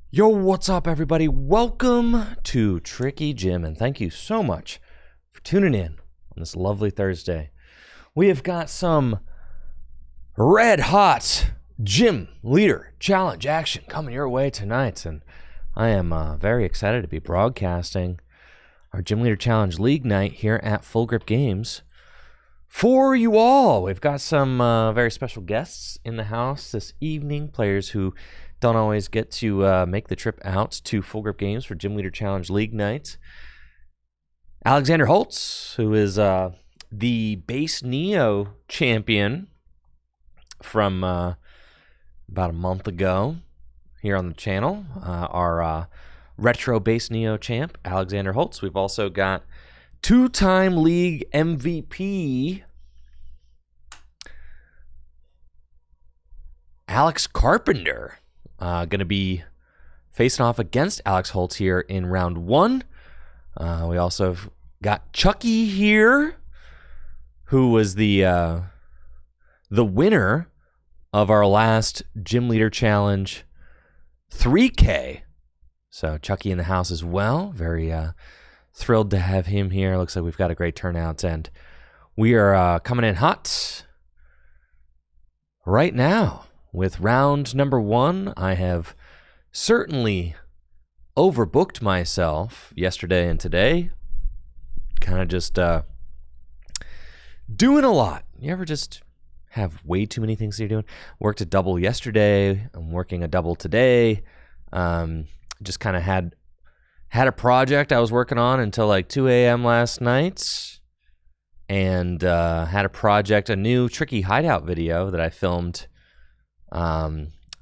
Yo, what's up, everybody? Welcome to Tricky Gym, and thank you so much for tuning in on this lovely Thursday. We have got some red hot gym leader challenge action coming your way tonight, and I am very excited to be broadcasting our Gym Leader Challenge League night here at Full Grip Games for you all. We've got some very special guests in the house this evening, players who don't always get to make the trip out to Full Grip Games for Gym Leader Challenge League night. Alexander Holtz, who is the Base Neo champion from about a month ago here on the channel. Our retro Base Neo champ, Alexander Holtz. We've also got two-time league MVP, Alex Carpenter. Going to be facing off against Alex Holtz here in round one. We also have got Chucky here, who was the winner of our last Gym Leader Challenge 3K. So Chucky in the house as well. Very thrilled to have him here. Looks like we've got a great turnout, and we are coming in hot right now. With round number one, I have certainly overbooked myself yesterday and today. Kind of just doing a lot. You ever just have way too many things that you're doing? Worked a double yesterday. I'm working a double today. Just kind of had a project I was working on until like 2 a.m. last night. And had a project, a new Tricky Hideout video that I filmed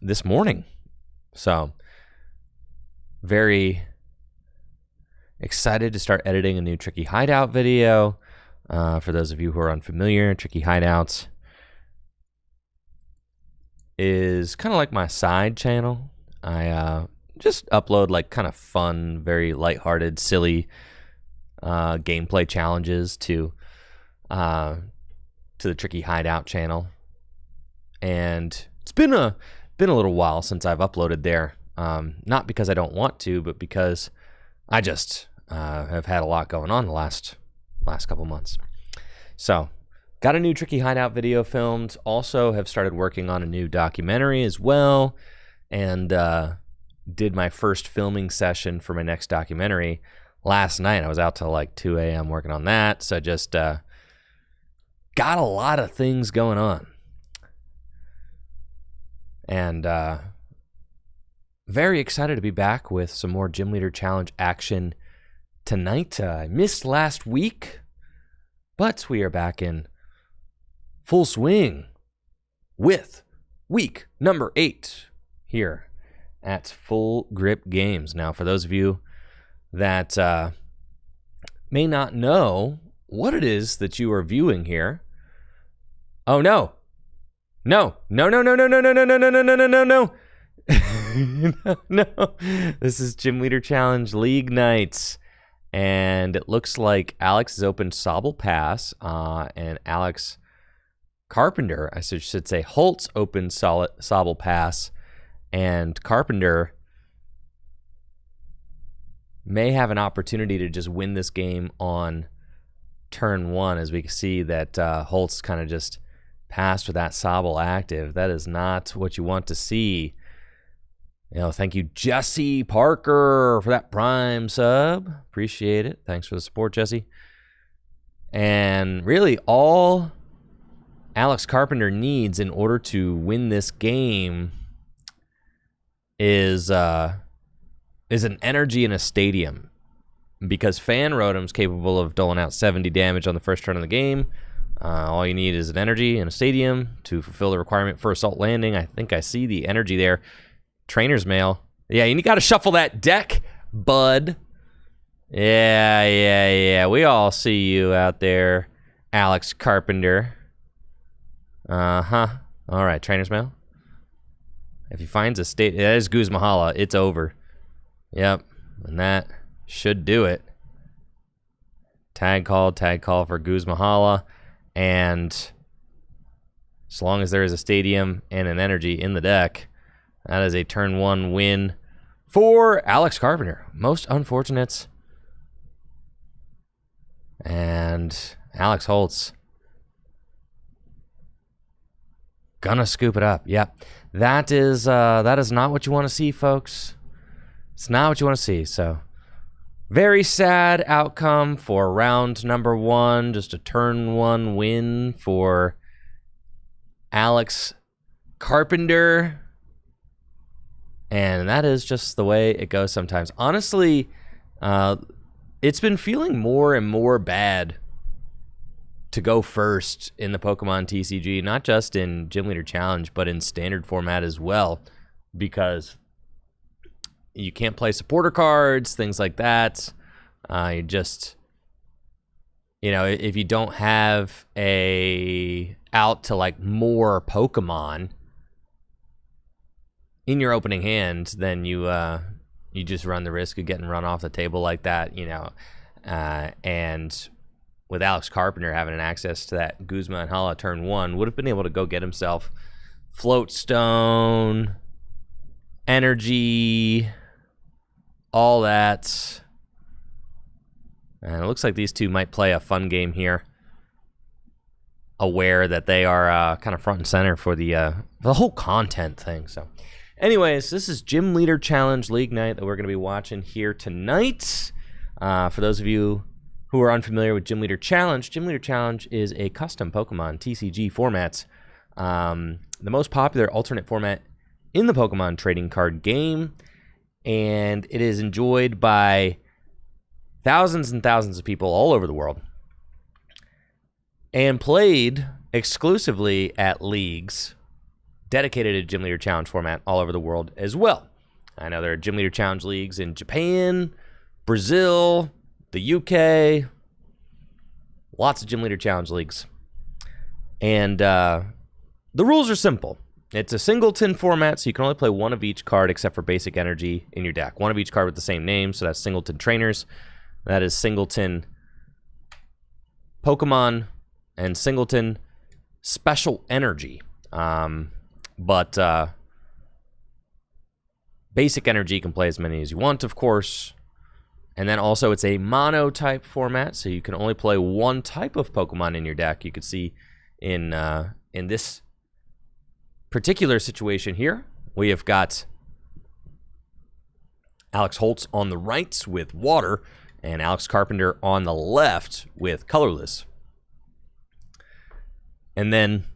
this morning. So very excited to start editing a new Tricky Hideout video. For those of you who are unfamiliar, Tricky Hideouts is kind of like my side channel. I just upload like kind of fun, very lighthearted, silly gameplay challenges to the Tricky Hideout channel. And it's been a little while since I've uploaded there. Not because I don't want to, but because I just have had a lot going on the last couple months. So, got a new Tricky Hideout video filmed. Also have started working on a new documentary as well. And did my first filming session for my next documentary last night. I was out till like 2 a.m. working on that. So just got a lot of things going on. And very excited to be back with some more Gym Leader Challenge action tonight. I missed last week, but we are back in full swing with week number 8 here at Full Grip Games. Now, for those of you that may not know what it is that you are viewing here, oh no. No. No. This is Gym Leader Challenge League nights. And it looks like Alex has opened Sobble Pass, and Alex Carpenter, I should say Holtz opened Sobble Pass, and Carpenter may have an opportunity to just win this game on turn one, as we can see that Holtz kind of just passed with that Sobble active. That is not what you want to see. Thank you, Jesse Parker, for that Prime sub. Appreciate it. Thanks for the support, Jesse. And really, all Alex Carpenter needs in order to win this game is an energy in a stadium, because Fan Rotom's capable of doling out 70 damage on the first turn of the game. All you need is an energy in a stadium to fulfill the requirement for Assault Landing. I think I see the energy there. Trainer's Mail. Yeah, you got to shuffle that deck, bud. Yeah. We all see you out there, Alex Carpenter. All right, Trainer's Mail. If he finds a state, that is Guz Mahala. It's over. Yep, and that should do it. Tag call for Guz Mahala. And as long as there is a stadium and an energy in the deck, that is a turn one win for Alex Carpenter. Most unfortunate. And Alex Holtz gonna scoop it up. Yep. That is not what you want to see, folks. It's not what you want to see. So very sad outcome for round number 1. Just a turn 1 win for Alex Carpenter. And that is just the way it goes sometimes. Honestly, it's been feeling more and more bad to go first in the Pokemon TCG, not just in Gym Leader Challenge, but in standard format as well, because you can't play supporter cards, things like that. You just, if you don't have a out to like more Pokemon in your opening hand, then you just run the risk of getting run off the table like that, and with Alex Carpenter having access to that Guzma and Hala turn 1, would have been able to go get himself Float Stone, Energy, all that. And it looks like these two might play a fun game here, aware that they are kind of front and center for the whole content thing. So anyways, this is Gym Leader Challenge League Night that we're going to be watching here tonight. For those of you who are unfamiliar with Gym Leader Challenge is a custom Pokemon TCG format. The most popular alternate format in the Pokemon trading card game. And it is enjoyed by thousands and thousands of people all over the world. And played exclusively at leagues dedicated to Gym Leader Challenge format all over the world as well. I know there are Gym Leader Challenge leagues in Japan, Brazil, the UK, lots of Gym Leader Challenge leagues. And the rules are simple. It's a singleton format, so you can only play one of each card except for basic energy in your deck. One of each card with the same name, so that's singleton trainers. That is singleton Pokemon and singleton special energy. But basic energy can play as many as you want, of course. And then also it's a mono type format, so you can only play one type of Pokemon in your deck. You can see in this particular situation here, we have got Alex Holtz on the right with Water and Alex Carpenter on the left with Colorless. And then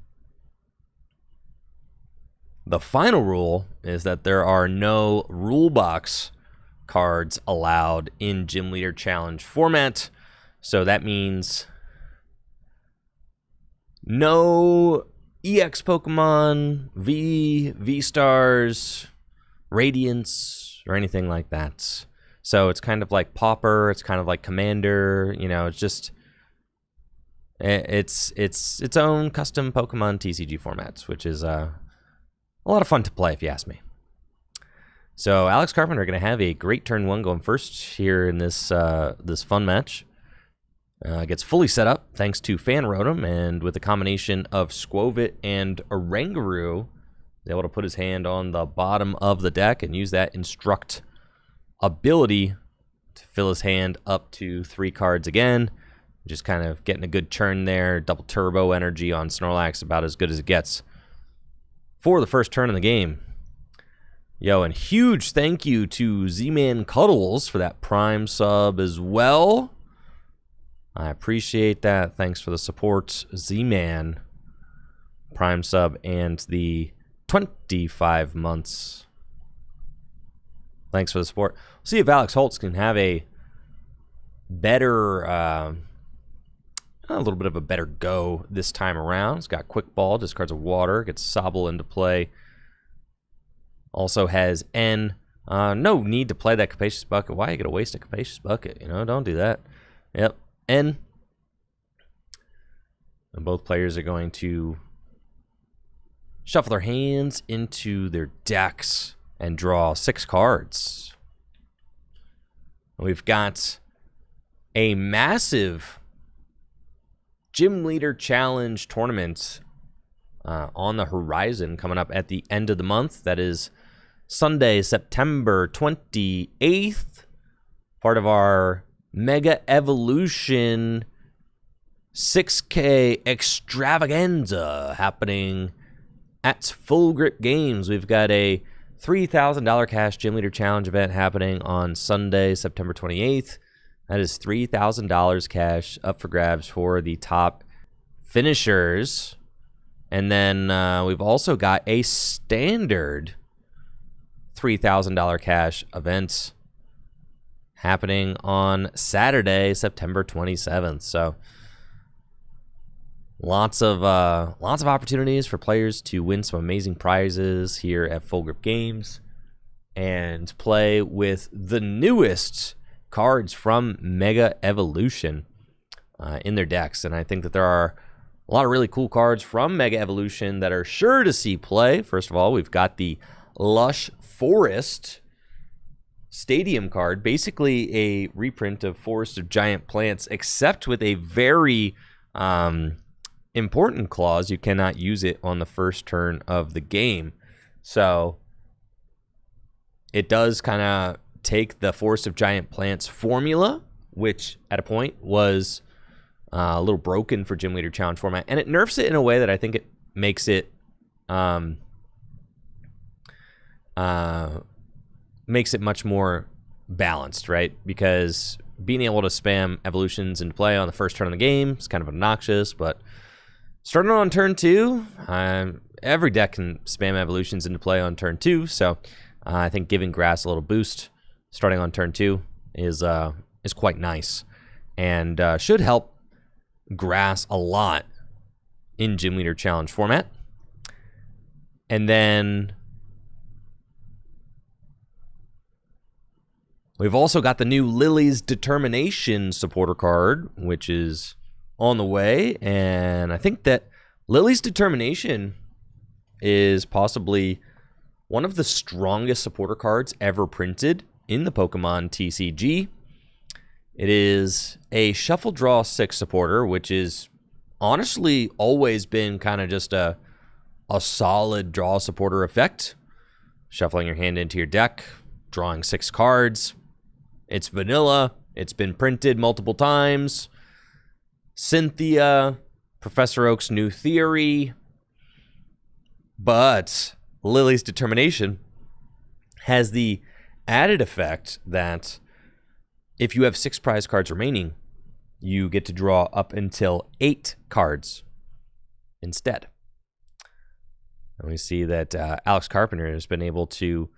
the final rule is that there are no rule box cards allowed in Gym Leader Challenge format. So that means no EX Pokemon, V-Stars, Radiance, or anything like that. So it's kind of like Pauper, it's kind of like Commander, it's just it's its own custom Pokemon TCG formats, which is a lot of fun to play if you ask me. So Alex Carpenter are going to have a great turn 1 going first here in this this fun match. Gets fully set up thanks to Fan Rotom, and with a combination of Squovit and Oranguru, he's able to put his hand on the bottom of the deck and use that Instruct ability to fill his hand up to 3 cards again. Just kind of getting a good turn there. Double Turbo Energy on Snorlax, about as good as it gets for the first turn in the game. Yo, and huge thank you to Z-Man Cuddles for that Prime sub as well. I appreciate that. Thanks for the support, Z-Man. Prime sub and the 25 months. Thanks for the support. We'll see if Alex Holtz can have a better, a little bit of a better go this time around. He's got Quick Ball, discards a Water, gets Sobble into play. Also has N. No need to play that Capacious Bucket. Why are you going to waste a Capacious Bucket? Don't do that. Yep. N. And both players are going to shuffle their hands into their decks and draw 6 cards. We've got a massive Gym Leader Challenge tournament on the horizon coming up at the end of the month. That is Sunday, September 28th. Part of our Mega Evolution 6K extravaganza happening at Full Grip Games. We've got a $3,000 cash gym leader challenge event happening on Sunday, September 28th. That is $3,000 cash up for grabs for the top finishers. And then we've also got a standard $3,000 cash event happening on Saturday, September 27th. So lots of opportunities for players to win some amazing prizes here at Full Grip Games and play with the newest cards from Mega Evolution in their decks. And I think that there are a lot of really cool cards from Mega Evolution that are sure to see play. First of all, we've got the Lush Forest Stadium card, basically a reprint of Forest of Giant Plants, except with a very important clause. You cannot use it on the first turn of the game. So it does kind of take the Forest of Giant Plants formula, which at a point was a little broken for Gym Leader Challenge format, and it nerfs it in a way that I think it makes it much more balanced, right? Because being able to spam evolutions into play on the first turn of the game is kind of obnoxious, but starting on turn 2, every deck can spam evolutions into play on turn 2, so I think giving grass a little boost starting on turn 2 is quite nice, and should help grass a lot in Gym Leader Challenge format. And then we've also got the new Lily's Determination supporter card, which is on the way. And I think that Lily's Determination is possibly one of the strongest supporter cards ever printed in the Pokemon TCG. It is a Shuffle Draw 6 supporter, which is honestly always been kind of just a solid draw supporter effect. Shuffling your hand into your deck, drawing 6 cards. It's vanilla. It's been printed multiple times. Cynthia, Professor Oak's New Theory. But Lily's Determination has the added effect that if you have 6 prize cards remaining, you get to draw up until 8 cards instead. And we see that Alex Carpenter has been able to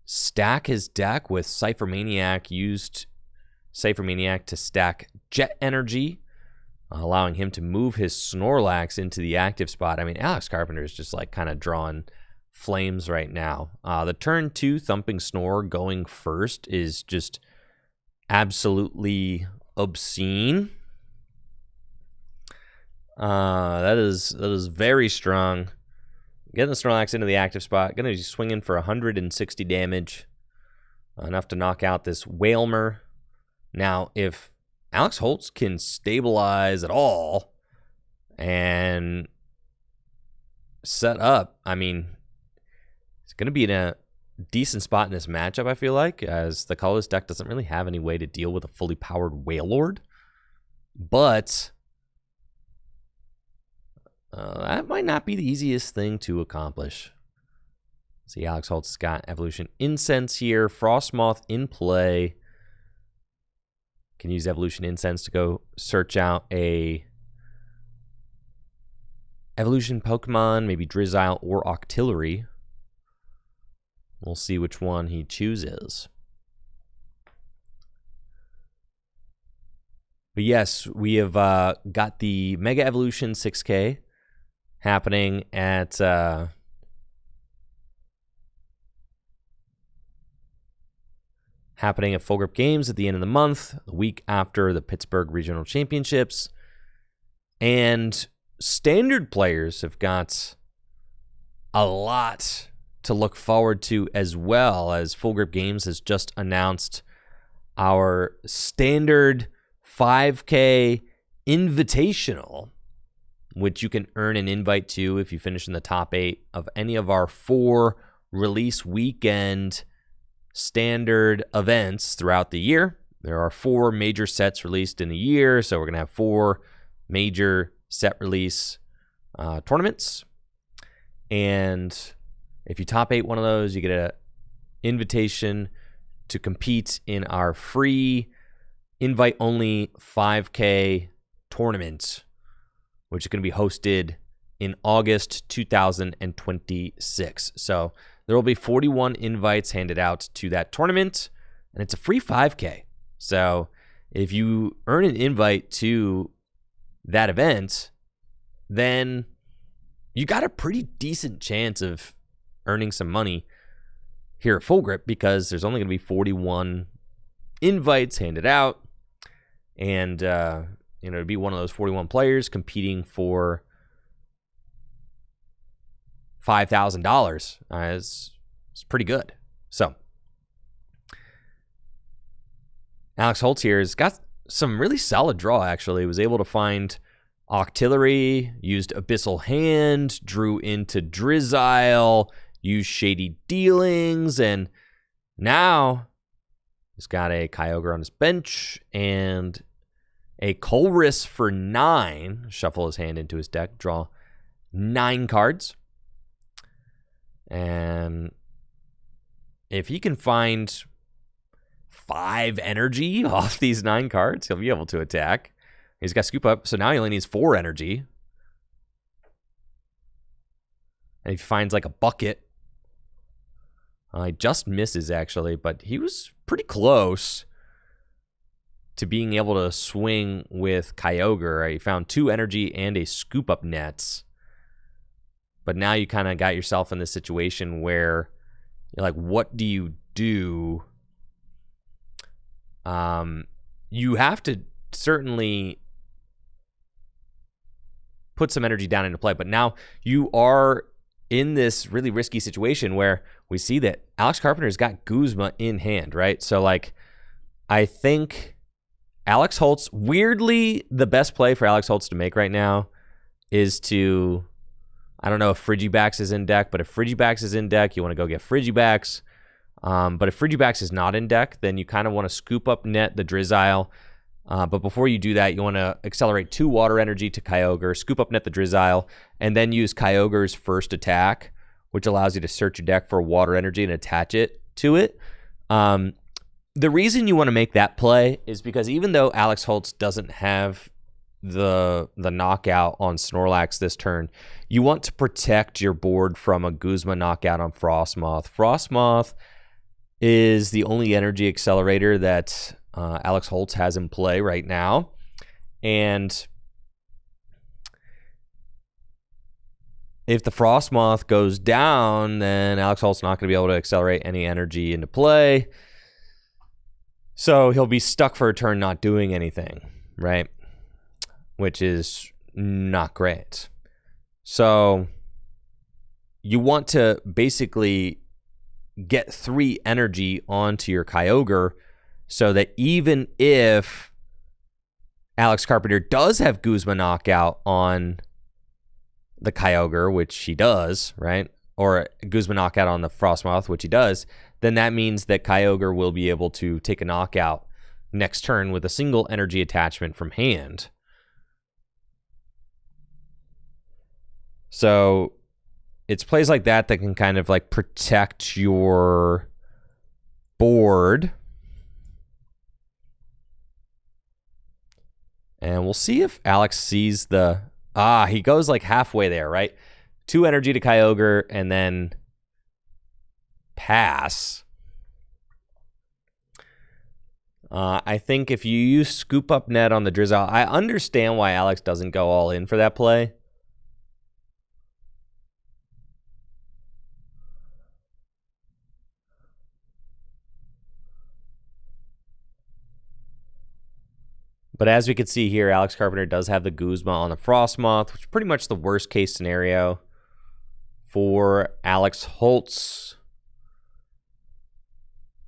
stack his deck with Cypher Maniac, used Cypher Maniac to stack Jet Energy, allowing him to move his Snorlax into the active spot. I mean, Alex Carpenter is just like kind of drawing flames right now. The turn 2 Thumping Snore going first is just absolutely obscene. That is very strong. Getting the Snorlax into the active spot. Going to be swinging for 160 damage. Enough to knock out this Whalmer. Now, if Alex Holtz can stabilize at all and set up, I mean, it's going to be in a decent spot in this matchup, I feel like, as the Colorless deck doesn't really have any way to deal with a fully powered Wailord. But that might not be the easiest thing to accomplish. See, Alex Holtz has got Evolution Incense here. Frostmoth in play. Can use Evolution Incense to go search out a Evolution Pokemon, maybe Drizzile or Octillery. We'll see which one he chooses. But yes, we have got the Mega Evolution 6K happening at Full Grip Games at the end of the month, the week after the Pittsburgh Regional Championships. And standard players have got a lot to look forward to, as well as Full Grip Games has just announced our standard 5K Invitational, which you can earn an invite to if you finish in the top 8 of any of our 4 release weekend standard events throughout the year. There are 4 major sets released in a year, so we're going to have 4 major set release tournaments. And if you top 8 one of those, you get an invitation to compete in our free invite-only 5K tournament, which is going to be hosted in August 2026. So there will be 41 invites handed out to that tournament, and it's a free 5K. So if you earn an invite to that event, then you got a pretty decent chance of earning some money here at Full Grip, because there's only going to be 41 invites handed out, and to be one of those 41 players competing for $5,000 is pretty good. So Alex Holtz here has got some really solid draw, actually. He was able to find Octillery, used Abyssal Hand, drew into Drizzile, used Shady Dealings, and now he's got a Kyogre on his bench and a Colorless for 9. Shuffle his hand into his deck, draw 9 cards. And if he can find 5 energy off these 9 cards, he'll be able to attack. He's got Scoop Up, so now he only needs 4 energy. And if he finds like a bucket, he just misses actually, but he was pretty close to being able to swing with Kyogre. He found 2 energy and a Scoop Up Nets. But now you kind of got yourself in this situation where you're like, what do you do? You have to certainly put some energy down into play, but now you are in this really risky situation where we see that Alex Carpenter's got Guzma in hand, right? So, like, I think Alex Holtz, weirdly, the best play for Alex Holtz to make right now is to, I don't know if Frigibax is in deck, but if Frigibax is in deck, you want to go get Frigibax. But if Frigibax is not in deck, then you kind of want to Scoop Up Net the Drizzile. But before you do that, you want to accelerate 2 water energy to Kyogre, Scoop Up Net the Drizzile, and then use Kyogre's first attack, which allows you to search your deck for water energy and attach it to it. The reason you want to make that play is because even though Alex Holtz doesn't have the knockout on Snorlax this turn, you want to protect your board from a Guzma knockout on Frostmoth. Frostmoth is the only energy accelerator that Alex Holtz has in play right now, and if the Frostmoth goes down, then Alex Holt's not going to be able to accelerate any energy into play, so he'll be stuck for a turn not doing anything, right? Which is not great. So you want to basically get 3 energy onto your Kyogre so that even if Alex Carpenter does have Guzma knockout on the Kyogre, which he does, right? Or Guzma knockout on the Frostmoth, which he does, then that means that Kyogre will be able to take a knockout next turn with a single energy attachment from hand. So it's plays like that that can kind of like protect your board. And we'll see if Alex sees the... he goes like halfway there, right? 2 energy to Kyogre and then pass. I think if you use Scoop Up Net on the Drizzile, I understand why Alex doesn't go all in for that play. But as we can see here, Alex Carpenter does have the Guzma on the Frostmoth, which is pretty much the worst case scenario for Alex Holtz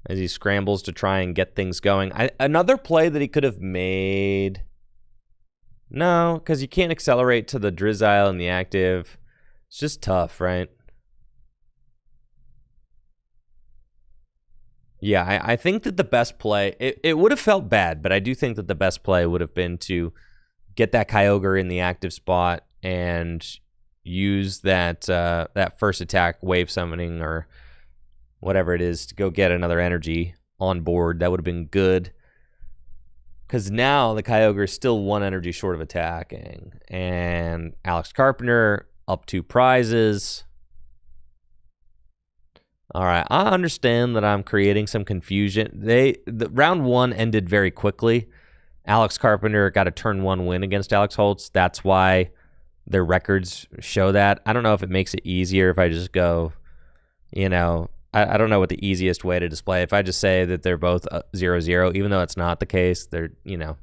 as he scrambles to try and get things going. Another play that he could have made... No, because you can't accelerate to the Drizzile and the active. It's just tough, right? Yeah, I think that the best play, it would have felt bad, but I do think that the best play would have been to get that Kyogre in the active spot and use that that first attack, wave summoning or whatever it is, to go get another energy on board. That would have been good. Because now the Kyogre is still one energy short of attacking. And Alex Carpenter up 2 prizes. All right, I understand that I'm creating some confusion. The round 1 ended very quickly. Alex Carpenter got a turn 1 win against Alex Holtz. That's why their records show that. I don't know if it makes it easier if I just go, you know, I don't know what the easiest way to display. If I just say that they're both 0-0, even though it's not the case, they're, you know.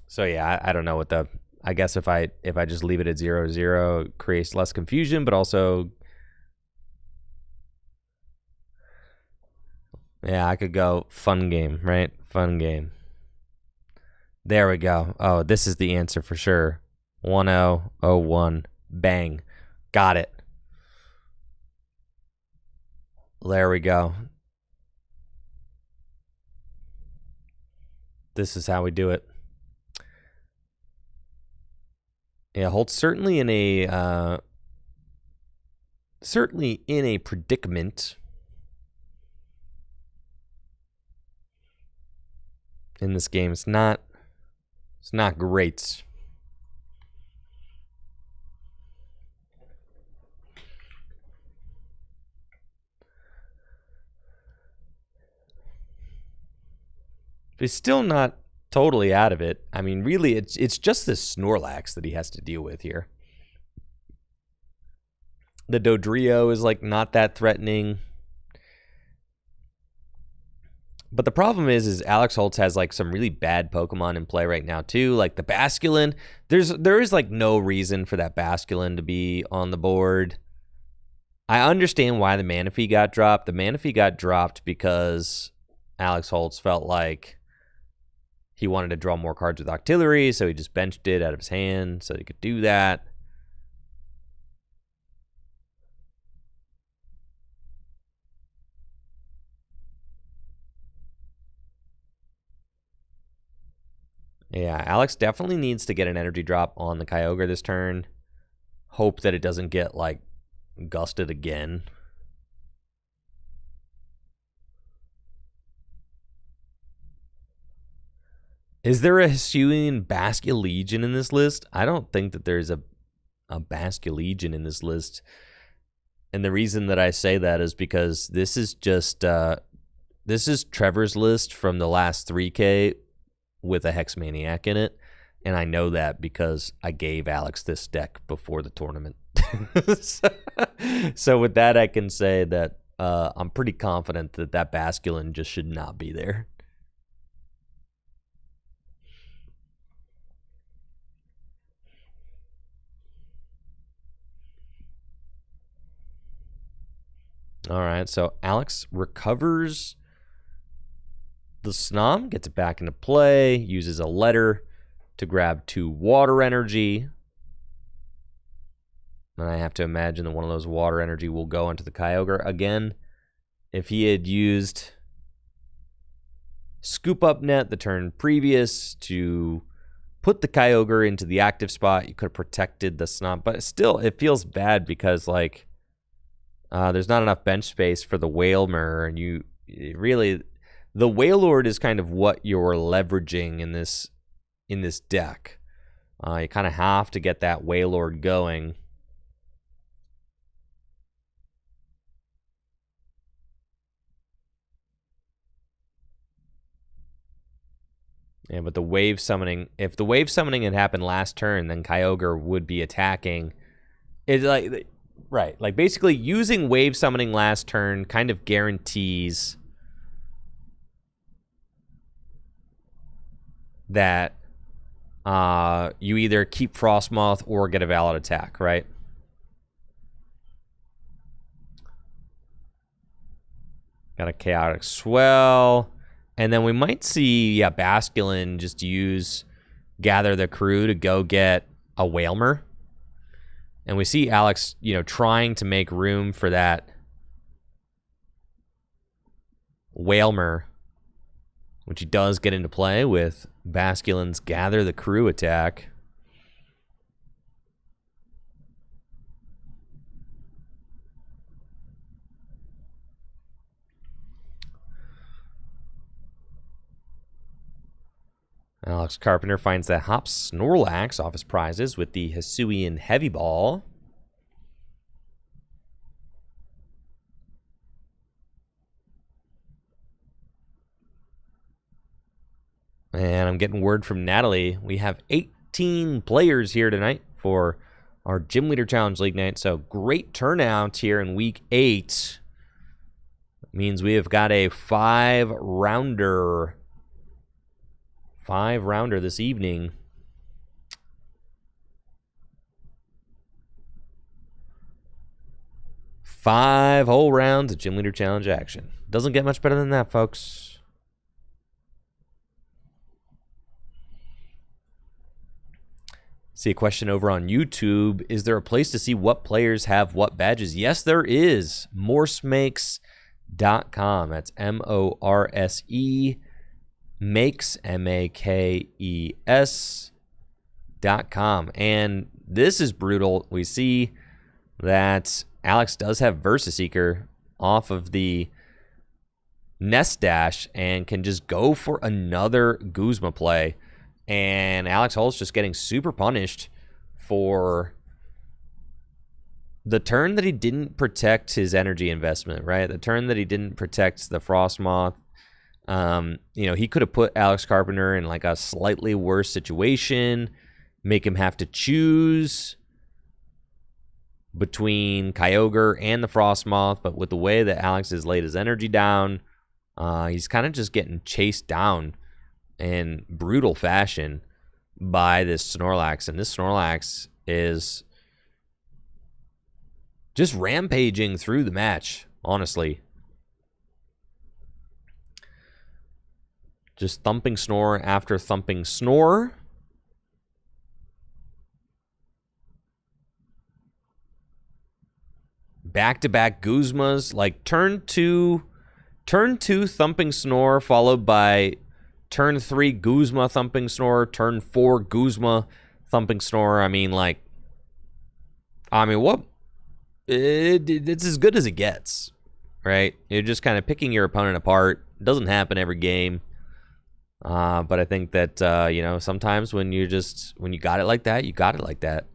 So yeah, I don't know what the. I guess if I just leave it at 0-0, it creates less confusion, but also, yeah, I could go fun game, right? Fun game. There we go. Oh, this is the answer for sure. 1-0-0-1. Bang. Got it. There we go. This is how we do it. Yeah, Holt's certainly in a predicament in this game. It's not great. He's still not totally out of it. I mean, really, it's just this Snorlax that he has to deal with here. The Dodrio is like not that threatening. But the problem is Alex Holtz has like some really bad Pokemon in play right now too. Like the Basculin, there is like no reason for that Basculin to be on the board. I understand why the Manaphy got dropped. The Manaphy got dropped because Alex Holtz felt like he wanted to draw more cards with Octillery, so he just benched it out of his hand so he could do that. Yeah, Alex definitely needs to get an energy drop on the Kyogre this turn. Hope that it doesn't get, like, gusted again. Is there a Hisuian Basculegion in this list? I don't think that there's a Basculegion in this list. And the reason that I say that is because this is just this is Trevor's list from the last 3K with a Hex Maniac in it. And I know that because I gave Alex this deck before the tournament. So with that, I can say that I'm pretty confident that that Basculin just should not be there. All right, so Alex recovers the Snom, gets it back into play, uses a letter to grab 2 water energy. And I have to imagine that one of those water energy will go into the Kyogre. Again, if he had used Scoop Up Net the turn previous to put the Kyogre into the active spot, you could have protected the Snom. But still, it feels bad because, like, there's not enough bench space for the Wailmer, and you really, the Wailord is kind of what you're leveraging in this deck. You kind of have to get that Wailord going. Yeah, but the wave summoning, if the wave summoning had happened last turn, then Kyogre would be attacking. It's like, right, like basically using wave summoning last turn kind of guarantees that you either keep Frostmoth or get a valid attack, right? Got a Chaotic Swell. And then we might see, yeah, Basculin just use Gather the Crew to go get a Wailmer. And we see Alex, trying to make room for that Whalmer, which he does get into play with Basculin's Gather the Crew attack. Alex Carpenter finds that Hop Snorlax off his prizes with the Hisuian Heavy Ball. And I'm getting word from Natalie. We have 18 players here tonight for our Gym Leader Challenge League night. So great turnout here in Week 8. Means we have got a 5-rounder. 5-rounder this evening. Five whole rounds of Gym Leader Challenge action. Doesn't get much better than that, folks. See a question over on YouTube. Is there a place to see what players have what badges? Yes, there is. Morsemakes.com. That's M-O-R-S-E. Makes, M-A-K-E-S.com. And this is brutal. We see that Alex does have Versaseeker off of the Nest Dash and can just go for another Guzma play. And Alex Holt's just getting super punished for the turn that he didn't protect his energy investment, right? The turn that he didn't protect the Frostmoth. He could have put Alex Carpenter in like a slightly worse situation, make him have to choose between Kyogre and the Frostmoth. But with the way that Alex has laid his energy down, he's kind of just getting chased down in brutal fashion by this Snorlax. And this Snorlax is just rampaging through the match, honestly. Just thumping snore after thumping snore. Back-to-back Guzmas. Like turn two thumping snore followed by turn 3 Guzma thumping snore, turn 4 Guzma thumping snore. What? It's as good as it gets, right? You're just kind of picking your opponent apart. It doesn't happen every game. But I think that, sometimes when you got it like that, you got it like that.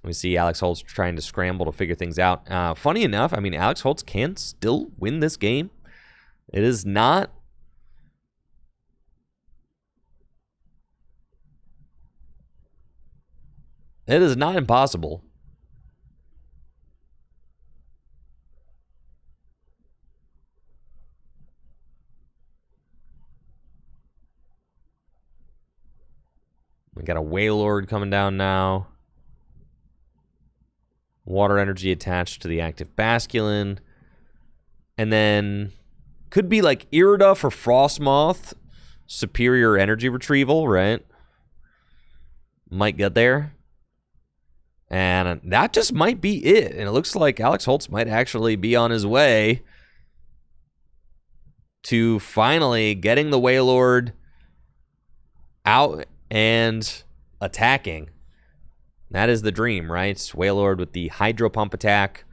We see Alex Holtz trying to scramble to figure things out. Funny enough, Alex Holtz can still win this game. It is not impossible. We got a Wailord coming down now. Water energy attached to the active Basculin. And then could be like Irida for Frostmoth. Superior energy retrieval, right? Might get there. And that just might be it. And it looks like Alex Holtz might actually be on his way to finally getting the Wailord out and attacking. That is the dream, right? Wailord with the Hydro Pump attack.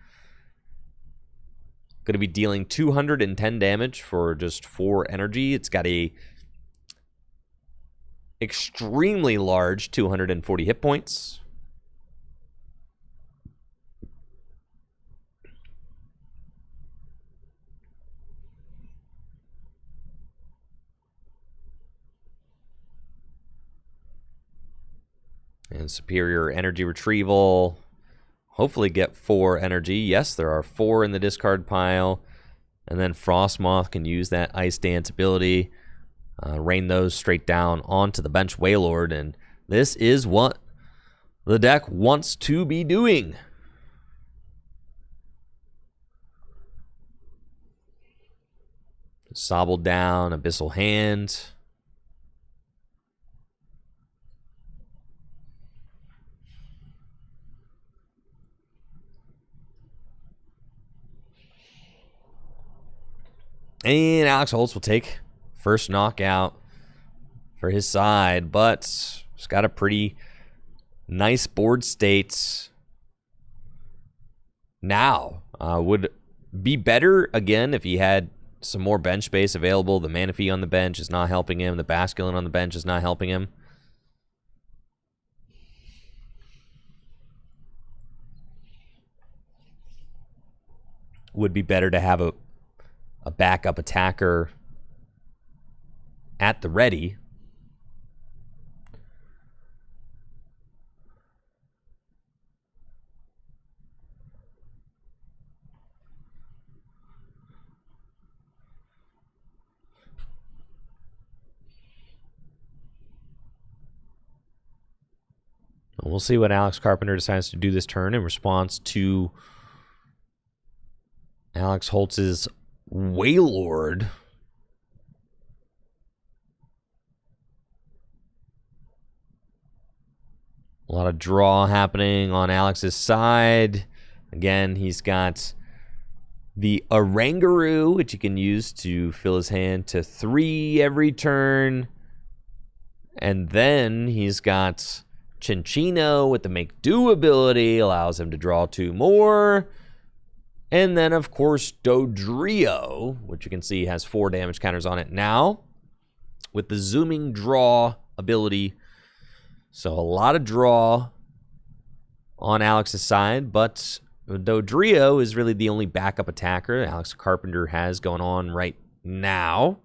Going to be dealing 210 damage for just 4 energy. It's got a extremely large 240 hit points. And superior energy retrieval. Hopefully get 4 energy. Yes, there are 4 in the discard pile. And then Frostmoth can use that Ice Dance ability. Rain those straight down onto the bench Wailord. And this is what the deck wants to be doing. Sobbled down, Abyssal Hand. And Alex Holtz will take first knockout for his side, but he's got a pretty nice board state now. Would be better, again, if he had some more bench space available. The Manaphy on the bench is not helping him. The Basculin on the bench is not helping him. Would be better to have a backup attacker at the ready. We'll see what Alex Carpenter decides to do this turn in response to Alex Holtz's Wailord. A lot of draw happening on Alex's side. Again, he's got the Oranguru, which he can use to fill his hand to 3 every turn. And then he's got Cinccino with the Make Do ability, allows him to draw 2 more. And then, of course, Dodrio, which you can see has 4 damage counters on it now, with the Zooming Draw ability. So a lot of draw on Alex's side, but Dodrio is really the only backup attacker Alex Carpenter has going on right now.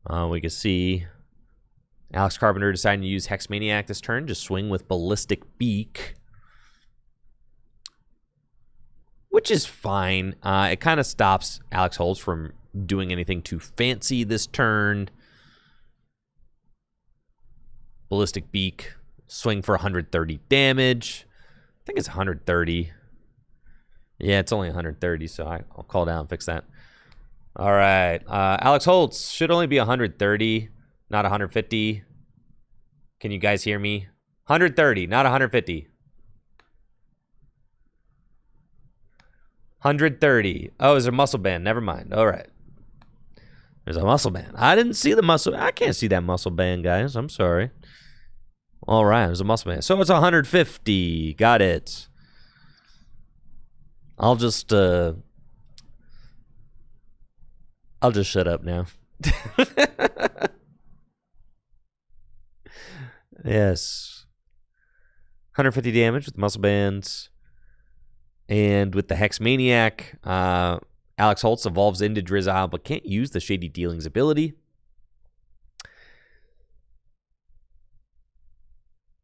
We can see Alex Carpenter deciding to use Hex Maniac this turn, just swing with Ballistic Beak, which is fine. It kind of stops Alex Holtz from doing anything too fancy this turn. Ballistic Beak, swing for 130 damage. I think it's 130. Yeah, it's only 130, so I'll call down and fix that. All right. Alex Holtz should only be 130, not 150. Can you guys hear me? 130, not 150. 130. Oh, there's a muscle band. Never mind. All right. There's a muscle band. I didn't see the muscle. I can't see that muscle band, guys. I'm sorry. All right, there's a muscle band. So it's 150. Got it. I'll just shut up now. Yes. 150 damage with muscle bands. And with the Hex Maniac, Alex Holtz evolves into Drizzile, but can't use the Shady Dealings ability.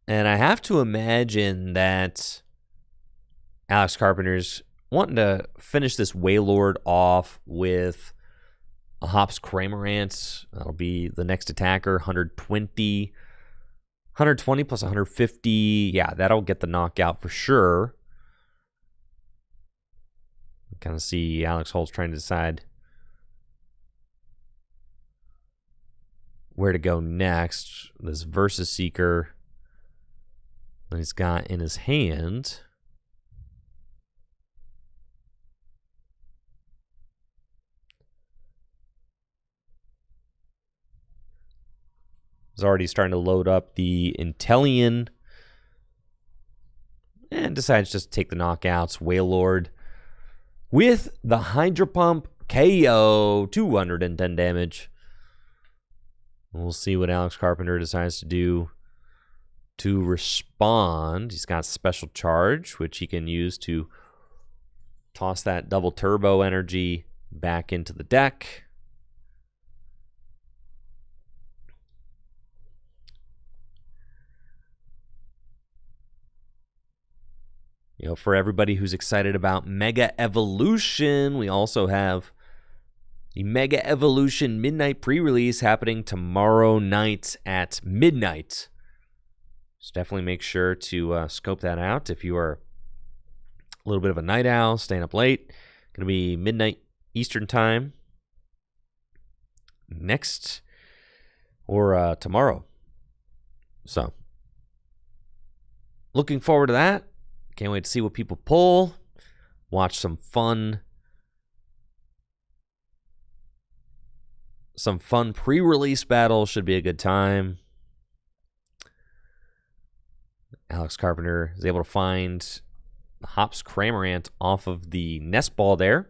And I have to imagine that Alex Carpenter's wanting to finish this Wailord off with a Hops Cramorant. That'll be the next attacker, 120. 120 plus 150. Yeah, that'll get the knockout for sure. Kind of see Alex Holtz trying to decide where to go next. This Versus Seeker that he's got in his hand. He's already starting to load up the Inteleon and decides just to take the knockouts. Wailord with the Hydro Pump KO, 210 damage. We'll see what Alex Carpenter decides to do to respond. He's got Special Charge, which he can use to toss that double turbo energy back into the deck. You know, for everybody who's excited about Mega Evolution, we also have the Mega Evolution Midnight pre-release happening tomorrow night at midnight. So definitely make sure to scope that out if you are a little bit of a night owl, staying up late. Going to be midnight Eastern time next or tomorrow. So looking forward to that. Can't wait to see what people pull. Watch some fun some fun pre-release battles. Should be a good time. Alex Carpenter is able to find Hops Cramorant off of the nest ball there.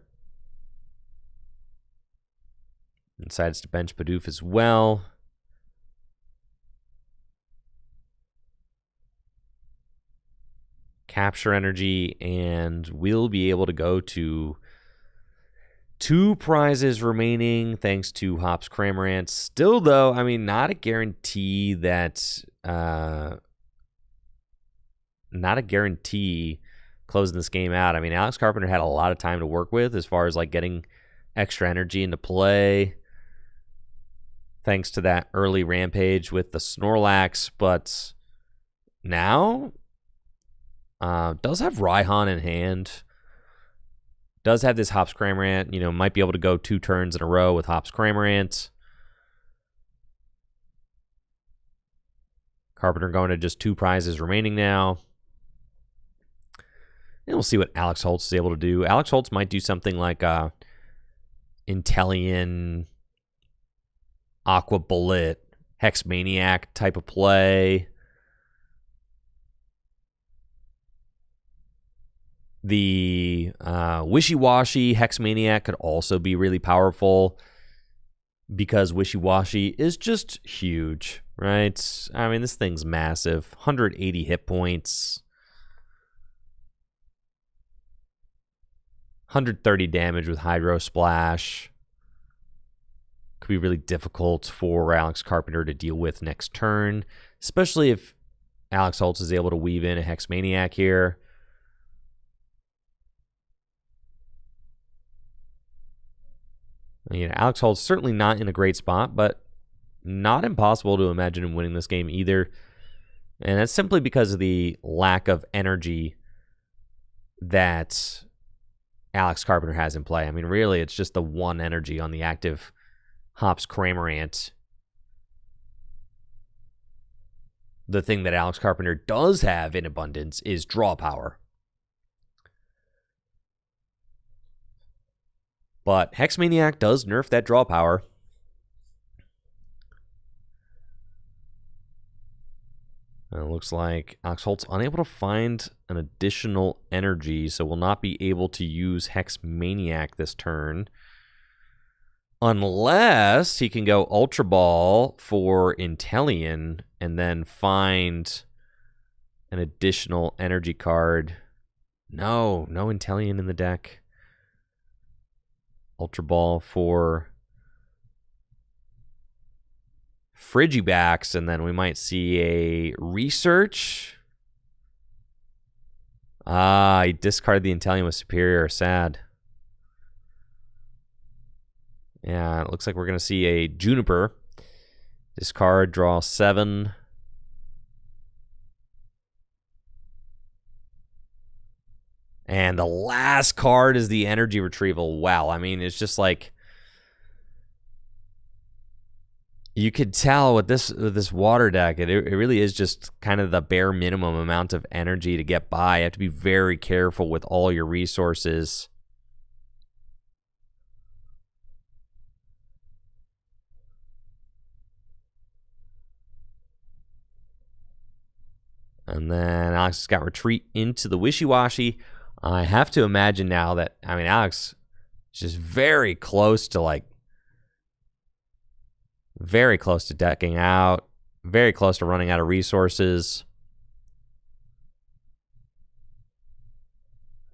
And decides to bench Bidoof as well. Capture energy, and we'll be able to go to 2 prizes remaining thanks to Hops Cramorant. Still, though, I mean, not a guarantee that... not a guarantee closing this game out. I mean, Alex Carpenter had a lot of time to work with as far as like getting extra energy into play thanks to that early rampage with the Snorlax, but now does have Raihan in hand. Does have this Hops Cramorant, might be able to go 2 turns in a row with Hops Cramorant. Carpenter going to just 2 prizes remaining now. And we'll see what Alex Holtz is able to do. Alex Holtz might do something like Inteleon, Aqua Bullet, Hex Maniac type of play. The Wishy-Washy Hex Maniac could also be really powerful because Wishy-Washy is just huge, right? I mean, this thing's massive. 180 hit points. 130 damage with Hydro Splash. Could be really difficult for Alex Carpenter to deal with next turn, especially if Alex Holtz is able to weave in a Hex Maniac here. Alex Holtz certainly not in a great spot, but not impossible to imagine him winning this game either. And that's simply because of the lack of energy that Alex Carpenter has in play. I mean, really, it's just the one energy on the active Hops Cramorant. The thing that Alex Carpenter does have in abundance is draw power. But Hex Maniac does nerf that draw power. And it looks like Alex Holtz unable to find an additional energy, so will not be able to use Hex Maniac this turn. Unless he can go Ultra Ball for Inteleon and then find an additional energy card. No Inteleon in the deck. Ultra Ball for Frigibax, and then we might see a Research. He discarded the Inteleon with Superior. Sad. Yeah, it looks like we're going to see a Juniper. Discard, draw 7. And the last card is the Energy Retrieval. Wow, I mean, it's just like... You could tell with this water deck, it really is just kind of the bare minimum amount of energy to get by. You have to be very careful with all your resources. And then Alex has got Retreat into the Wishy-Washy. I have to imagine now that, I mean, Alex is just very close to very close to decking out, very close to running out of resources.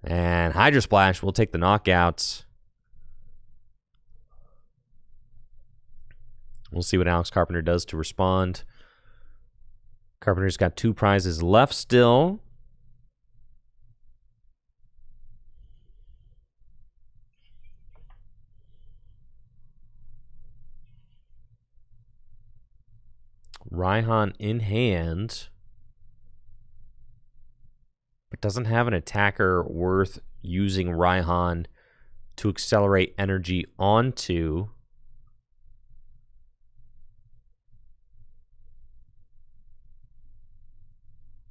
And Hydro Splash will take the knockouts. We'll see what Alex Carpenter does to respond. Carpenter's got 2 prizes left still. Raihan in hand, but doesn't have an attacker worth using Raihan to accelerate energy onto.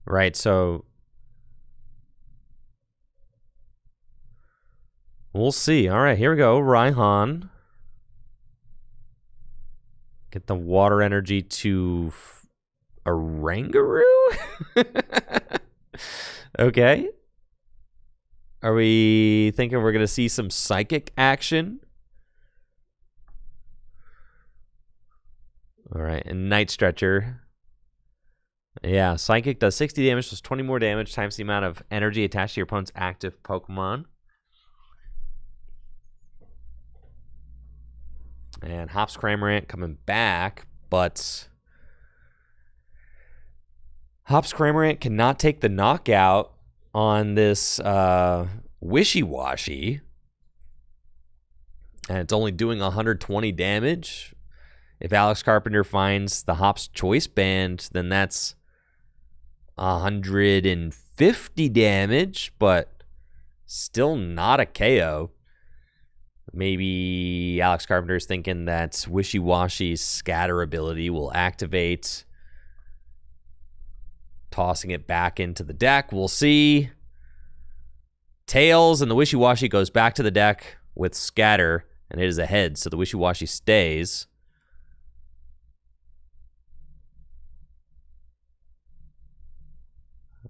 Right, so we'll see. All right, here we go. Raihan. Get the water energy to a Rangaroo? Okay. Are we thinking we're going to see some psychic action? All right, and Night Stretcher. Yeah, Psychic does 60 damage, plus 20 more damage times the amount of energy attached to your opponent's active Pokemon. And Hops Cramorant coming back, but Hops Cramorant cannot take the knockout on this Wishy-Washy. And it's only doing 120 damage. If Alex Carpenter finds the Hops Choice Band, then that's 150 damage, but still not a KO. Maybe Alex Carpenter's thinking that Wishy-Washy's scatter ability will activate, tossing it back into the deck. We'll see. Tails, and the Wishy-Washy goes back to the deck with scatter, and it is a head, so the Wishy-Washy stays.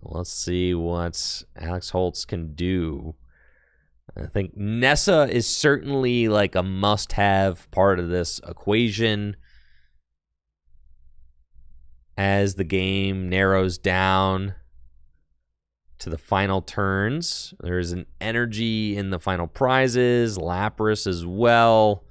Let's see what Alex Holtz can do. I think Nessa is certainly like a must-have part of this equation as the game narrows down to the final turns. There's an energy in the final prizes, Lapras as well.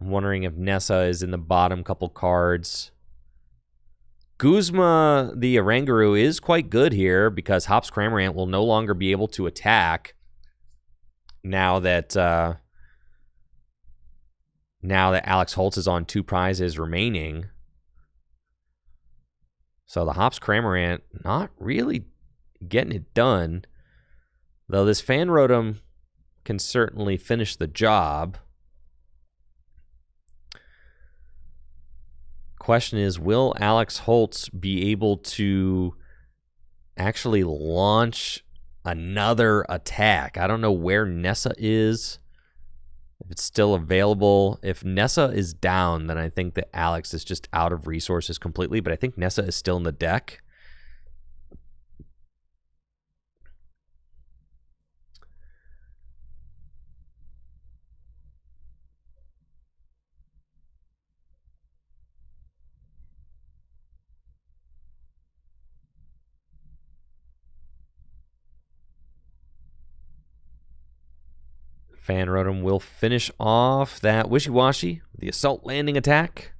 I'm wondering if Nessa is in the bottom couple cards. Guzma, the Oranguru, is quite good here because Hops Cramorant will no longer be able to attack now that Alex Holtz is on 2 prizes remaining. So the Hops Cramorant not really getting it done, though this Fan Rotom can certainly finish the job. Question is, will Alex Holtz be able to actually launch another attack? I don't know where Nessa is, if it's still available. If Nessa is down, then I think that Alex is just out of resources completely, but I think Nessa is still in the deck. Fan Rotom will finish off that Wishy-Washy, the Assault Landing attack.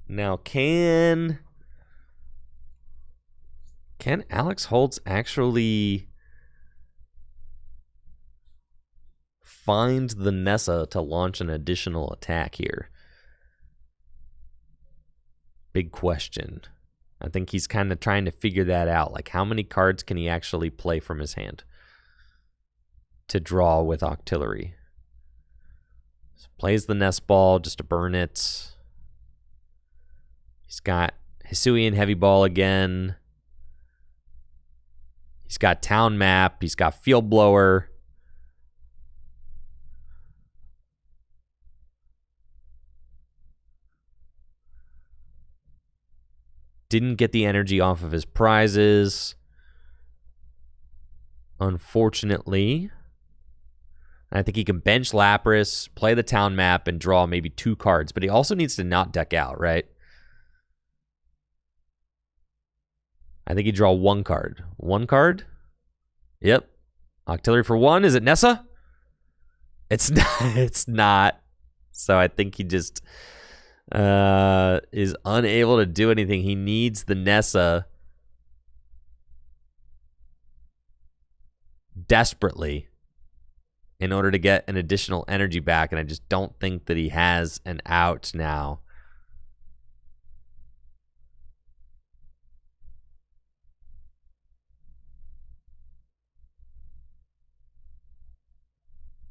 Now, can Alex Holtz actually find the Nessa to launch an additional attack here? Big question. I think he's kind of trying to figure that out. Like, how many cards can he actually play from his hand to draw with Octillery? So plays the Nest Ball just to burn it. He's got Hisuian Heavy Ball again. He's got Town Map. He's got Field Blower. Didn't get the energy off of his prizes, unfortunately. I think he can bench Lapras, play the Town Map, and draw maybe 2 cards. But he also needs to not deck out, right? I think he draw 1 card. 1 card? Yep. Octillery for 1. Is it Nessa? It's not. It's not. So I think he just is unable to do anything. He needs the Nessa desperately in order to get an additional energy back, and I just don't think that he has an out now.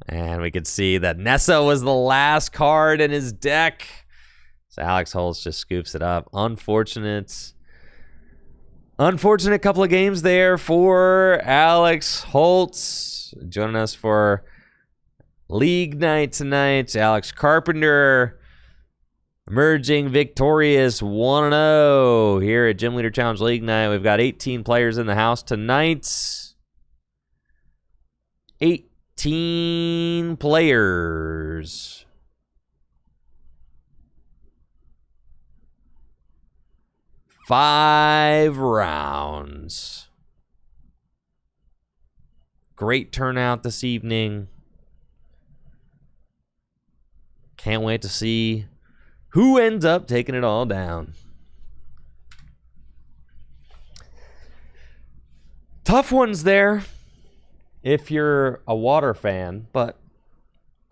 And we could see that Nessa was the last card in his deck. So Alex Holtz just scoops it up. Unfortunate couple of games there for Alex Holtz. Joining us for League Night tonight, Alex Carpenter emerging victorious 1-0 here at Gym Leader Challenge League Night. We've got 18 players in the house tonight. 18 players. Five rounds. Great turnout this evening. Can't wait to see who ends up taking it all down. Tough ones there if you're a water fan, but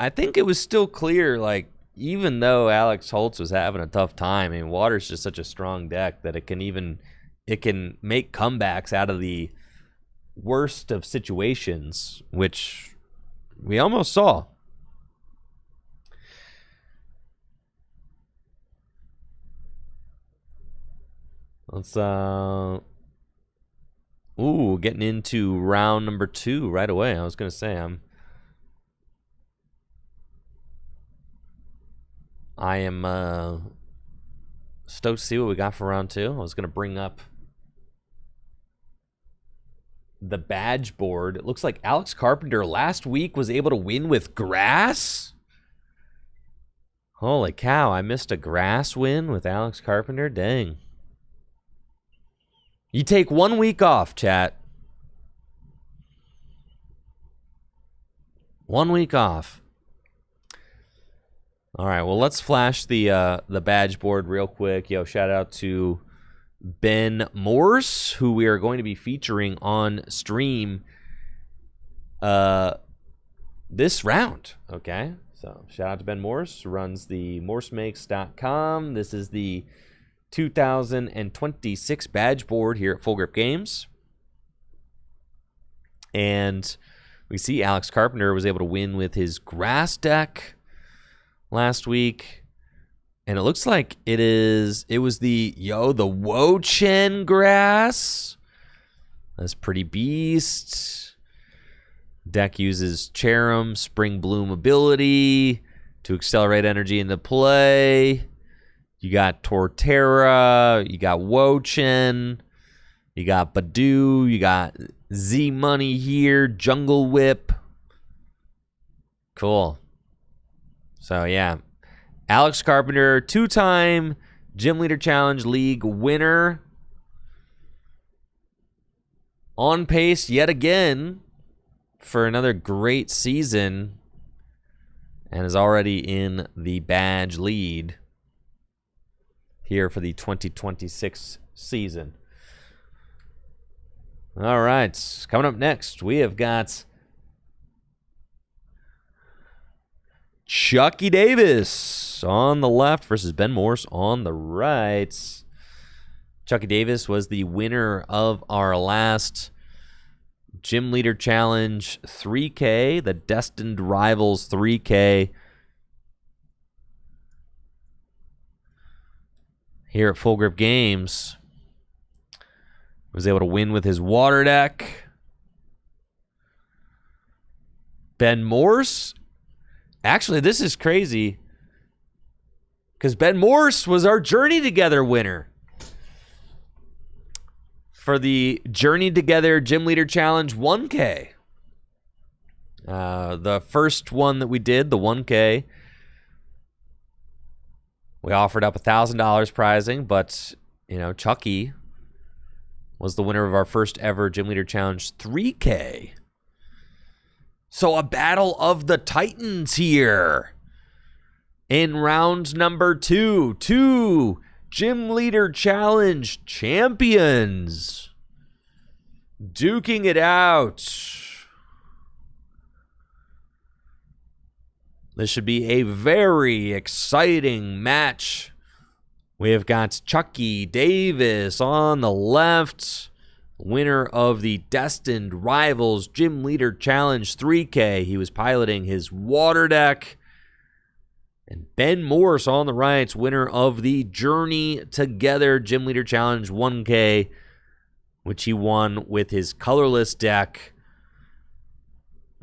I think it was still clear, like, even though Alex Holtz was having a tough time, I mean, water's just such a strong deck that it can make comebacks out of the worst of situations, which we almost saw. Let's getting into round number 2 right away. I was gonna say I am stoked to see what we got for round 2. I was gonna bring up the badge board. It looks like Alex Carpenter last week was able to win with grass. Holy cow, I missed a grass win with Alex Carpenter. Dang. You take 1 week off, chat. 1 week off. All right, well, let's flash the badge board real quick. Yo, shout out to Ben Morse, who we are going to be featuring on stream this round, okay? So shout out to Ben Morse, runs the morsemakes.com. This is the 2026 badge board here at Full Grip Games. And we see Alex Carpenter was able to win with his grass deck last week. And it looks like it was the Wo-Chen grass. That's pretty beast. Deck uses Cherim, Spring Bloom ability to accelerate energy into play. You got Torterra, you got Wo-Chen, you got Badu, you got Z-Money here, Jungle Whip. Cool. So, yeah. Alex Carpenter, 2-time Gym Leader Challenge League winner. On pace yet again for another great season. And is already in the badge lead here for the 2026 season. All right. Coming up next, we have got Chucky Davis on the left versus Ben Morse on the right. Chucky Davis was the winner of our last Gym Leader Challenge 3K, the Destined Rivals 3K. Here at Full Grip Games. Was able to win with his water deck. Ben Morse. Actually, this is crazy. Because Ben Morse was our Journey Together winner. For the Journey Together Gym Leader Challenge 1K. The first one that we did, the 1K. We offered up $1,000 prizing, but, you know, Chucky was the winner of our first ever Gym Leader Challenge 3K. So a battle of the Titans here. In round number 2, 2 Gym Leader Challenge champions duking it out. This should be a very exciting match. We have got Chucky Davis on the left, winner of the Destined Rivals Gym Leader Challenge 3K. He was piloting his water deck. And Ben Morse on the rights, winner of the Journey Together Gym Leader Challenge 1K, which he won with his colorless deck.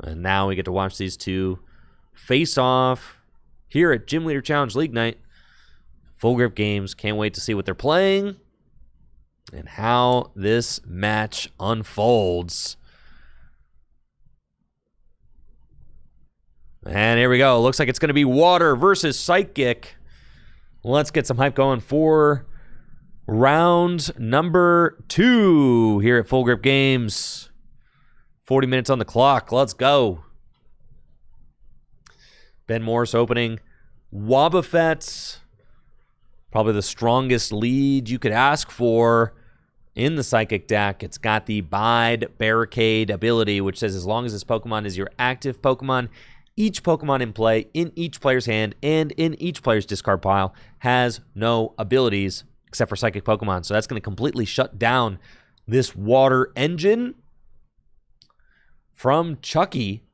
And now we get to watch these two face off here at Gym Leader Challenge League Night. Full Grip Games. Can't wait to see what they're playing and how this match unfolds. And here we go. Looks like it's going to be Water versus Psychic. Let's get some hype going for round number 2 here at Full Grip Games. 40 minutes on the clock. Let's go. Ben Morse opening. Wobbuffet. Probably the strongest lead you could ask for in the Psychic deck. It's got the Bide Barricade ability, which says as long as this Pokemon is your active Pokemon, each Pokemon in play, in each player's hand, and in each player's discard pile has no abilities except for Psychic Pokemon. So that's going to completely shut down this Water engine from Chucky.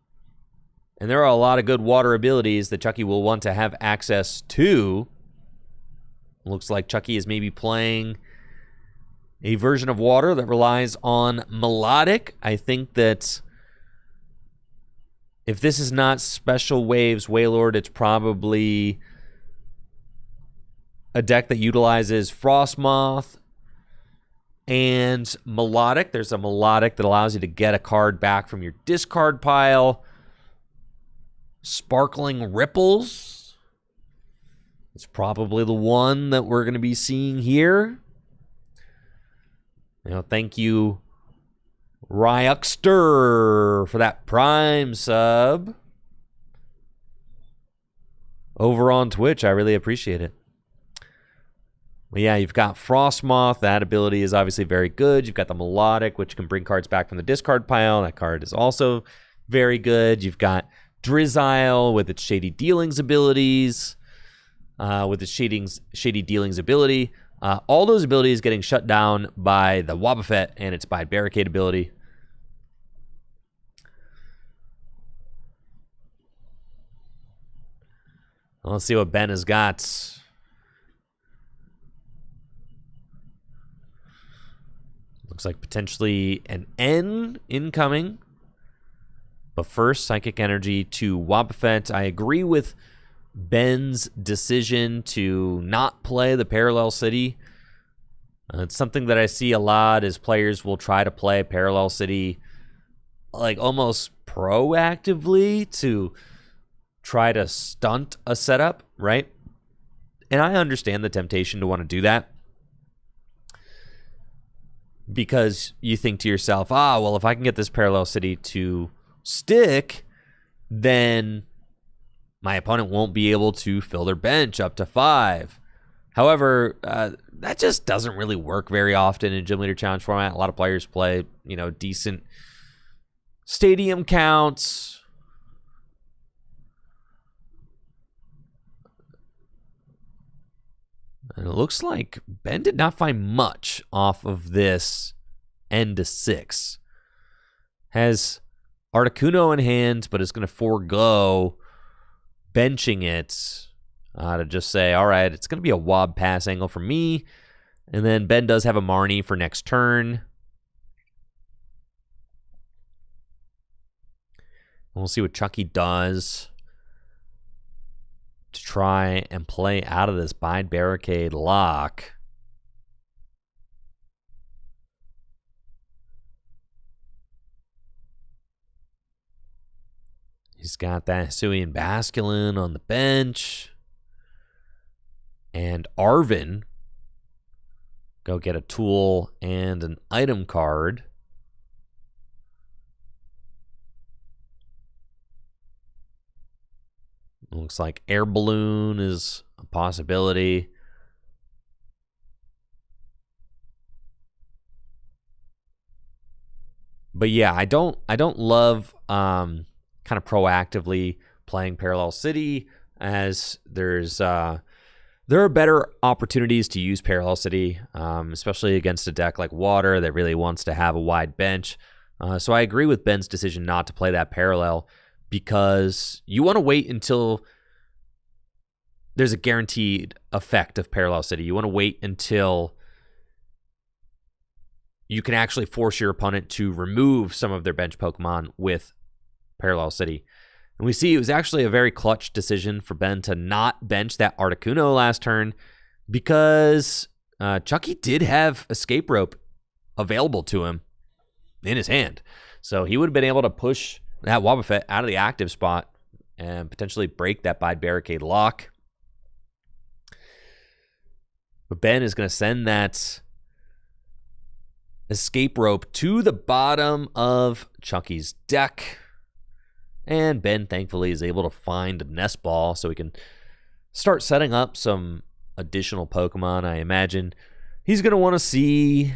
And there are a lot of good Water abilities that Chucky will want to have access to. Looks like Chucky is maybe playing a version of Water that relies on Melodic. I think that if this is not Special Waves Wailord, it's probably a deck that utilizes Frostmoth and Melodic. There's a Melodic that allows you to get a card back from your discard pile. Sparkling Ripples. It's probably the one that we're going to be seeing here. Thank you, Ryuxter, for that Prime sub over on Twitch. I really appreciate it. Well, yeah, you've got Frostmoth. That ability is obviously very good. You've got the Melodic, which can bring cards back from the discard pile. That card is also very good. You've got Drizzile with its Shady Dealings abilities. All those abilities getting shut down by the Wobbuffet and its Bide Barricade ability. Let's see what Ben has got. Looks like potentially an N incoming. But first, Psychic Energy to Wobbuffet. I agree with Ben's decision to not play the Parallel City. It's something that I see a lot is players will try to play Parallel City like almost proactively to try to stunt a setup, right? And I understand the temptation to want to do that because you think to yourself, well, if I can get this Parallel City to stick, then my opponent won't be able to fill their bench up to 5. However, that just doesn't really work very often in Gym Leader Challenge format. A lot of players play, decent stadium counts. And it looks like Ben did not find much off of this end to 6. Has Articuno in hand, but is going to forego benching it to just say, all right, it's going to be a Wob pass angle for me. And then Ben does have a Marnie for next turn. We'll see what Chucky does to try and play out of this Bide Barricade lock. He's got that Hisuian Basculin on the bench. And Arvin, go get a tool and an item card. Looks like Air Balloon is a possibility. But yeah, I don't love kind of proactively playing Parallel City, as there are better opportunities to use Parallel City, especially against a deck like Water that really wants to have a wide bench. So I agree with Ben's decision not to play that Parallel, because you want to wait until there's a guaranteed effect of Parallel City. You want to wait until you can actually force your opponent to remove some of their bench Pokemon with Parallel City. And we see it was actually a very clutch decision for Ben to not bench that Articuno last turn because Chucky did have Escape Rope available to him in his hand. So he would have been able to push that Wobbuffet out of the active spot and potentially break that Bide Barricade lock. But Ben is going to send that Escape Rope to the bottom of Chucky's deck. And Ben, thankfully, is able to find a Nest Ball so he can start setting up some additional Pokemon. I imagine he's going to want to see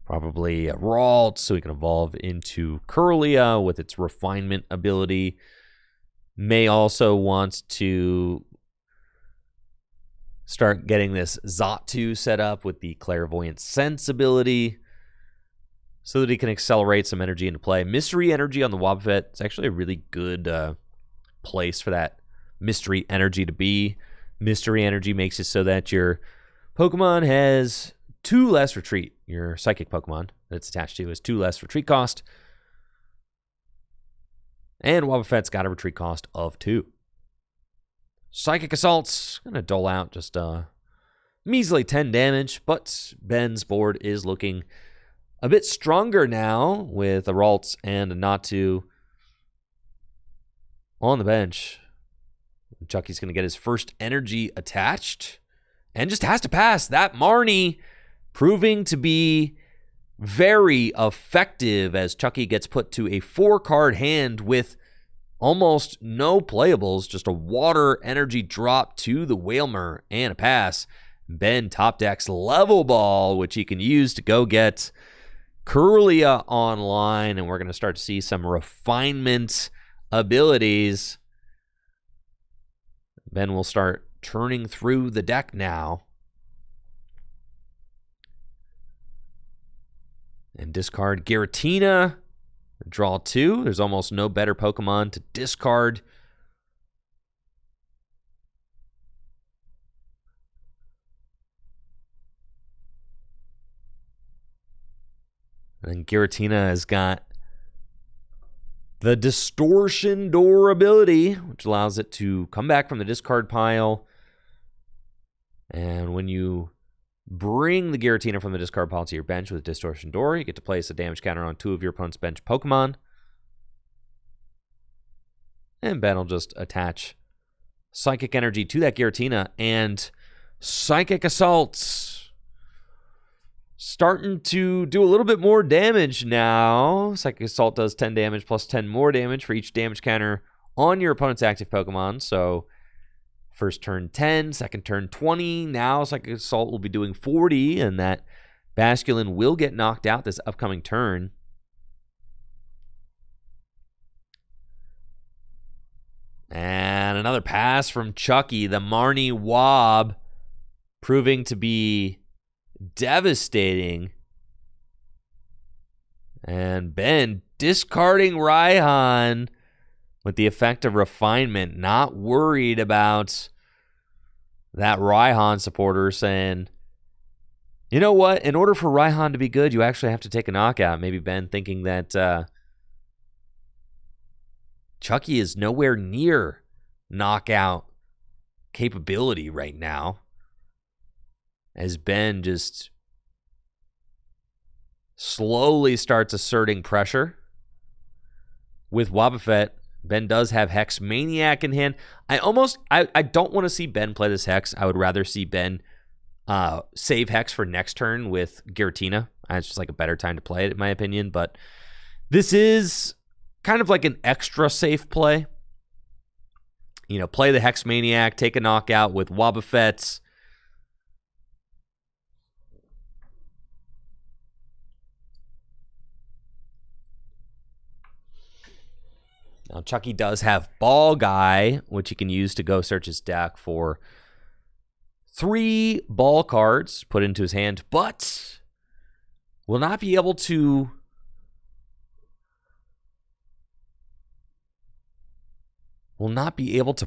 probably a Ralt so he can evolve into Curlia with its refinement ability. May also want to start getting this Xatu set up with the Clairvoyant Sense ability so that he can accelerate some energy into play. Mystery Energy on the Wobbuffet is actually a really good place for that Mystery Energy to be. Mystery Energy makes it so that your Pokemon has 2 less retreat. Your Psychic Pokemon that it's attached to has 2 less retreat cost. And Wobbuffet's got a retreat cost of 2. Psychic Assault's going to dole out just measly 10 damage, but Ben's board is looking a bit stronger now with a Ralts and a Natu on the bench. Chucky's going to get his first energy attached and just has to pass. That Marnie proving to be very effective as Chucky gets put to a 4-card hand with almost no playables, just a water energy drop to the Wailmer and a pass. Ben top decks Level Ball, which he can use to go get Curlia online, and we're going to start to see some refinement abilities. Ben will start turning through the deck now. And discard Giratina. Draw 2. There's almost no better Pokemon to discard. And Giratina has got the Distortion Door ability, which allows it to come back from the discard pile. And when you bring the Giratina from the discard pile to your bench with Distortion Door, you get to place a damage counter on 2 of your opponent's bench Pokemon. And Ben will just attach Psychic Energy to that Giratina, and Psychic Assaults starting to do a little bit more damage now. Psychic Assault does 10 damage plus 10 more damage for each damage counter on your opponent's active Pokemon. So first turn 10, second turn 20. Now Psychic Assault will be doing 40, and that Basculin will get knocked out this upcoming turn. And another pass from Chucky. The Marnie Wob proving to be devastating. And Ben discarding Raihan with the effect of Refinement. Not worried about that Raihan supporter saying, you know what? In order for Raihan to be good, you actually have to take a knockout. Maybe Ben thinking that Chucky is nowhere near knockout capability right now, as Ben just slowly starts asserting pressure. With Wobbuffet, Ben does have Hex Maniac in hand. I don't want to see Ben play this Hex. I would rather see Ben save Hex for next turn with Giratina. It's just like a better time to play it, in my opinion. But this is kind of like an extra safe play. You know, play the Hex Maniac, take a knockout with Wobbuffet. Now, Chucky does have Ball Guy, which he can use to go search his deck for 3 ball cards put into his hand, but will not be able to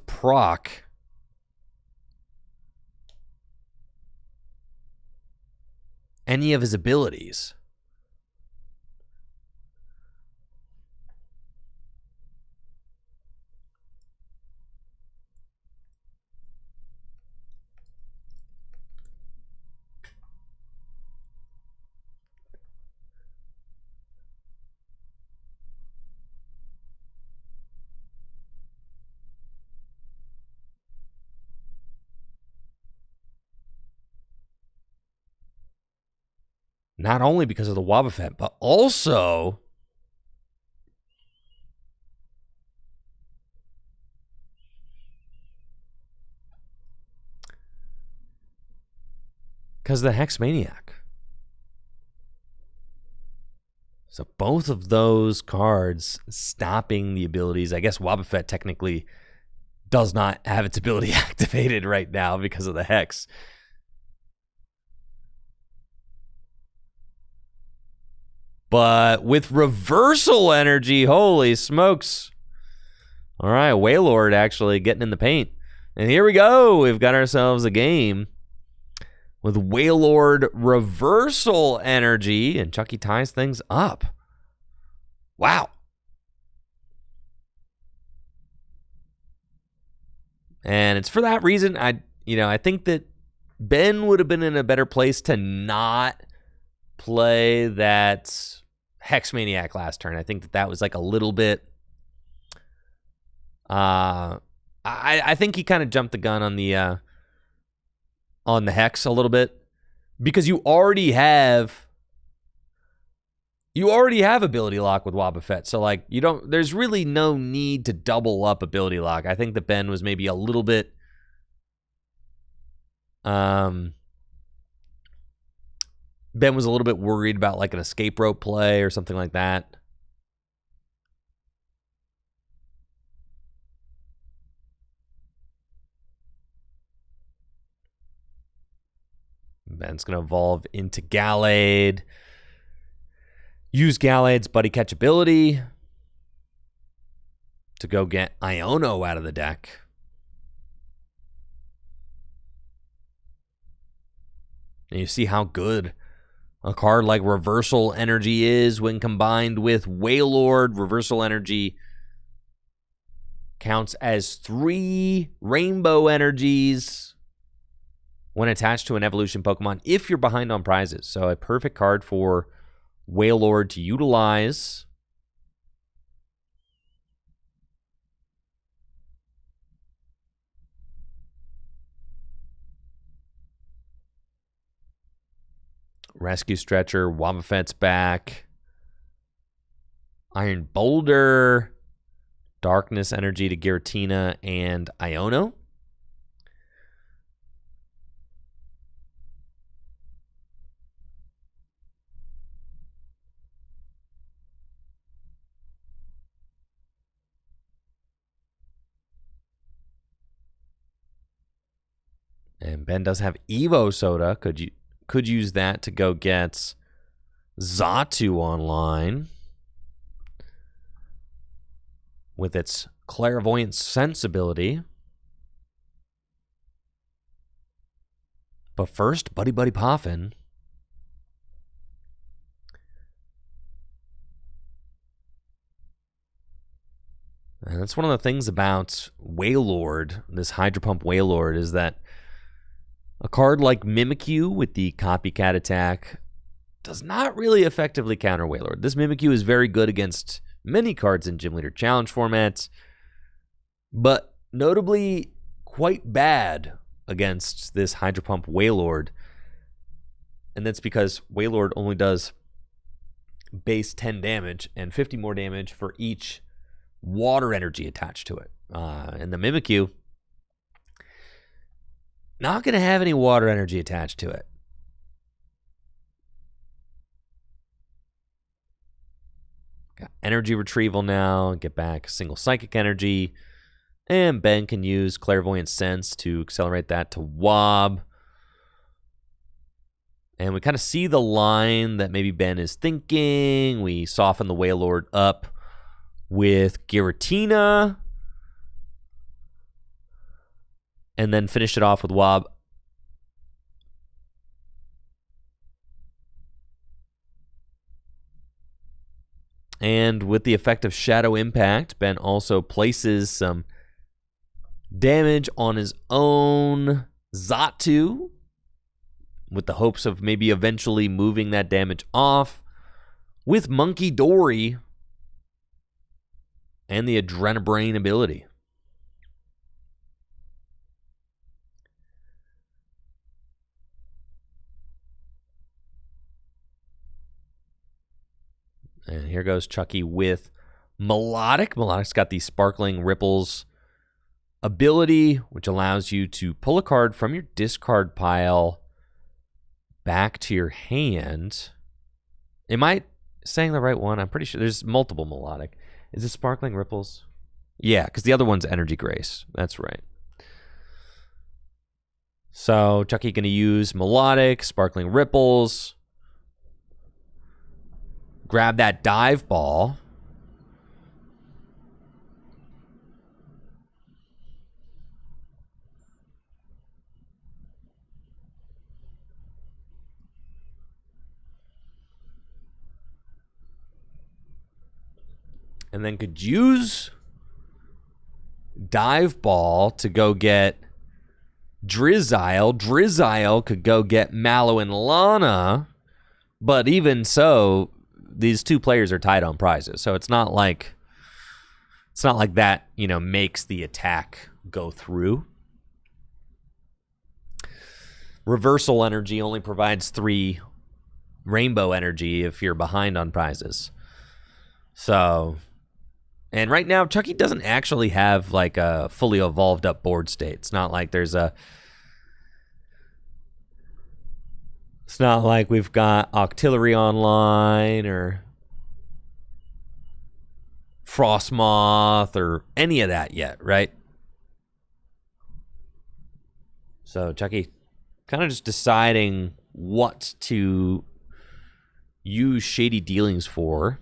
proc any of his abilities. Not only because of the Wobbuffet, but also because of the Hex Maniac. So both of those cards stopping the abilities. I guess Wobbuffet technically does not have its ability activated right now because of the Hex. But with reversal energy, holy smokes. All right, Wailord actually getting in the paint. And here we go. We've got ourselves a game with Wailord reversal energy. And Chucky ties things up. Wow. And it's for that reason I think that Ben would have been in a better place to not play that Hex Maniac last turn. I think that was like a little bit I think he kind of jumped the gun on the Hex a little bit, because you already have ability lock with Wobbuffet. So like there's really no need to double up ability lock. I think that Ben was maybe a little bit worried about like an escape rope play or something like that. Ben's going to evolve into Gallade. Use Gallade's Buddy Catch ability to go get Iono out of the deck. And you see how good a card like Reversal Energy is when combined with Wailord. Reversal Energy counts as 3 Rainbow Energies when attached to an evolution Pokemon if you're behind on prizes. So a perfect card for Wailord to utilize. Rescue Stretcher, Wobbuffet's back. Iron Boulder, Darkness Energy to Giratina and Iono. And Ben does have Evo Soda. Could use that to go get Xatu online with its Clairvoyant Sense ability. But first, Buddy Buddy Poffin. And that's one of the things about Wailord, this Hydro Pump Wailord, is that a card like Mimikyu with the Copycat attack does not really effectively counter Wailord. This Mimikyu is very good against many cards in Gym Leader Challenge formats, but notably quite bad against this Hydro Pump Wailord. And that's because Wailord only does base 10 damage and 50 more damage for each water energy attached to it. And the Mimikyu, not going to have any water energy attached to it. Got energy retrieval now. Get back a single psychic energy. And Ben can use Clairvoyant Sense to accelerate that to Wob. And we kind of see the line that maybe Ben is thinking. We soften the Wailord up with Giratina. And then finish it off with Wob. And with the effect of Shadow Impact, Ben also places some damage on his own Xatu, with the hopes of maybe eventually moving that damage off with Monkey Dory and the Adrenabrain ability. And here goes Chucky with Melodic. Melodic's got the Sparkling Ripples ability, which allows you to pull a card from your discard pile back to your hand. Am I saying the right one? I'm pretty sure there's multiple Melodic. Is it Sparkling Ripples? Yeah, because the other one's Energy Grace. That's right. So Chucky going to use Melodic, Sparkling Ripples. Grab that Dive Ball. And then could use Dive Ball to go get Drizzile. Drizzile could go get Mallow and Lana. But even so, these two players are tied on prizes. So it's not like that, makes the attack go through. Reversal energy only provides 3 rainbow energy if you're behind on prizes. So, and right now, Chucky doesn't actually have like a fully evolved up board state. It's not like it's not like we've got Octillery online or Frostmoth or any of that yet, right? So Chucky kind of just deciding what to use Shady Dealings for.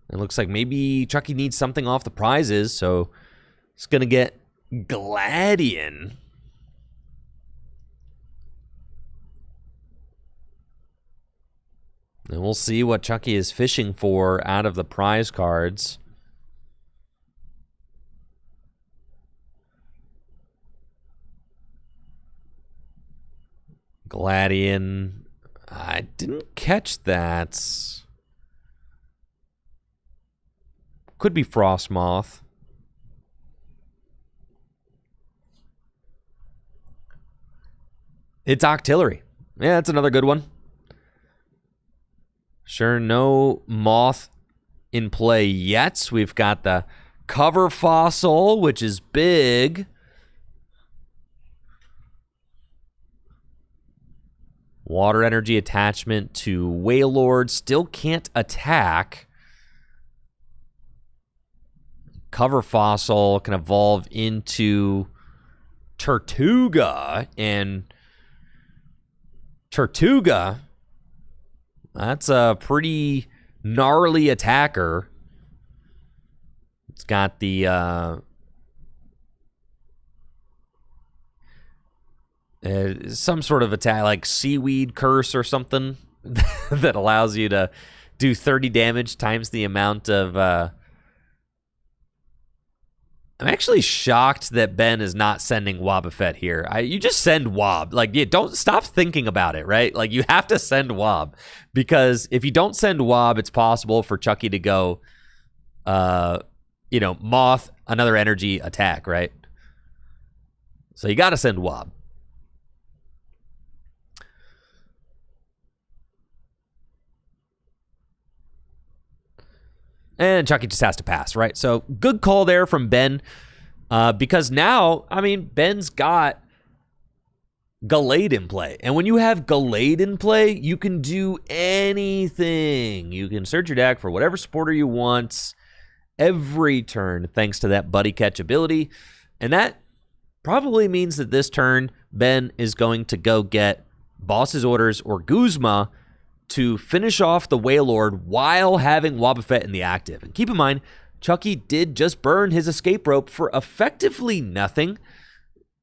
It looks like maybe Chucky needs something off the prizes, so he's going to get Gladian. And we'll see what Chucky is fishing for out of the prize cards. Gladian. I didn't catch that. Could be Frostmoth. It's Octillery. Yeah, that's another good one. Sure, no Moth in play yet. We've got the Cover Fossil, which is big. Water Energy attachment to Wailord. Still can't attack. Cover Fossil can evolve into Tortuga, and Tortuga, that's a pretty gnarly attacker. It's got the some sort of attack, like Seaweed Curse or something, that allows you to do 30 damage times the amount of... I'm actually shocked that Ben is not sending Wobbuffet here. You just send Wob. Like, don't stop thinking about it, right? Like, you have to send Wob. Because if you don't send Wob, it's possible for Chucky to go, Moth, another energy attack, right? So you got to send Wob. And Chucky just has to pass, right? So good call there from Ben. Because now, Ben's got Gallade in play. And when you have Gallade in play, you can do anything. You can search your deck for whatever supporter you want every turn, thanks to that Buddy Catch ability. And that probably means that this turn, Ben is going to go get Boss's Orders or Guzma to finish off the Wailord while having Wobbuffet in the active. And keep in mind, Chucky did just burn his escape rope for effectively nothing,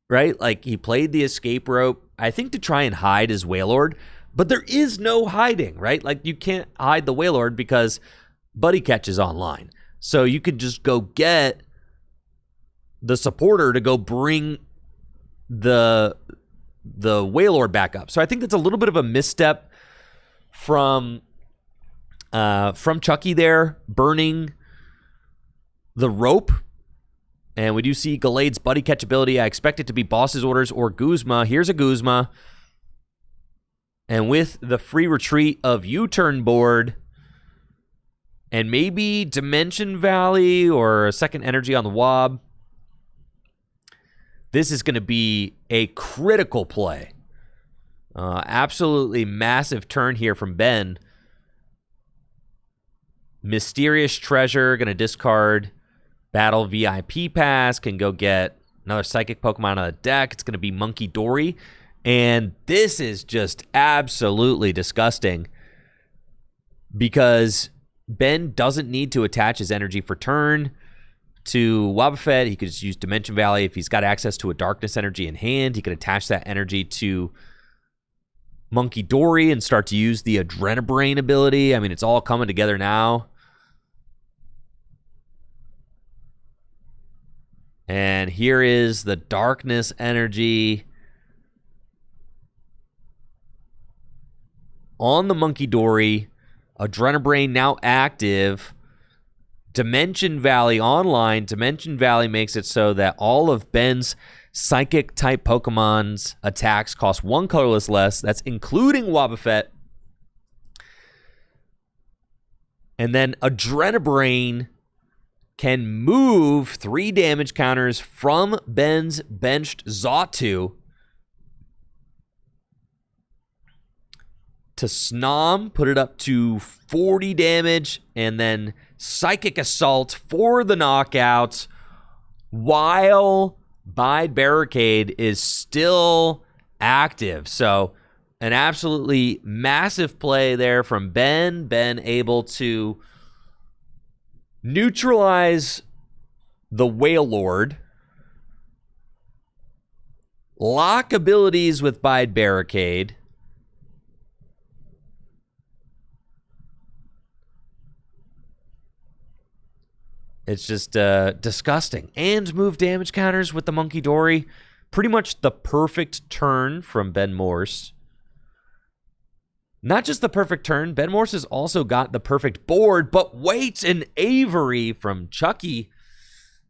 right? Like, he played the escape rope, I think, to try and hide his Wailord, but there is no hiding, right? Like, you can't hide the Wailord because Buddy Catch is online. So you could just go get the supporter to go bring the Wailord back up. So I think that's a little bit of a misstep from Chucky there, burning the rope. And we do see Gallade's Buddy Catch ability. I expect it to be Boss's Orders or Guzma. Here's a Guzma. And with the free retreat of U-turn board and maybe Dimension Valley or a second energy on the Wob, this is going to be a critical play. Absolutely massive turn here from Ben. Mysterious Treasure, going to discard Battle VIP Pass, can go get another Psychic Pokemon on the deck. It's going to be Monkey Dory. And this is just absolutely disgusting because Ben doesn't need to attach his energy for turn to Wobbuffet. He could just use Dimension Valley. If he's got access to a Darkness energy in hand, he could attach that energy to Monkey Dory and start to use the Adrenabrain ability. I mean, it's all coming together now. And here is the Darkness energy on the Monkey Dory. Adrenabrain now active. Dimension Valley online. Dimension Valley makes it so that all of Ben's Psychic-type Pokemon's attacks cost 1 colorless less. That's including Wobbuffet. And then Adrenabrain can move 3 damage counters from Ben's benched Xatu to Snom, put it up to 40 damage, and then Psychic Assault for the knockout while Bide Barricade is still active. So an absolutely massive play there from Ben. Ben able to neutralize the Wailord, lock abilities with Bide Barricade, it's just disgusting. And move damage counters with the Monkey Dory. Pretty much the perfect turn from Ben Morse. Not just the perfect turn, Ben Morse has also got the perfect board, but wait, an Avery from Chucky.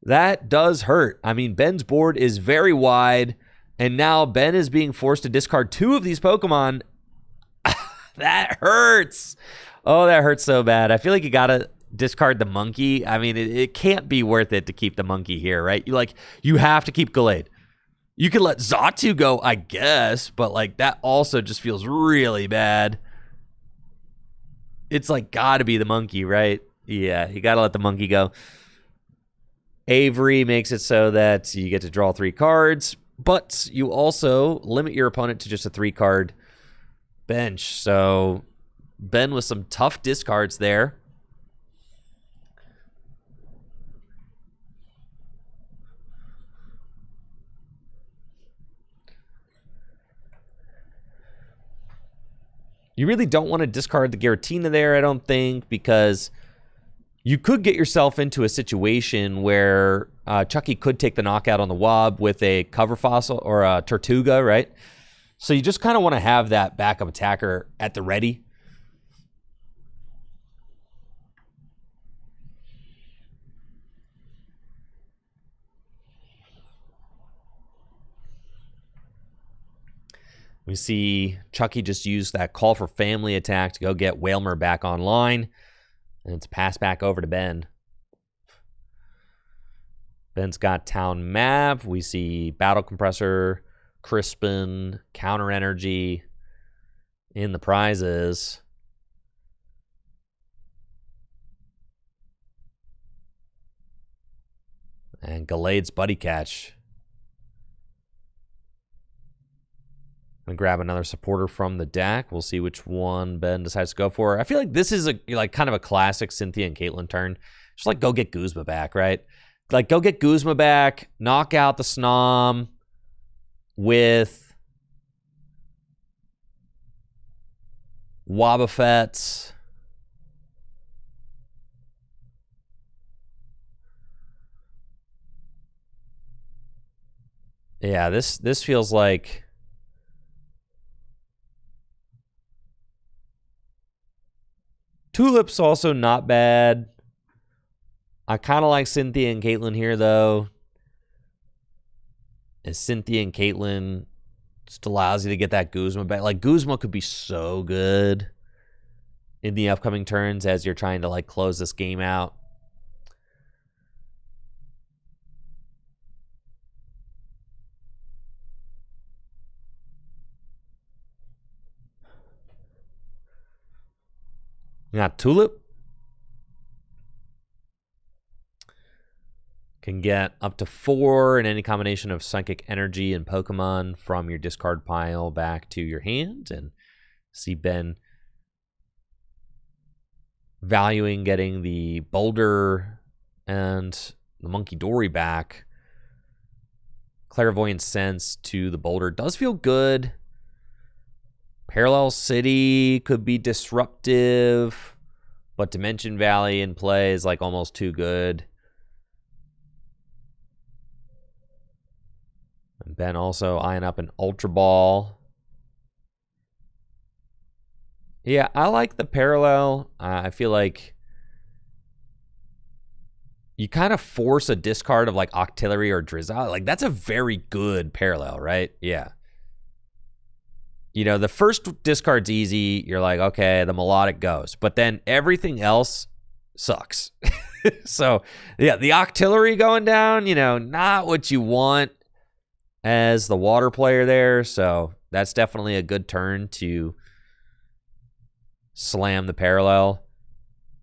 That does hurt. I mean, Ben's board is very wide, and now Ben is being forced to discard 2 of these Pokemon. That hurts. Oh, that hurts so bad. I feel like you gotta discard the monkey. I mean, it can't be worth it to keep the monkey here, right? You have to keep Gallade. You could let Xatu go, I guess, but like that also just feels really bad. It's like gotta be the monkey, right? Yeah, you gotta let the monkey go. Avery makes it so that you get to draw 3 cards, but you also limit your opponent to just a 3-card bench. So Ben with some tough discards there. You really don't want to discard the Giratina there, I don't think, because you could get yourself into a situation where Chucky could take the knockout on the Wob with a Cover Fossil or a Tortuga, right? So you just kind of want to have that backup attacker at the ready. We see Chucky just use that Call for Family attack to go get Wailmer back online. And it's passed back over to Ben. Ben's got Town Map. We see Battle Compressor, Crispin, Counter Energy in the prizes. And Gallade's Buddy Catch. I'm gonna grab another supporter from the deck. We'll see which one Ben decides to go for. I feel like this is a kind of a classic Cynthia and Caitlyn turn. Just like go get Guzma back, right? Like go get Guzma back, knock out the Snom with Wobbuffets. Yeah, this feels like Tulip's also not bad. I kind of like Cynthia and Caitlyn here, though. As Cynthia and Caitlyn just allows you to get that Guzma back. Like, Guzma could be so good in the upcoming turns as you're trying to, like, close this game out. You got Tulip. Can get up to 4 in any combination of Psychic Energy and Pokemon from your discard pile back to your hand. And see Ben valuing getting the Boulder and the Monkey Dory back. Clairvoyant Sense to the Boulder does feel good. Parallel City could be disruptive, but Dimension Valley in play is like almost too good. And Ben also eyeing up an Ultra Ball. Yeah, I like the parallel. I feel like you kind of force a discard of like Octillery or Drizzile. Like that's a very good parallel, right? Yeah. You know, the first discard's easy. You're like, okay, the Melodic goes. But then everything else sucks. So, yeah, the Octillery going down, you know, not what you want as the water player there. So that's definitely a good turn to slam the parallel.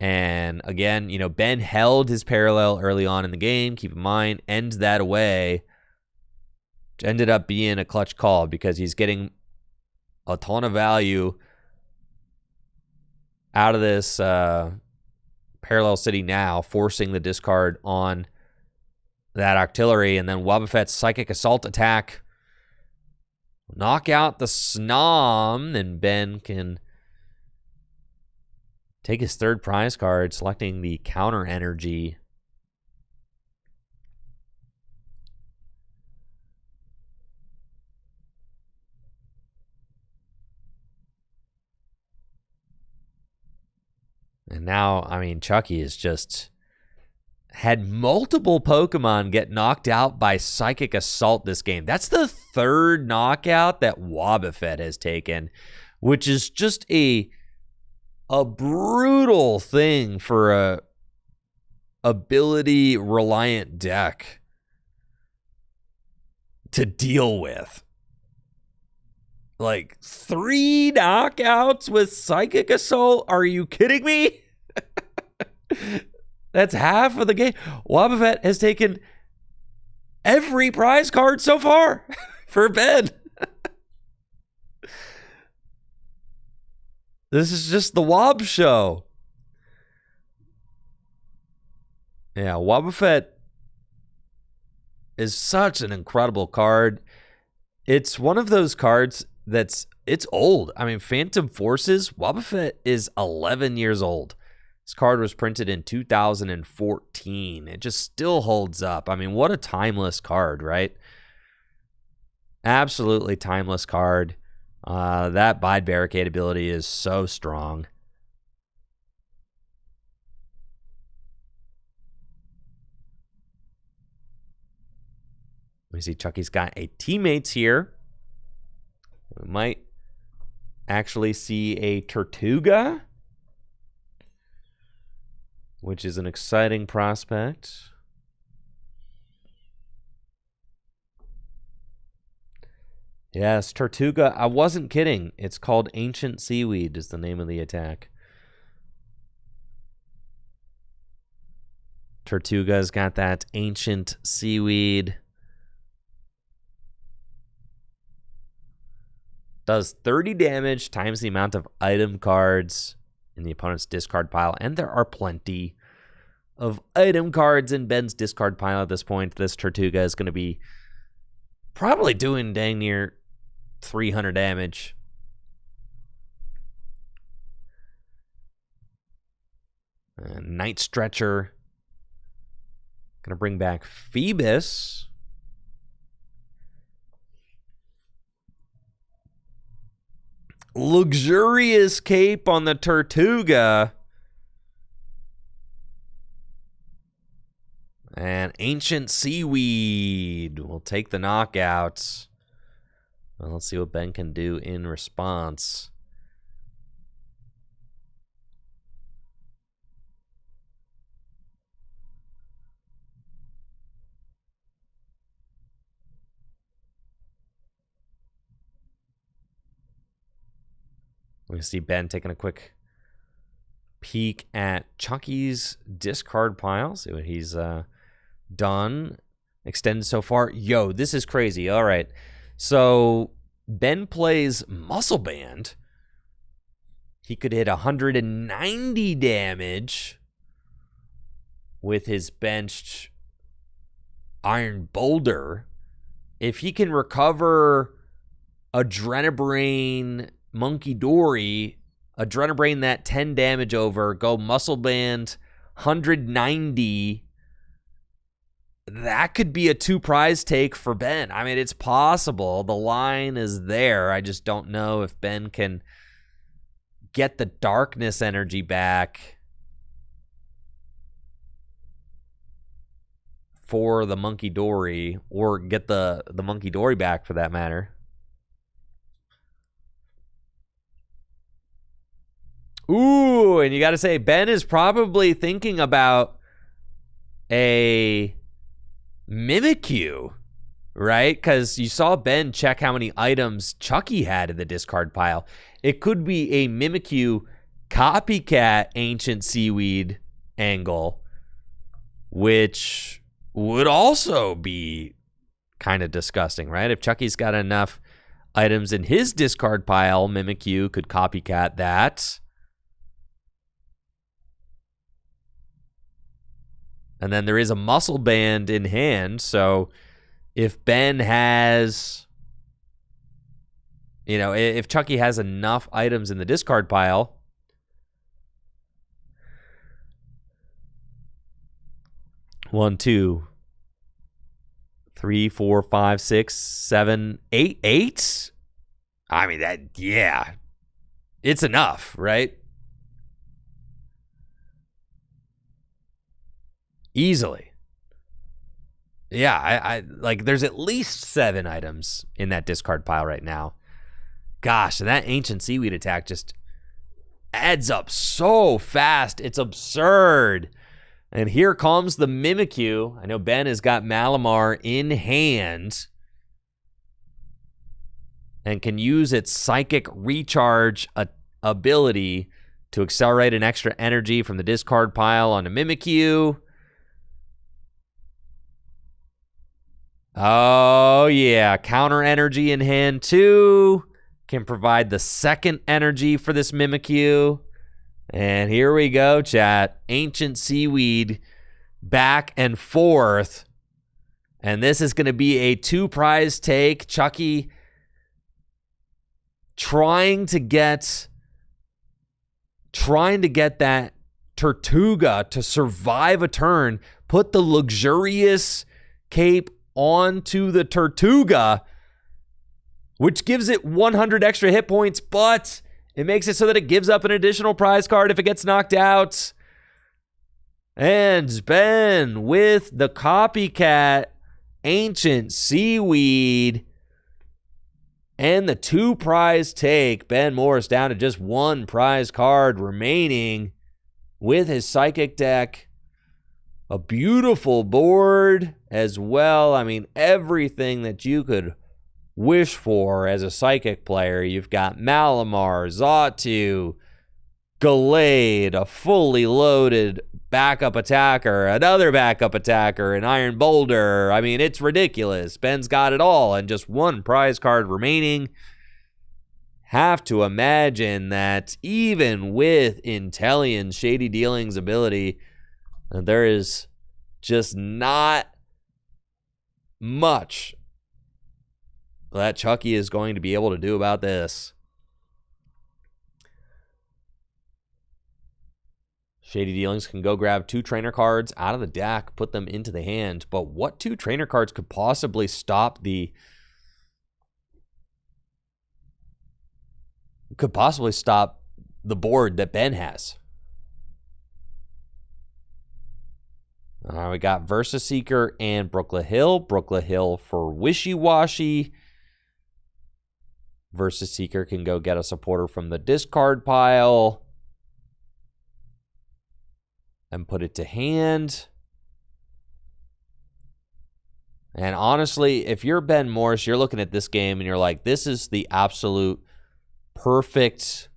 And again, you know, Ben held his parallel early on in the game. Keep in mind, ends that away. Which ended up being a clutch call because he's getting a ton of value out of this Parallel City now, forcing the discard on that Octillery, and then Wobbuffet's Psychic Assault attack. Knock out the Snom, and Ben can take his third prize card, selecting the Counter Energy. And now, I mean, Chucky is just had multiple Pokemon get knocked out by Psychic Assault this game. That's the third knockout that Wobbuffet has taken, which is just a brutal thing for a ability reliant deck to deal with. Like 3 knockouts with Psychic Assault? Are you kidding me? That's half of the game. Wobbuffet has taken every prize card so far for Ben. This is just the Wob show. Yeah, Wobbuffet is such an incredible card. It's one of those cards it's old. I mean, Phantom Forces, Wobbuffet is 11 years old. This card was printed in 2014. It just still holds up. I mean, what a timeless card, right? Absolutely timeless card. That Bide Barricade ability is so strong. We see Chucky's got a teammates here. We might actually see a Tortuga, which is an exciting prospect. Yes, Tortuga. I wasn't kidding. It's called Ancient Seaweed is the name of the attack. Tortuga's got that Ancient Seaweed. Does 30 damage times the amount of item cards in the opponent's discard pile. And there are plenty of item cards in Ben's discard pile at this point. This Tortuga is going to be probably doing dang near 300 damage. Night Stretcher. Going to bring back Phoebus. Luxurious Cape on the Tortuga. And Ancient Seaweed will take the knockouts. Well, let's see what Ben can do in response. We see Ben taking a quick peek at Chucky's discard pile. See what he's done. Extended so far. Yo, this is crazy. All right. So Ben plays Muscle Band. He could hit 190 damage with his benched Iron Boulder. If he can recover Adrenabrain Monkey Dory, Adrenabrain that 10 damage over, go Muscle Band 190, that could be a 2 prize take for Ben. I mean, it's possible. The line is there. I just don't know if Ben can get the darkness energy back for the Monkey Dory, or get the Monkey Dory back for that matter. Ooh, and you got to say, Ben is probably thinking about a Mimikyu, right? Because you saw Ben check how many items Chucky had in the discard pile. It could be a Mimikyu copycat Ancient Seaweed angle, which would also be kind of disgusting, right? If Chucky's got enough items in his discard pile, Mimikyu could copycat that. And then there is a Muscle Band in hand, so if Ben has, you know, if Chucky has enough items in the discard pile, one, two, three, four, five, six, seven, eight. I mean, that, yeah, it's enough, right? Easily. Yeah, I like, there's at least 7 items in that discard pile right now. Gosh, and that Ancient Seaweed attack just adds up so fast. It's absurd. And here comes the Mimikyu. I know Ben has got Malamar in hand and can use its Psychic Recharge ability to accelerate an extra energy from the discard pile onto Mimikyu. Oh, yeah. Counter energy in hand, too. Can provide the second energy for this Mimikyu. And here we go, chat. Ancient Seaweed back and forth. And this is going to be a 2 prize take. Chucky trying to get that Tortuga to survive a turn. Put the luxurious cape onto the Tortuga, which gives it 100 extra hit points, but it makes it so that it gives up an additional prize card if it gets knocked out. And Ben with the copycat Ancient Seaweed and the 2 prize take. Ben Morris down to just 1 prize card remaining with his Psychic deck. A beautiful board as well. I mean, everything that you could wish for as a Psychic player. You've got Malamar, Xatu, Gallade, a fully loaded backup attacker, another backup attacker, an Iron Boulder. I mean, it's ridiculous. Ben's got it all and just 1 prize card remaining. have to imagine that even with Intellion's Shady Dealings ability, there is just not much that Chucky is going to be able to do about this. Shady Dealings can go grab 2 trainer cards out of the deck, put them into the hand. But what 2 trainer cards could possibly stop the board that Ben has? We got Versus Seeker and Brookla Hill. Brookla Hill for Wishy Washy. Versus Seeker can go get a supporter from the discard pile and put it to hand. And honestly, if you're Ben Morse, you're looking at this game and you're like, this is the absolute perfect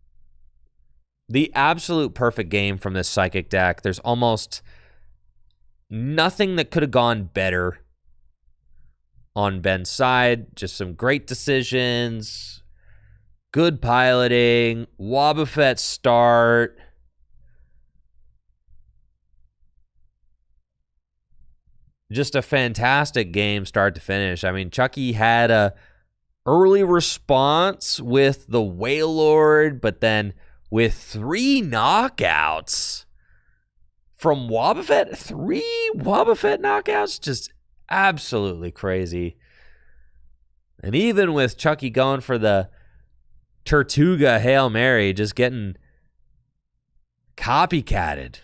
game from this Psychic deck. There's almost nothing that could have gone better on Ben's side. Just some great decisions, good piloting, Wobbuffet start. Just a fantastic game start to finish. I mean, Chucky had a early response with the Wailord, but then with 3 knockouts from Wobbuffet, 3 Wobbuffet knockouts, just absolutely crazy. And even with Chucky going for the Tortuga Hail Mary, just getting copycatted.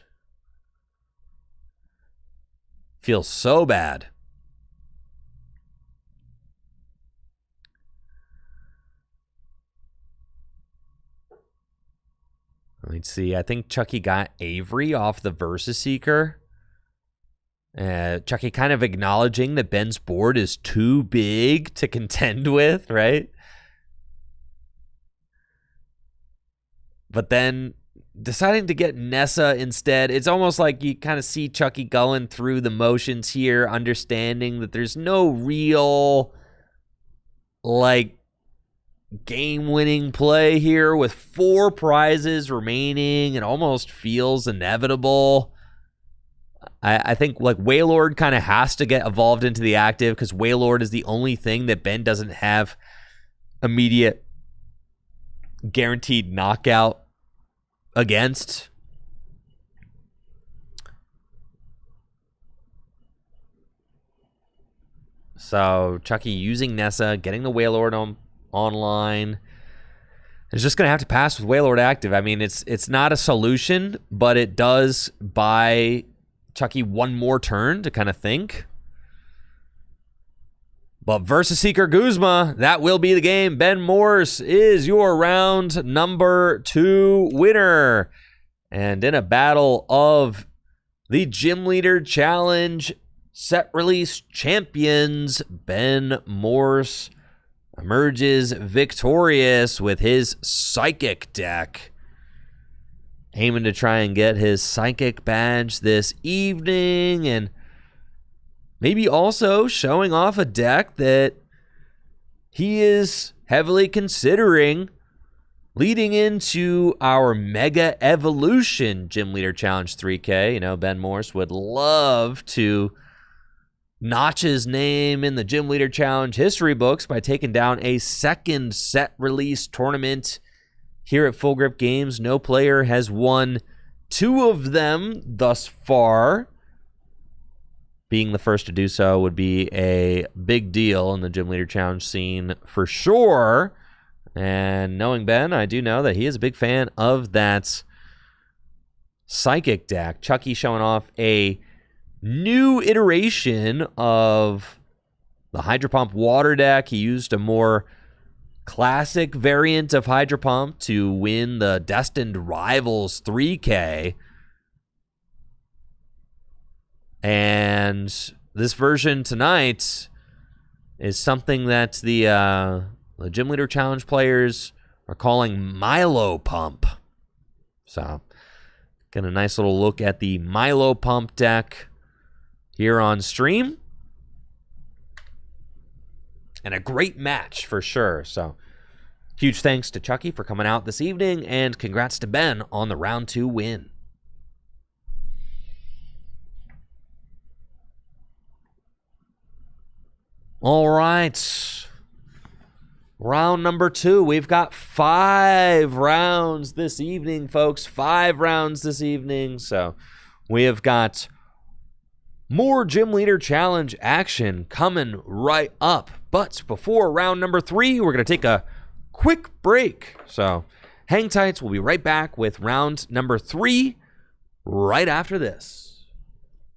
Feels so bad. Let's see. I think Chucky got Avery off the Versus Seeker. Chucky kind of acknowledging that Ben's board is too big to contend with, right? But then deciding to get Nessa instead. It's almost like you kind of see Chucky going through the motions here, understanding that there's no real, like, game-winning play here with 4 prizes remaining. It almost feels inevitable. I think, like, Wailord kind of has to get evolved into the active because Wailord is the only thing that Ben doesn't have immediate guaranteed knockout against. So Chucky using Nessa, getting the Wailord online. It's just going to have to pass with Wailord active. I mean, it's not a solution, but it does buy Chucky 1 more turn to kind of think. But Versus Seeker Guzma, that will be the game. Ben Morse is your round number 2 winner. And in a battle of the Gym Leader Challenge set release champions, Ben Morse emerges victorious with his Psychic deck. Aiming to try and get his Psychic badge this evening, and maybe also showing off a deck that he is heavily considering leading into our Mega Evolution Gym Leader Challenge 3K. You know, Ben Morse would love to notch his name in the Gym Leader Challenge history books by taking down a second set release tournament here at Full Grip Games. No player has won 2 of them thus far. Being the first to do so would be a big deal in the Gym Leader Challenge scene for sure. And knowing Ben, I do know that he is a big fan of that Psychic deck. Chucky showing off a new iteration of the Hydro Pump Water deck. He used a more classic variant of Hydro Pump to win the Destined Rivals 3K. And this version tonight is something that the Gym Leader Challenge players are calling Milo Pump. So, get a nice little look at the Milo Pump deck here on stream. And a great match for sure. So, Huge thanks to Chucky for coming out this evening, and congrats to Ben on the round 2 win. All right. Round number 2. We've got 5 rounds this evening, folks. 5 rounds this evening. So we have got more Gym Leader Challenge action coming right up. But before round number 3, we're going to take a quick break. So hang tight. We'll be right back with round number 3 right after this.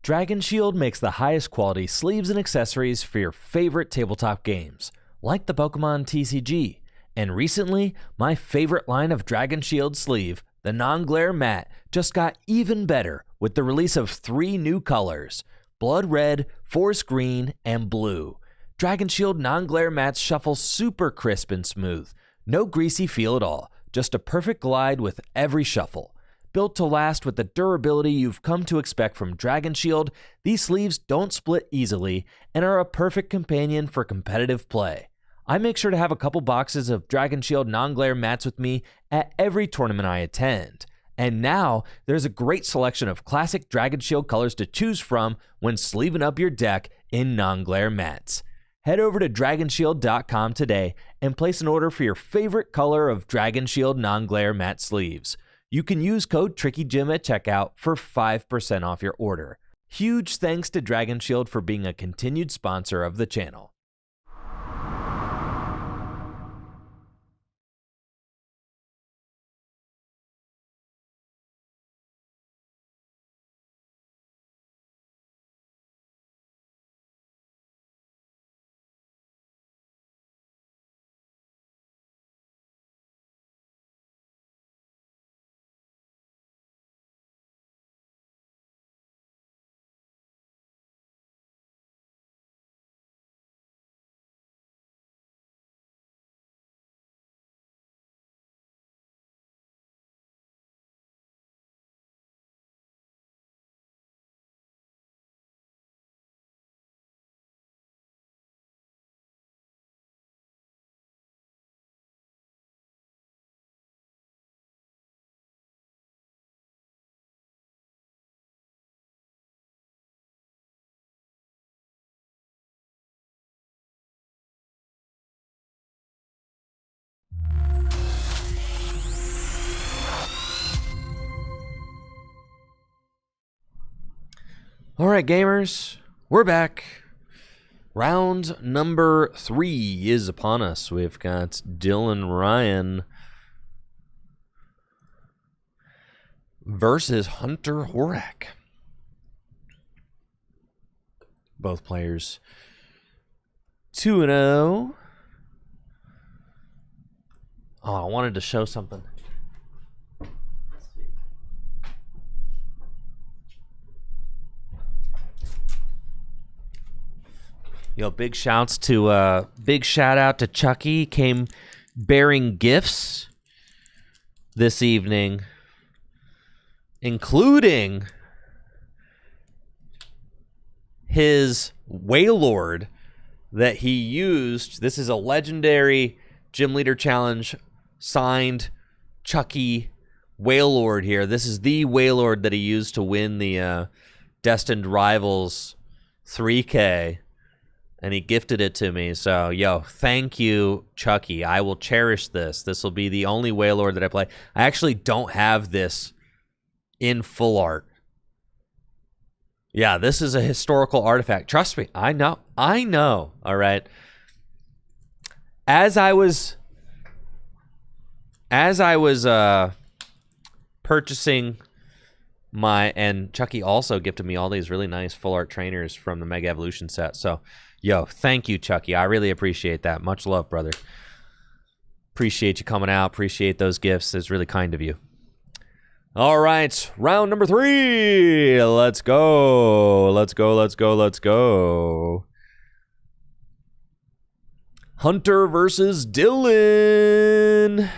Dragon Shield makes the highest quality sleeves and accessories for your favorite tabletop games, like the Pokémon TCG. And recently, my favorite line of Dragon Shield sleeve, the non-glare matte, just got even better with the release of 3 new colors: Blood Red, Forest Green, and Blue. Dragon Shield non-glare mattes shuffle super crisp and smooth. No greasy feel at all, just a perfect glide with every shuffle. Built to last with the durability you've come to expect from Dragon Shield, these sleeves don't split easily and are a perfect companion for competitive play. I make sure to have a couple boxes of Dragon Shield non-glare mats with me at every tournament I attend. And now, there's a great selection of classic Dragon Shield colors to choose from when sleeving up your deck in non-glare mats. Head over to dragonshield.com today and place an order for your favorite color of Dragon Shield non-glare matte sleeves. You can use code TrickyJim at checkout for 5% off your order. Huge thanks to Dragon Shield for being a continued sponsor of the channel. All right, gamers, we're back. Round number 3 is upon us. We've got Dylan Ryan versus Hunter Horak. Both players 2-0. Oh, I wanted to show something. Yo, big shout out to Chucky. Came bearing gifts this evening, including his Wailord that he used. This is a legendary Gym Leader Challenge signed Chucky Wailord here. This is the Wailord that he used to win the Destined Rivals 3K. And he gifted it to me. So, yo, thank you, Chucky. I will cherish this. This will be the only Wailord that I play. I actually don't have this in full art. Yeah, this is a historical artifact. Trust me, I know. All right. As I was purchasing and Chucky also gifted me all these really nice full art trainers from the Mega Evolution set. So, yo, thank you, Chucky. I really appreciate that. Much love, brother. Appreciate you coming out. Appreciate those gifts. It's really kind of you. All right, round number 3. Let's go. Let's go. Hunter versus Dylan.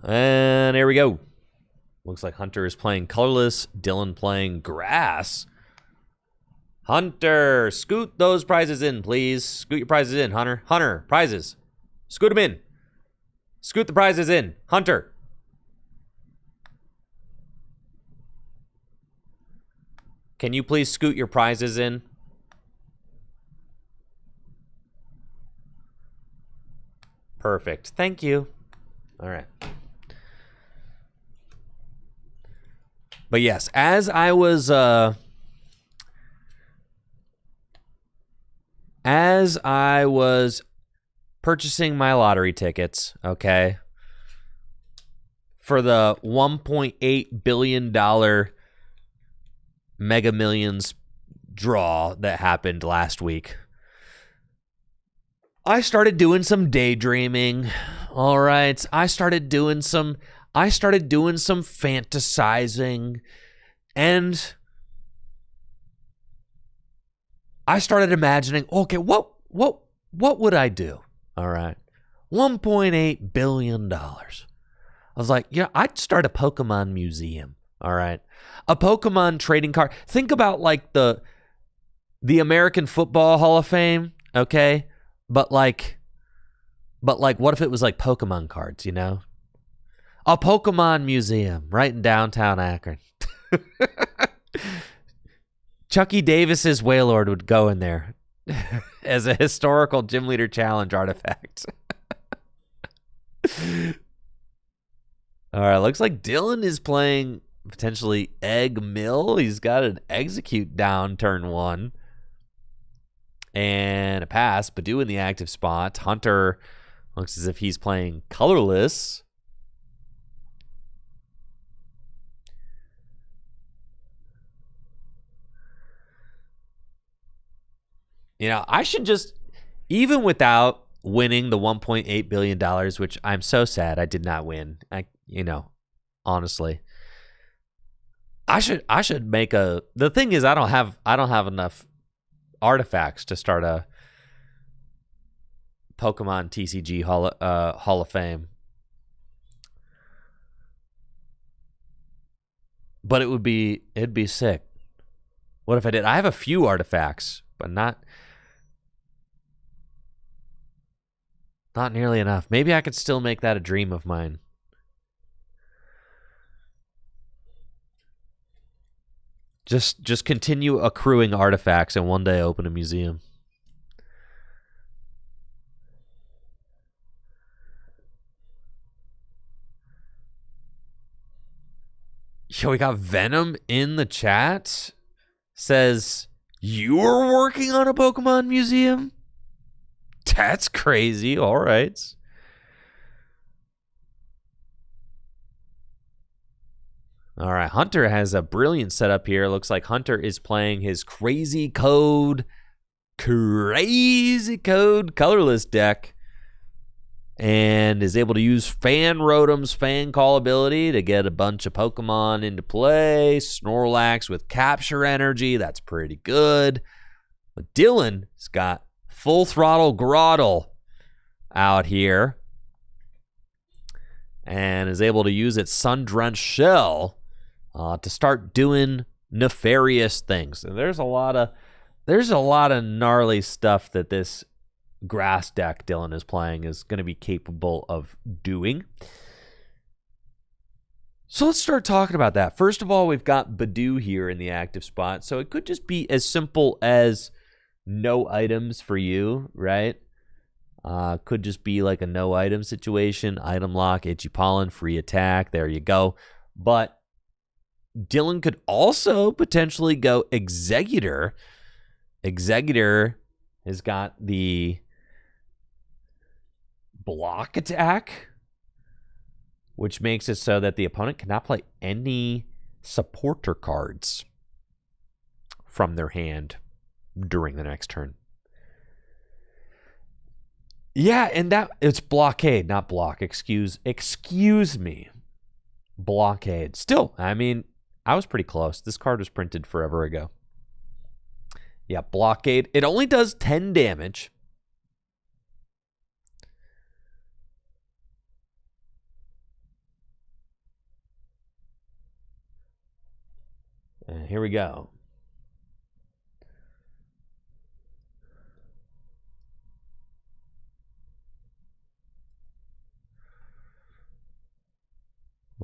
And here we go. Looks like Hunter is playing Colorless, Dylan playing Grass. Hunter, scoot those prizes in, please. Scoot your prizes in, Hunter. Hunter, prizes. Scoot them in. Scoot the prizes in. Hunter. Can you please scoot your prizes in? Perfect. Thank you. All right. But yes, as I was purchasing my lottery tickets, okay, for the $1.8 billion Mega Millions draw that happened last week, I started doing some daydreaming. All right, I started doing some fantasizing, and I started imagining, okay, what would I do? All right, $1.8 billion. I was like, yeah, I'd start a Pokemon museum. All right, a Pokemon trading card. Think about like the American Football Hall of Fame, okay? But like, what if it was like Pokemon cards? You know, a Pokemon museum right in downtown Akron. Chucky Davis's Wailord would go in there as a historical gym leader challenge artifact. All right, looks like Dylan is playing potentially Egg Mill. He's got an Execute down turn 1. And a pass. Badoo in the active spot. Hunter looks as if he's playing Colorless. You know, I should just, even without winning the $1.8 billion, which I'm so sad I did not win. Honestly, I should make a. The thing is, I don't have enough artifacts to start a Pokemon TCG Hall of Fame. But it'd be sick. What if I did? I have a few artifacts, but not nearly enough. Maybe I could still make that a dream of mine. Just continue accruing artifacts and one day open a museum. Yo, we got Venom in the chat. Says, you're working on a Pokemon museum? That's crazy. All right. All right. Hunter has a brilliant setup here. Looks like Hunter is playing his crazy code colorless deck and is able to use Fan Rotom's Fan Call ability to get a bunch of Pokemon into play. Snorlax with Capture Energy. That's pretty good. But Dylan's got Full Throttle Groddle out here and is able to use its Sun-Drenched Shell to start doing nefarious things. And there's a lot of gnarly stuff that this grass deck Dylan is playing is going to be capable of doing. So let's start talking about that. First of all, we've got Badoo here in the active spot. So it could just be as simple as no items for you, right? Could just be like a no item situation. Item lock, Itchy Pollen, free attack. There you go. But Dylan could also potentially go Executor. Executor has got the block attack, which makes it so that the opponent cannot play any supporter cards from their hand during the next turn. Yeah, and that it's blockade, not block. Excuse me. Blockade. Still, I mean, I was pretty close. This card was printed forever ago. Yeah, blockade. It only does 10 damage. And here we go.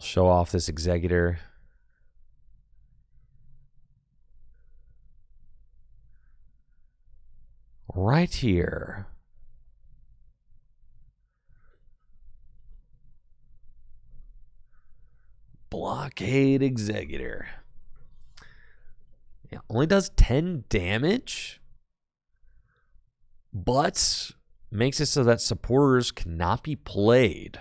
We'll show off this Executor. Right here. Blockade Executor. Yeah, only does 10 damage, but makes it so that supporters cannot be played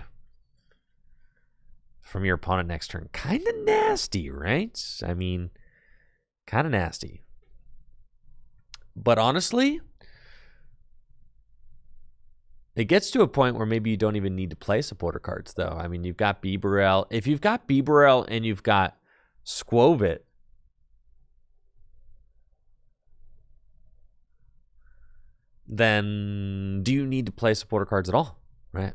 from your opponent next turn. Kind of nasty, right? I mean, kind of nasty. But honestly, it gets to a point where maybe you don't even need to play supporter cards, though. I mean, you've got Bibarel. If you've got Bibarel and you've got Squovit, then do you need to play supporter cards at all, right?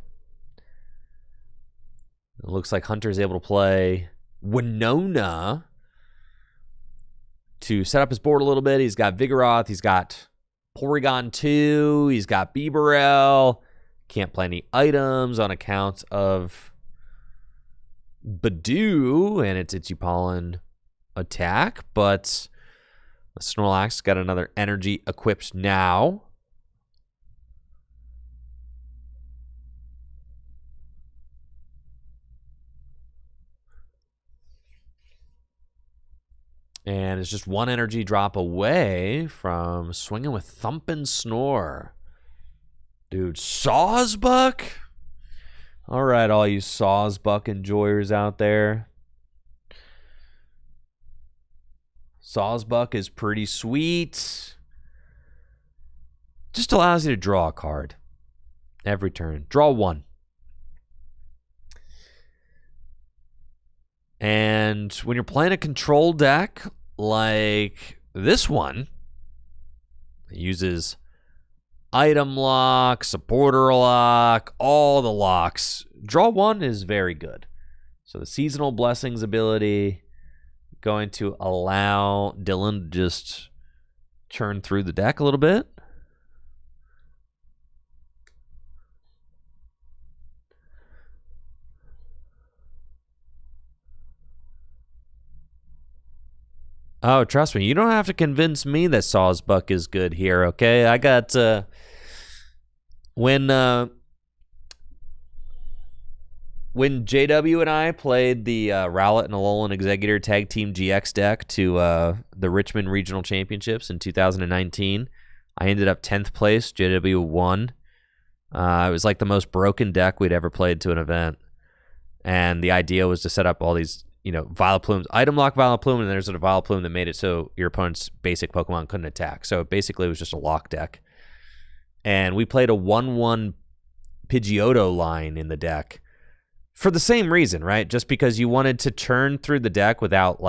It looks like Hunter's able to play Winona to set up his board a little bit. He's got Vigoroth. He's got Porygon 2. He's got Bibarel. Can't play any items on account of Badoo and its Itchy Pollen attack, but the Snorlax got another energy equipped now. And it's just one energy drop away from swinging with Thumpin' Snore. Dude, Sawsbuck? All right, all you Sawsbuck enjoyers out there. Sawsbuck is pretty sweet. Just allows you to draw a card every turn. Draw one. And when you're playing a control deck like this one, it uses item lock, supporter lock, all the locks. Draw one is very good. So the Seasonal Blessings ability going to allow Dylan to just churn through the deck a little bit. Oh, trust me, you don't have to convince me that Sawsbuck is good here, okay? I got, when JW and I played the Rowlet and Alolan Executor Tag Team GX deck to the Richmond Regional Championships in 2019, I ended up 10th place. JW won. It was like the most broken deck we'd ever played to an event. And the idea was to set up all these, you know, Vileplumes, item lock Vileplume, and there's a Vileplume that made it so your opponent's basic Pokemon couldn't attack. So basically it was just a lock deck. And we played a 1-1 Pidgeotto line in the deck for the same reason, right? Just because you wanted to churn through the deck without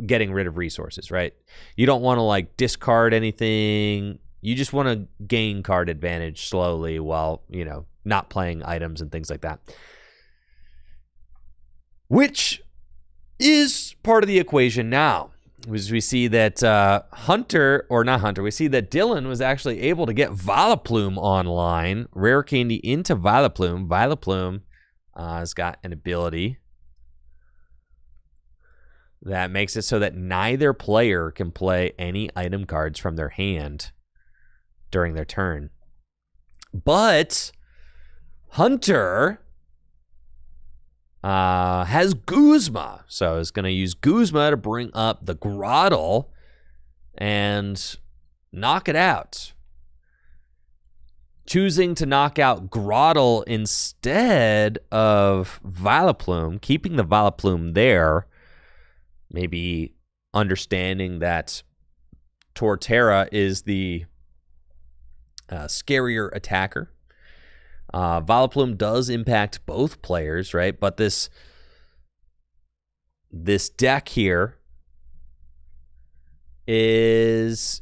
getting rid of resources, right? You don't want to like discard anything. You just want to gain card advantage slowly while, you know, not playing items and things like that. Which is part of the equation now. As we see that we see that Dylan was actually able to get Vileplume online. Rare Candy into Vileplume. Vileplume has got an ability that makes it so that neither player can play any item cards from their hand during their turn. But Hunter has Guzma, so is going to use Guzma to bring up the Grottle and knock it out. Choosing to knock out Grottle instead of Vileplume, keeping the Vileplume there, maybe understanding that Torterra is the scarier attacker. Vileplume does impact both players, right? But this deck here is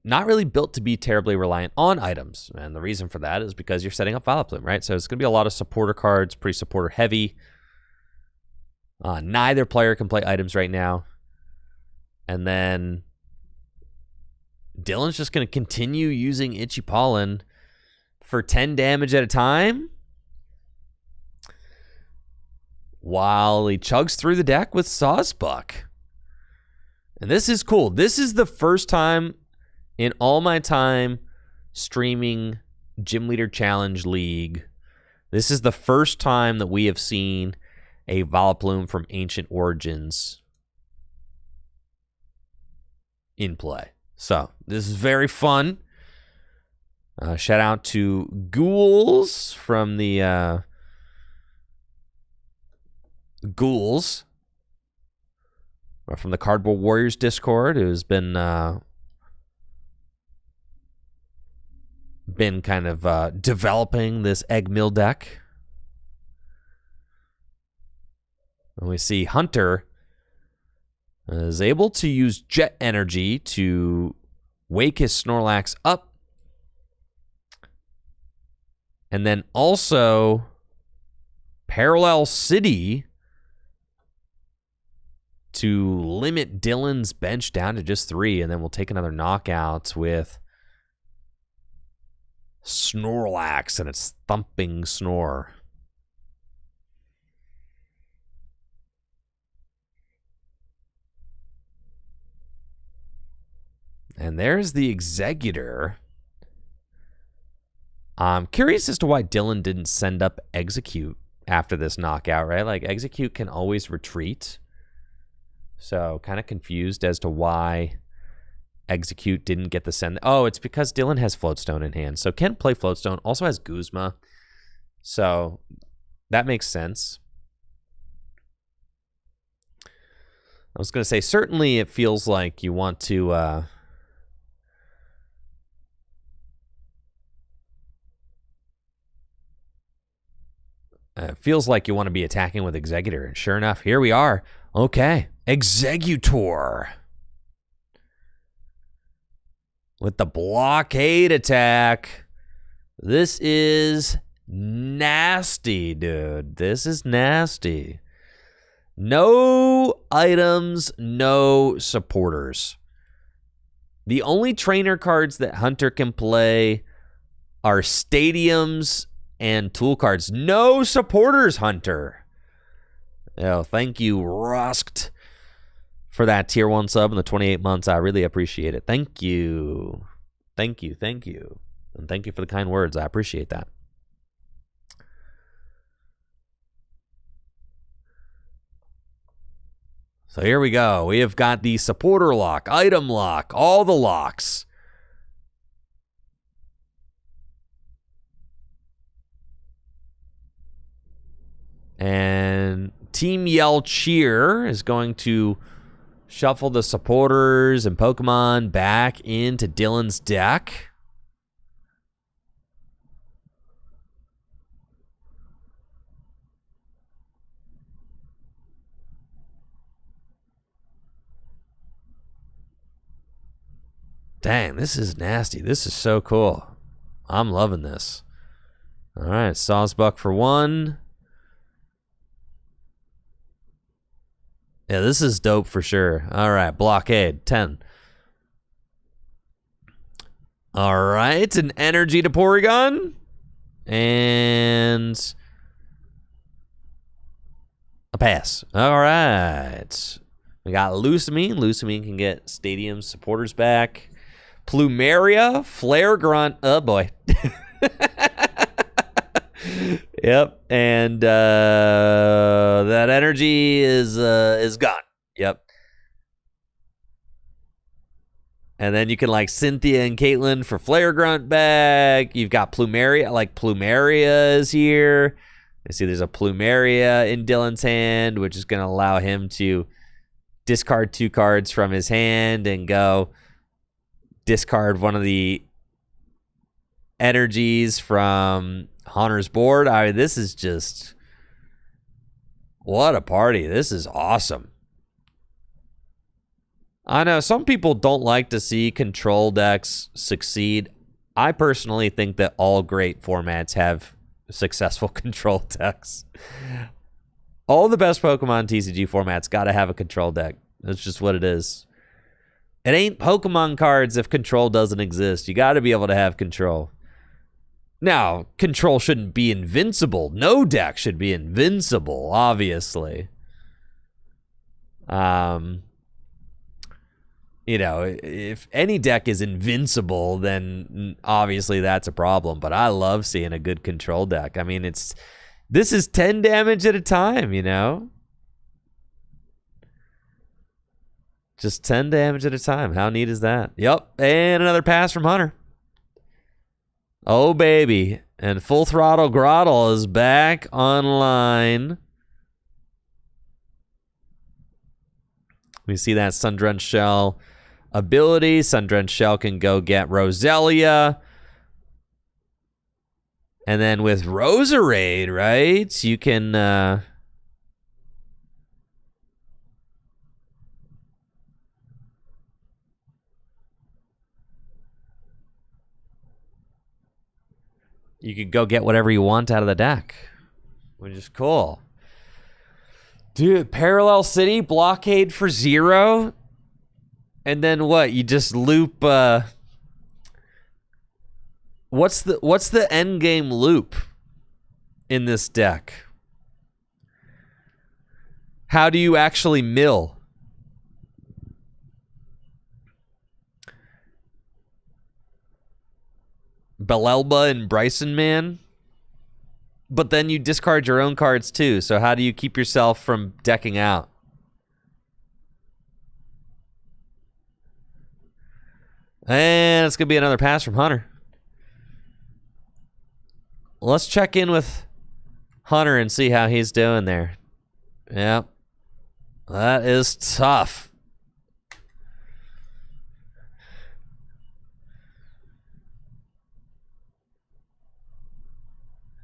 not really built to be terribly reliant on items. And the reason for that is because you're setting up Vileplume, right? So it's going to be a lot of supporter cards, pretty supporter heavy. Neither player can play items right now. And then Dylan's just going to continue using Itchy Pollen for 10 damage at a time. while he chugs through the deck with Sawsbuck. And this is cool. This is the first time in all my time streaming Gym Leader Challenge League. This is the first time that we have seen a Vileplume from Ancient Origins in play. So this is very fun. Shout out to Ghouls from the from the Cardboard Warriors Discord, who's been kind of developing this Egg Mill deck. And we see Hunter is able to use Jet Energy to wake his Snorlax up. And then also Parallel City to limit Dylan's bench down to just 3. And then we'll take another knockout with Snorlax and its thumping snore. And there's the Executor. I'm curious as to why Dylan didn't send up Execute after this knockout, right? Like, Execute can always retreat. So, kind of confused as to why Execute didn't get the send. Oh, it's because Dylan has Floatstone in hand. So, can't play Floatstone. Also has Guzma. So, that makes sense. I was going to say, certainly it feels like you want to... It feels like you want to be attacking with Executor. And sure enough, here we are. Okay. Executor. With the blockade attack. This is nasty, dude. This is nasty. No items, no supporters. The only trainer cards that Hunter can play are stadiums and tool cards. No supporters, Hunter. Oh, thank you, Rusked, for that tier 1 sub in the 28 months. I really appreciate it. Thank you. Thank you. Thank you. And thank you for the kind words. I appreciate that. So here we go. We have got the supporter lock, item lock, all the locks. And Team Yell Cheer is going to shuffle the supporters and Pokemon back into Dylan's deck. Dang, this is nasty. This is so cool. I'm loving this. All right, Sawsbuck for 1. Yeah, this is dope for sure. All right, Blockade, 10. All right, an Energy to Porygon. And a pass. All right. We got Lusamine. Lusamine can get Stadium supporters back. Plumeria, Flare Grunt. Oh, boy. Yep, and that energy is gone. Yep. And then you can like Cynthia and Caitlin for Flare Grunt back. You've got Plumeria, like Plumeria is here. I see there's a Plumeria in Dylan's hand, which is going to allow him to discard 2 cards from his hand and go discard one of the energies from Hunter's board. I mean, this is just... what a party. This is awesome. I know some people don't like to see control decks succeed. I personally think that all great formats have successful control decks. All the best Pokemon TCG formats got to have a control deck. That's just what it is. It ain't Pokemon cards if control doesn't exist. You got to be able to have control. Now, control shouldn't be invincible. No deck should be invincible, obviously. You know, if any deck is invincible, then obviously that's a problem. But I love seeing a good control deck. I mean, this is 10 damage at a time, you know? Just 10 damage at a time. How neat is that? Yep. And another pass from Hunter. Oh, baby. And Full Throttle Grottle is back online. We see that Sundrenched Shell ability. Sundrenched Shell can go get Roselia. And then with Roserade, right? You can... you could go get whatever you want out of the deck, which is cool. Dude, Parallel City, Blockade for 0. And then what? You just loop... What's the end game loop in this deck? How do you actually mill? Belelba and Bryson Man? But then you discard your own cards too, so how do you keep yourself from decking out? And it's going to be another pass from Hunter. Let's check in with Hunter and see how he's doing there. Yep. That is tough.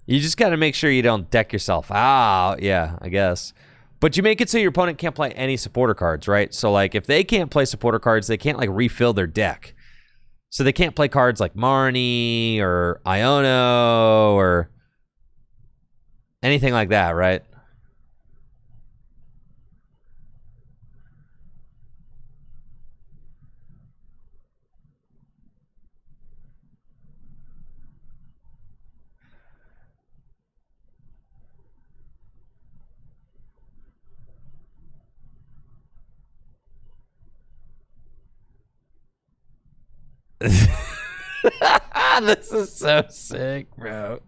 You just got to make sure you don't deck yourself out. Yeah, I guess. But you make it so your opponent can't play any supporter cards, right? So, like, if they can't play supporter cards, they can't, like, refill their deck. So they can't play cards like Marnie or Iono or anything like that, right? This is so sick, bro.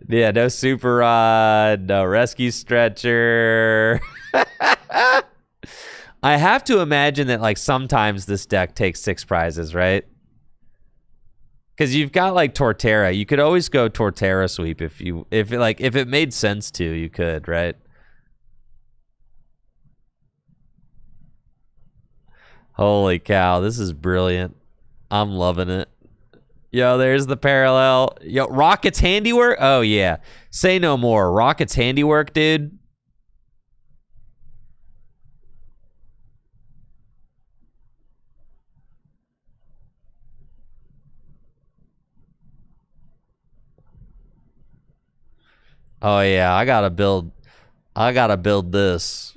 Yeah, no super rod, no rescue stretcher. I have to imagine that, like, sometimes this deck takes 6 prizes, right? Because you've got, like, Torterra. You could always go Torterra sweep if it made sense to, you could, right? Holy cow, this is brilliant. I'm loving it. Yo, there's the parallel. Yo, Rocket's handiwork? Oh, yeah. Say no more. Rocket's handiwork, dude. Oh, yeah. I gotta build this.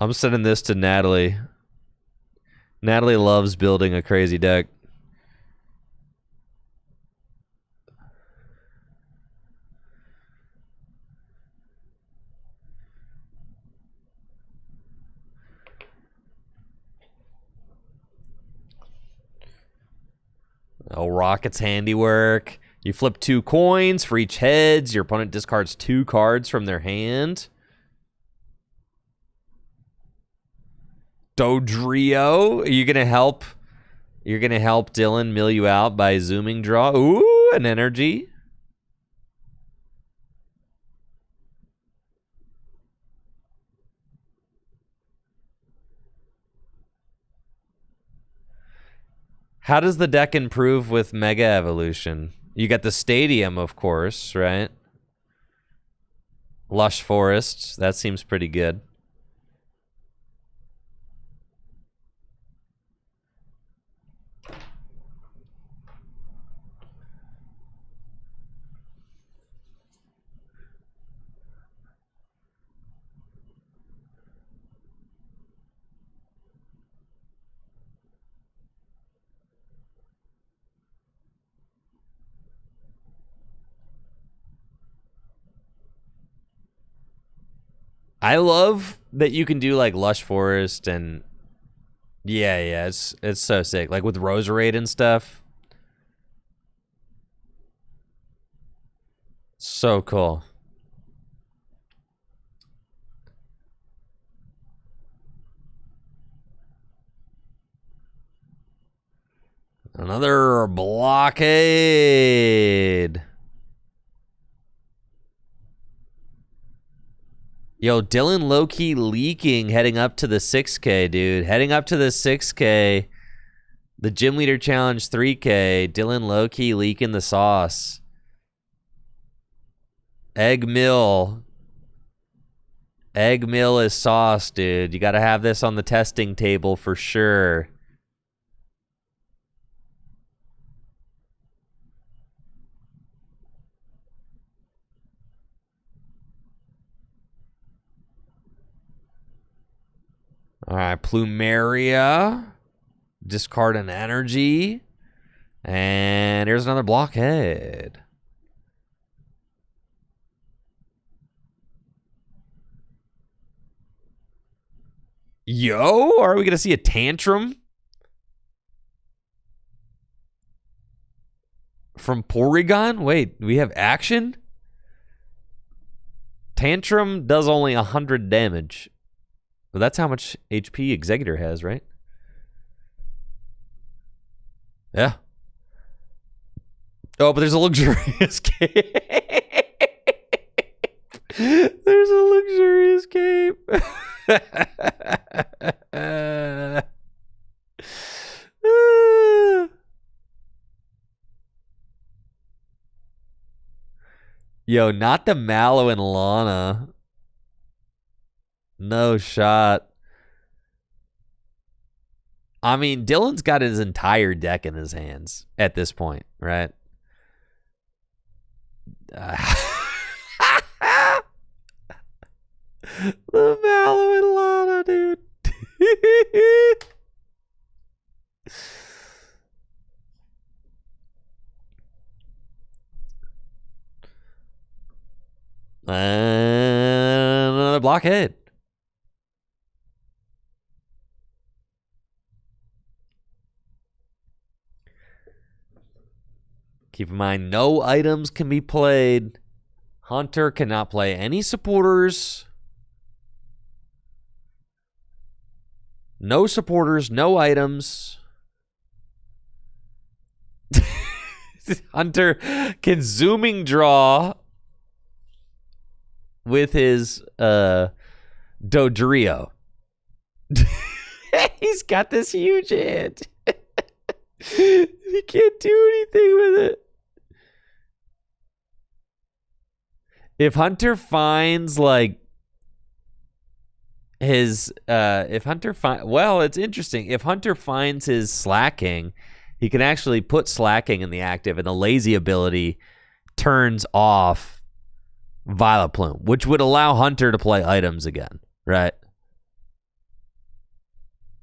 I'm sending this to Natalie. Natalie loves building a crazy deck. Oh, Rocket's handiwork. You flip 2 coins for each heads. Your opponent discards 2 cards from their hand. Dodrio, are you gonna help? You're gonna help Dylan mill you out by zooming draw. Ooh, an energy. How does the deck improve with Mega Evolution? You got the Stadium, of course, right? Lush Forest, that seems pretty good. I love that you can do like Lush Forest and yeah, it's so sick. Like with Roserade and stuff. So cool. Another blockade. Yo, Dylan low-key leaking heading up to the 6K, dude. Heading up to the 6K. The Gym Leader Challenge 3K. Dylan low-key leaking the sauce. Egg Mill. Egg Mill is sauce, dude. You got to have this on the testing table for sure. All right, Plumeria. Discard an energy. And here's another blockhead. Yo, are we going to see a tantrum? From Porygon? Wait, we have action? Tantrum does only 100 damage. Well, that's how much HP Executor has, right? Yeah. Oh, but there's a luxurious cape. There's a luxurious cape. Yo, not the Mallow and Lana. No shot. I mean, Dylan's got his entire deck in his hands at this point, right? The Mallow and Lana, dude. Another blockhead. Keep in mind, no items can be played. Hunter cannot play any supporters. No supporters, no items. Hunter can zooming draw with his Dodrio. He's got this huge hand. He can't do anything with it. If Hunter finds like his well, it's interesting. If Hunter finds his slacking, he can actually put slacking in the active, and the lazy ability turns off Violet Plume, which would allow Hunter to play items again, right?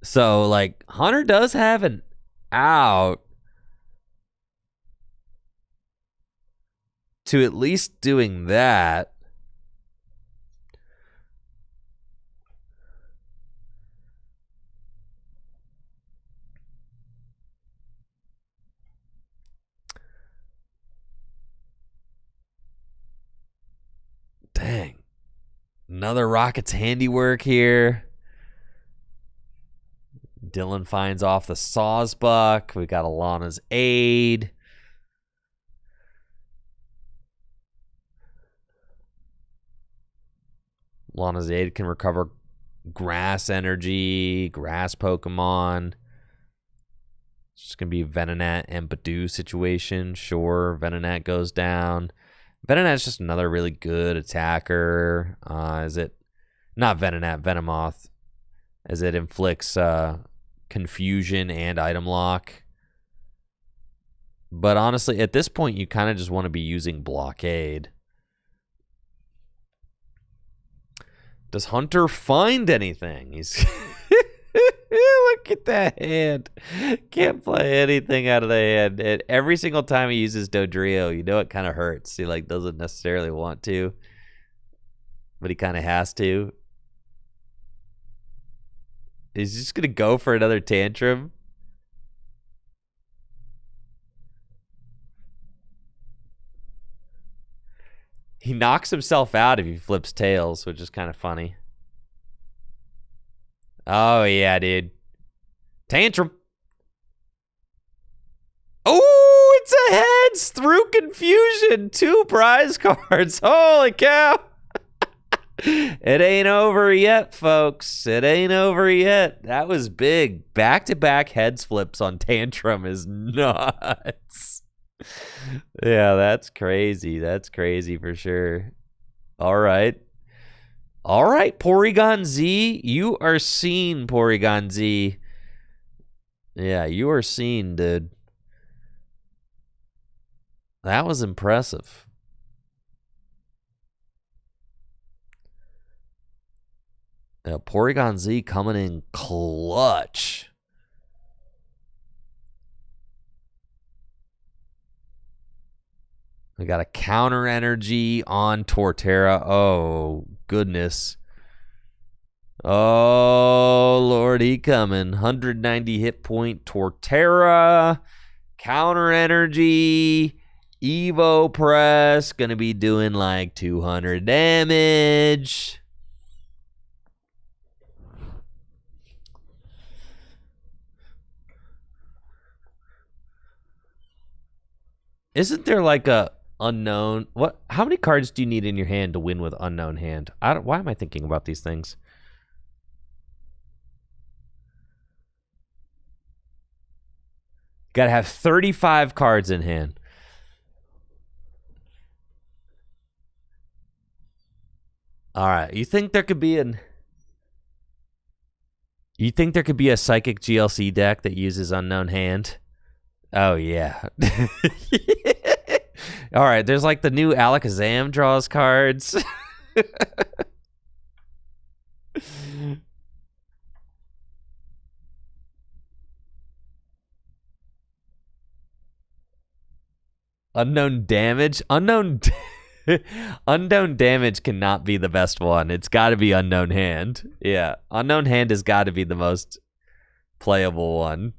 So like Hunter does have an out to at least doing that. Dang. Another Rocket's handiwork here. Dylan finds off the Sawsbuck. We got Alana's Aid. Alana's Aid can recover grass energy, grass Pokemon. It's just going to be Venonat and Badoo situation. Sure, Venonat goes down. Venonat's just another really good attacker. Is it not Venonat, Venomoth, as it inflicts confusion and item lock. But honestly, at this point, you kind of just want to be using blockade. Does Hunter find anything? He's look at that hand. Can't play anything out of the hand. And every single time he uses Dodrio, you know it kind of hurts. He like doesn't necessarily want to, but he kind of has to. Is he just gonna go for another tantrum? He knocks himself out if he flips tails, which is kind of funny. Oh, yeah, dude. Tantrum. Oh, it's a heads through confusion. 2 prize cards. Holy cow. It ain't over yet, folks. It ain't over yet. That was big. Back-to-back heads flips on Tantrum is nuts. Yeah, that's crazy. That's crazy for sure. All right. All right, Porygon Z. You are seen, Porygon Z. Yeah, you are seen, dude. That was impressive. Porygon Z coming in clutch. We got a counter energy on Torterra. Oh, goodness. Oh, Lord, he coming. 190 hit point Torterra. Counter energy. Evo Press. Going to be doing like 200 damage. Isn't there like a unknown? What? How many cards do you need in your hand to win with unknown hand? Why am I thinking about these things? Got to have 35 cards in hand. All right. You think there could be a Psychic GLC deck that uses unknown hand? Oh, yeah. All right, there's like the new Alakazam draws cards. Unknown damage? Unknown damage cannot be the best one. It's got to be unknown hand. Yeah, unknown hand has got to be the most playable one.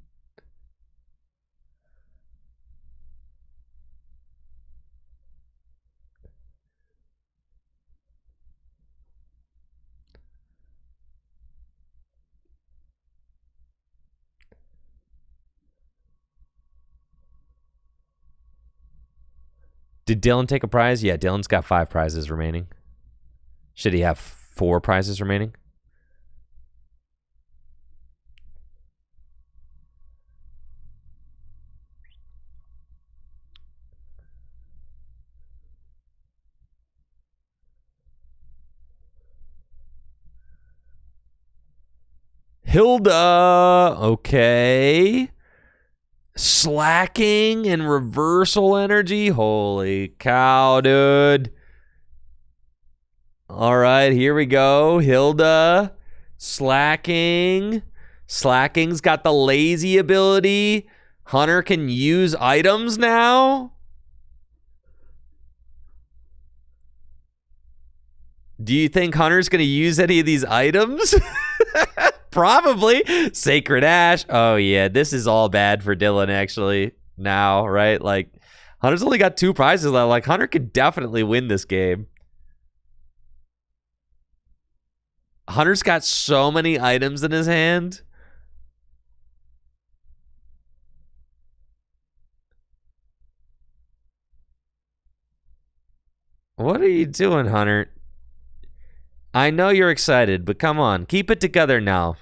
Did Dylan take a prize? Yeah, Dylan's got 5 prizes remaining. Should he have 4 prizes remaining? Hilda, okay. Slacking and reversal energy. Holy cow, dude. All right, here we go. Hilda, slacking. Slacking's got the lazy ability. Hunter can use items now. Do you think Hunter's going to use any of these items? Probably. Sacred Ash. Oh, yeah. This is all bad for Dylan, actually, now, right? Like, Hunter's only got 2 prizes left. Like, Hunter could definitely win this game. Hunter's got so many items in his hand. What are you doing, Hunter? I know you're excited, but come on. Keep it together now.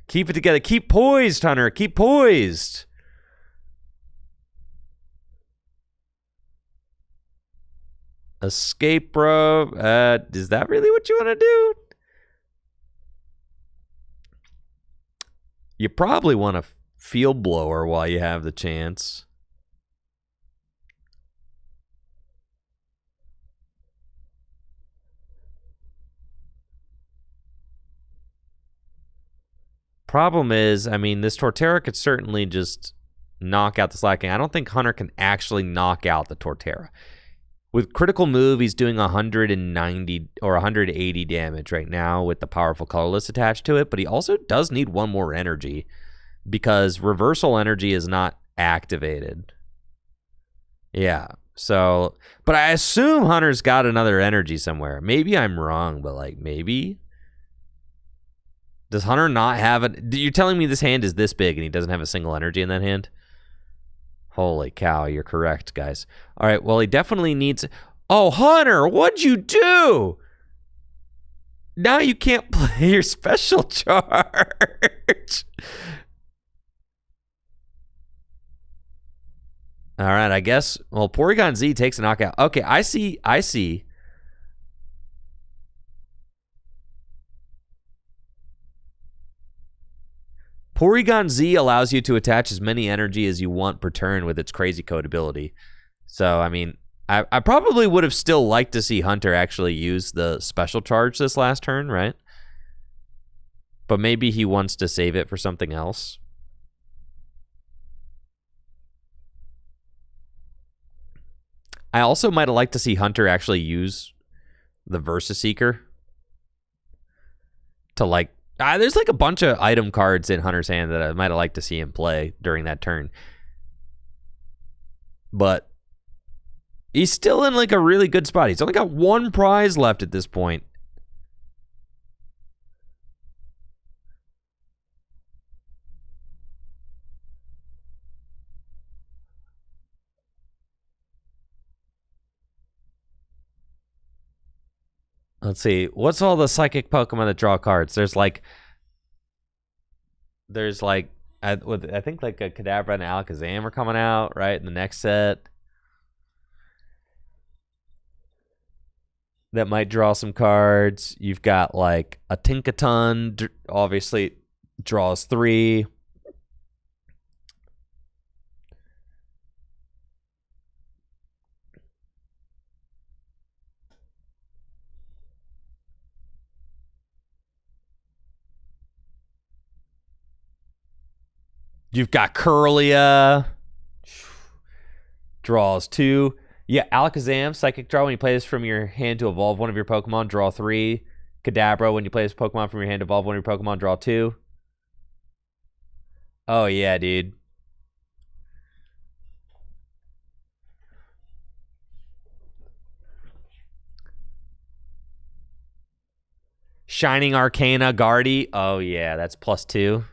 Keep it together. Keep poised, Hunter. Keep poised. Escape, bro. Is that really what you want to do? You probably want a field blower while you have the chance. Problem is, I mean, this Torterra could certainly just knock out the slacking. I don't think Hunter can actually knock out the Torterra. With critical move, he's doing 190 or 180 damage right now with the powerful Colorless attached to it, but he also does need one more energy because reversal energy is not activated. Yeah, so, but I assume Hunter's got another energy somewhere. Maybe I'm wrong, but like maybe. Does Hunter not have it? You're telling me this hand is this big and he doesn't have a single energy in that hand? Holy cow, you're correct, guys. All right, well, he definitely needs... Oh, Hunter, what'd you do? Now you can't play your special charge. All right, I guess... Well, Porygon Z takes a knockout. Okay, I see. Porygon Z allows you to attach as many energy as you want per turn with its crazy code ability. So, I mean, I probably would have still liked to see Hunter actually use the special charge this last turn, right? But maybe he wants to save it for something else. I also might have liked to see Hunter actually use the Versus Seeker to like... there's like a bunch of item cards in Hunter's hand that I might have liked to see him play during that turn. But he's still in like a really good spot. He's only got one prize left at this point. Let's see. What's all the psychic Pokemon that draw cards? There's like I think like a Kadabra and Alakazam are coming out, right, in the next set. That might draw some cards. You've got like a Tinkaton, obviously draws 3. You've got Curlia, draws 2. Yeah, Alakazam, Psychic Draw. When you play this from your hand to evolve one of your Pokemon, draw 3. Kadabra, when you play this Pokemon from your hand to evolve one of your Pokemon, draw 2. Oh, yeah, dude. Shining Arcana, Guardy. Oh, yeah, that's +2.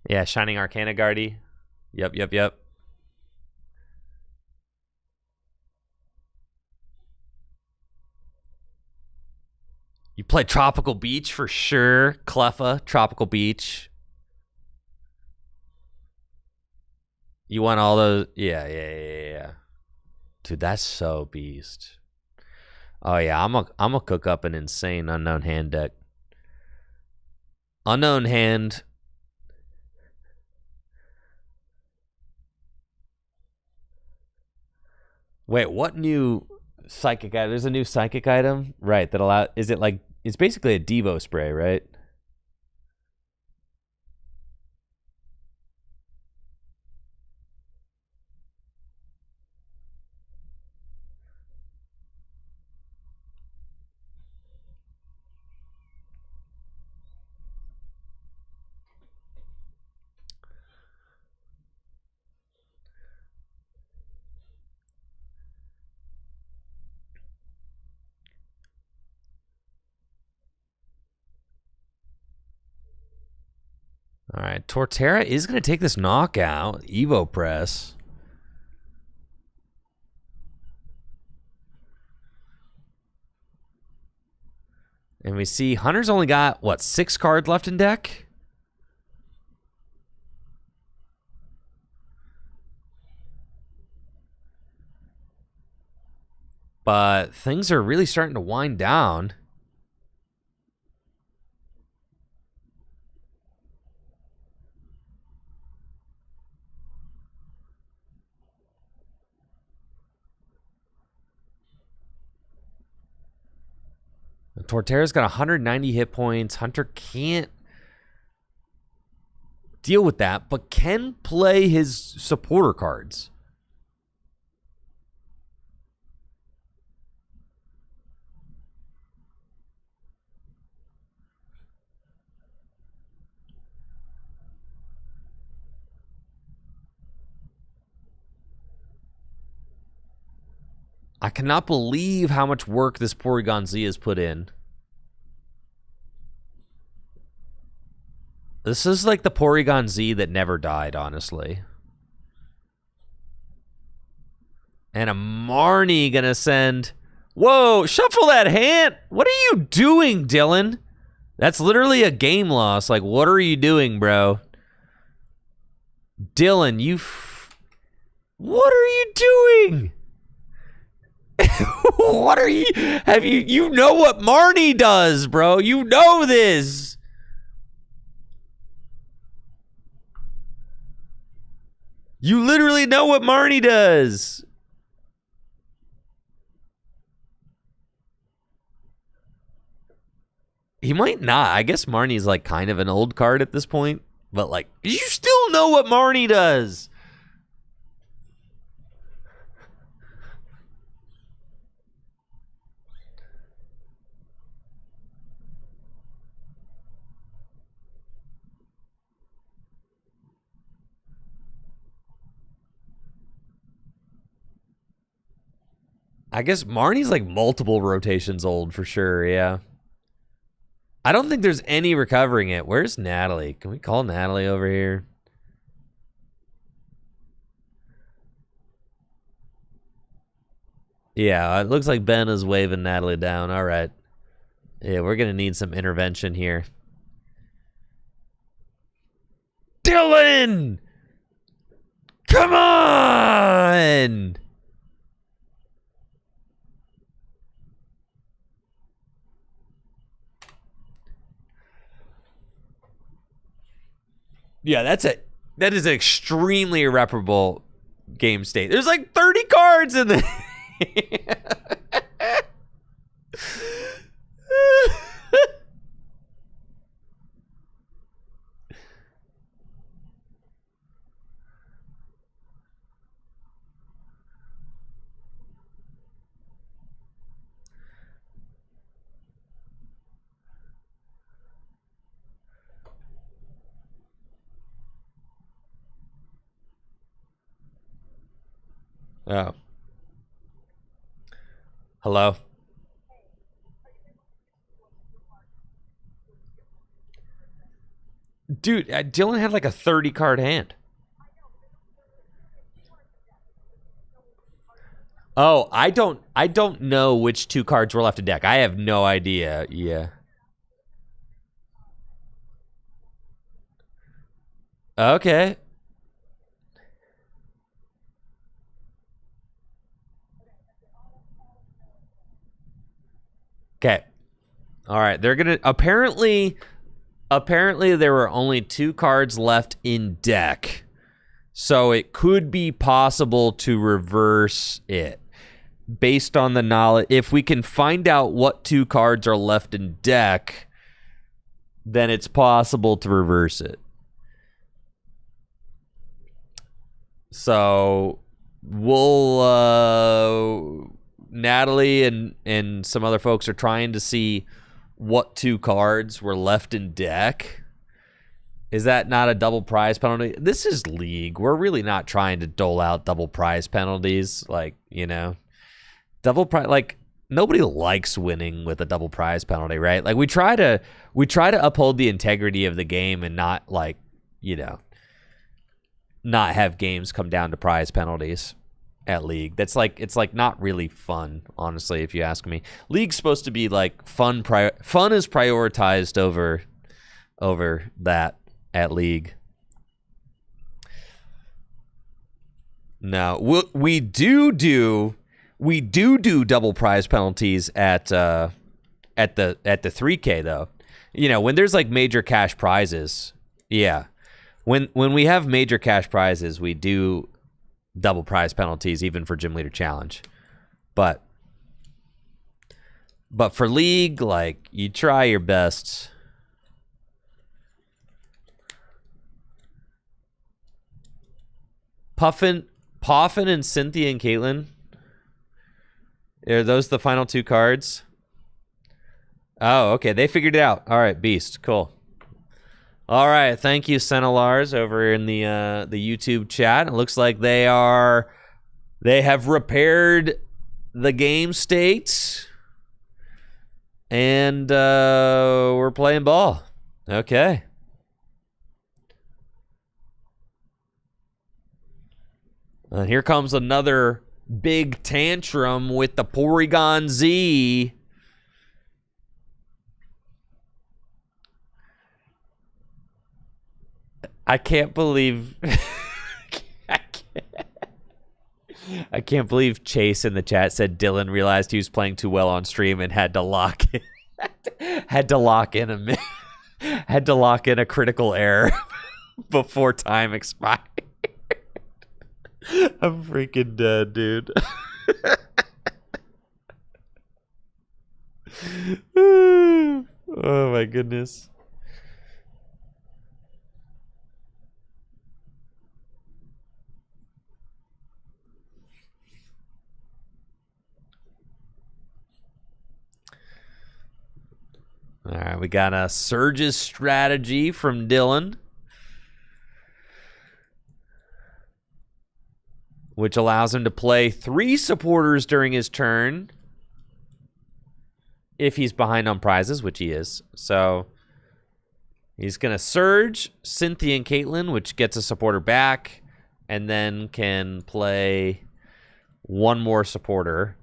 Yeah, Shining Arcana, Guardy. Yep. You play Tropical Beach for sure. Cleffa, Tropical Beach. You want all those? Yeah. Dude, that's so beast. Oh yeah, I'm a cook up an insane unknown hand deck. Unknown hand. Wait, what new psychic item? There's a new psychic item, right? That allow. Is it like it's basically a Devo spray, right? All right, Torterra is going to take this knockout. Evo Press. And we see Hunter's only got, what, 6 cards left in deck? But things are really starting to wind down. Torterra's got 190 hit points. Hunter can't deal with that, but can play his supporter cards. I cannot believe how much work this Porygon Z has put in. This is like the Porygon Z that never died, honestly. And a Marnie gonna send... Whoa, shuffle that hand! What are you doing, Dylan? That's literally a game loss. Like, what are you doing, bro? Dylan, what are you doing? What are you... You know what Marnie does, bro. You know this. You literally know what Marnie does. He might not. I guess Marnie's like kind of an old card at this point. But like, you still know what Marnie does. I guess Marnie's like multiple rotations old for sure, yeah. I don't think there's any recovering it. Where's Natalie? Can we call Natalie over here? Yeah, it looks like Ben is waving Natalie down. All right. Yeah, we're going to need some intervention here. Dylan! Come on! Yeah, that is an extremely irreparable game state. There's like 30 cards in the Oh. Hello? Dude, Dylan had like a 30 card hand. Oh, I don't know which 2 cards were left in deck. I have no idea. Yeah. Okay. Okay. All right. They're going to apparently there were only 2 cards left in deck. So it could be possible to reverse it based on the knowledge. If we can find out what 2 cards are left in deck, then it's possible to reverse it. So we'll Natalie and some other folks are trying to see what 2 cards were left in deck. Is that not a double prize penalty? This is League. We're really not trying to dole out double prize penalties. Like, you know, double prize, like, nobody likes winning with a double prize penalty, right? Like, we try to uphold the integrity of the game and not, like, you know, not have games come down to prize penalties at League. That's like, it's like not really fun, honestly, if you ask me. League's supposed to be like fun is prioritized over that at League. No, we do double prize penalties at the 3K though. You know, when there's like major cash prizes. Yeah. When we have major cash prizes, we do double prize penalties even for Gym Leader Challenge. But for League, like, you try your best. Poffin and Cynthia and Caitlin. Are those the final 2 cards? Oh, okay. They figured it out. All right, beast. Cool. All right. Thank you, Senelars, over in the YouTube chat. It looks like they have repaired the game state. And we're playing ball. Okay. And here comes another big tantrum with the Porygon Z. I can't believe I can't believe Chase in the chat said Dylan realized he was playing too well on stream and had to lock in a critical error before time expired. I'm freaking dead, dude. Oh my goodness. All right, we got a Surge's strategy from Dylan, which allows him to play 3 supporters during his turn if he's behind on prizes, which he is. So he's going to Surge Cynthia and Caitlin, which gets a supporter back, and then can play 1 more supporter.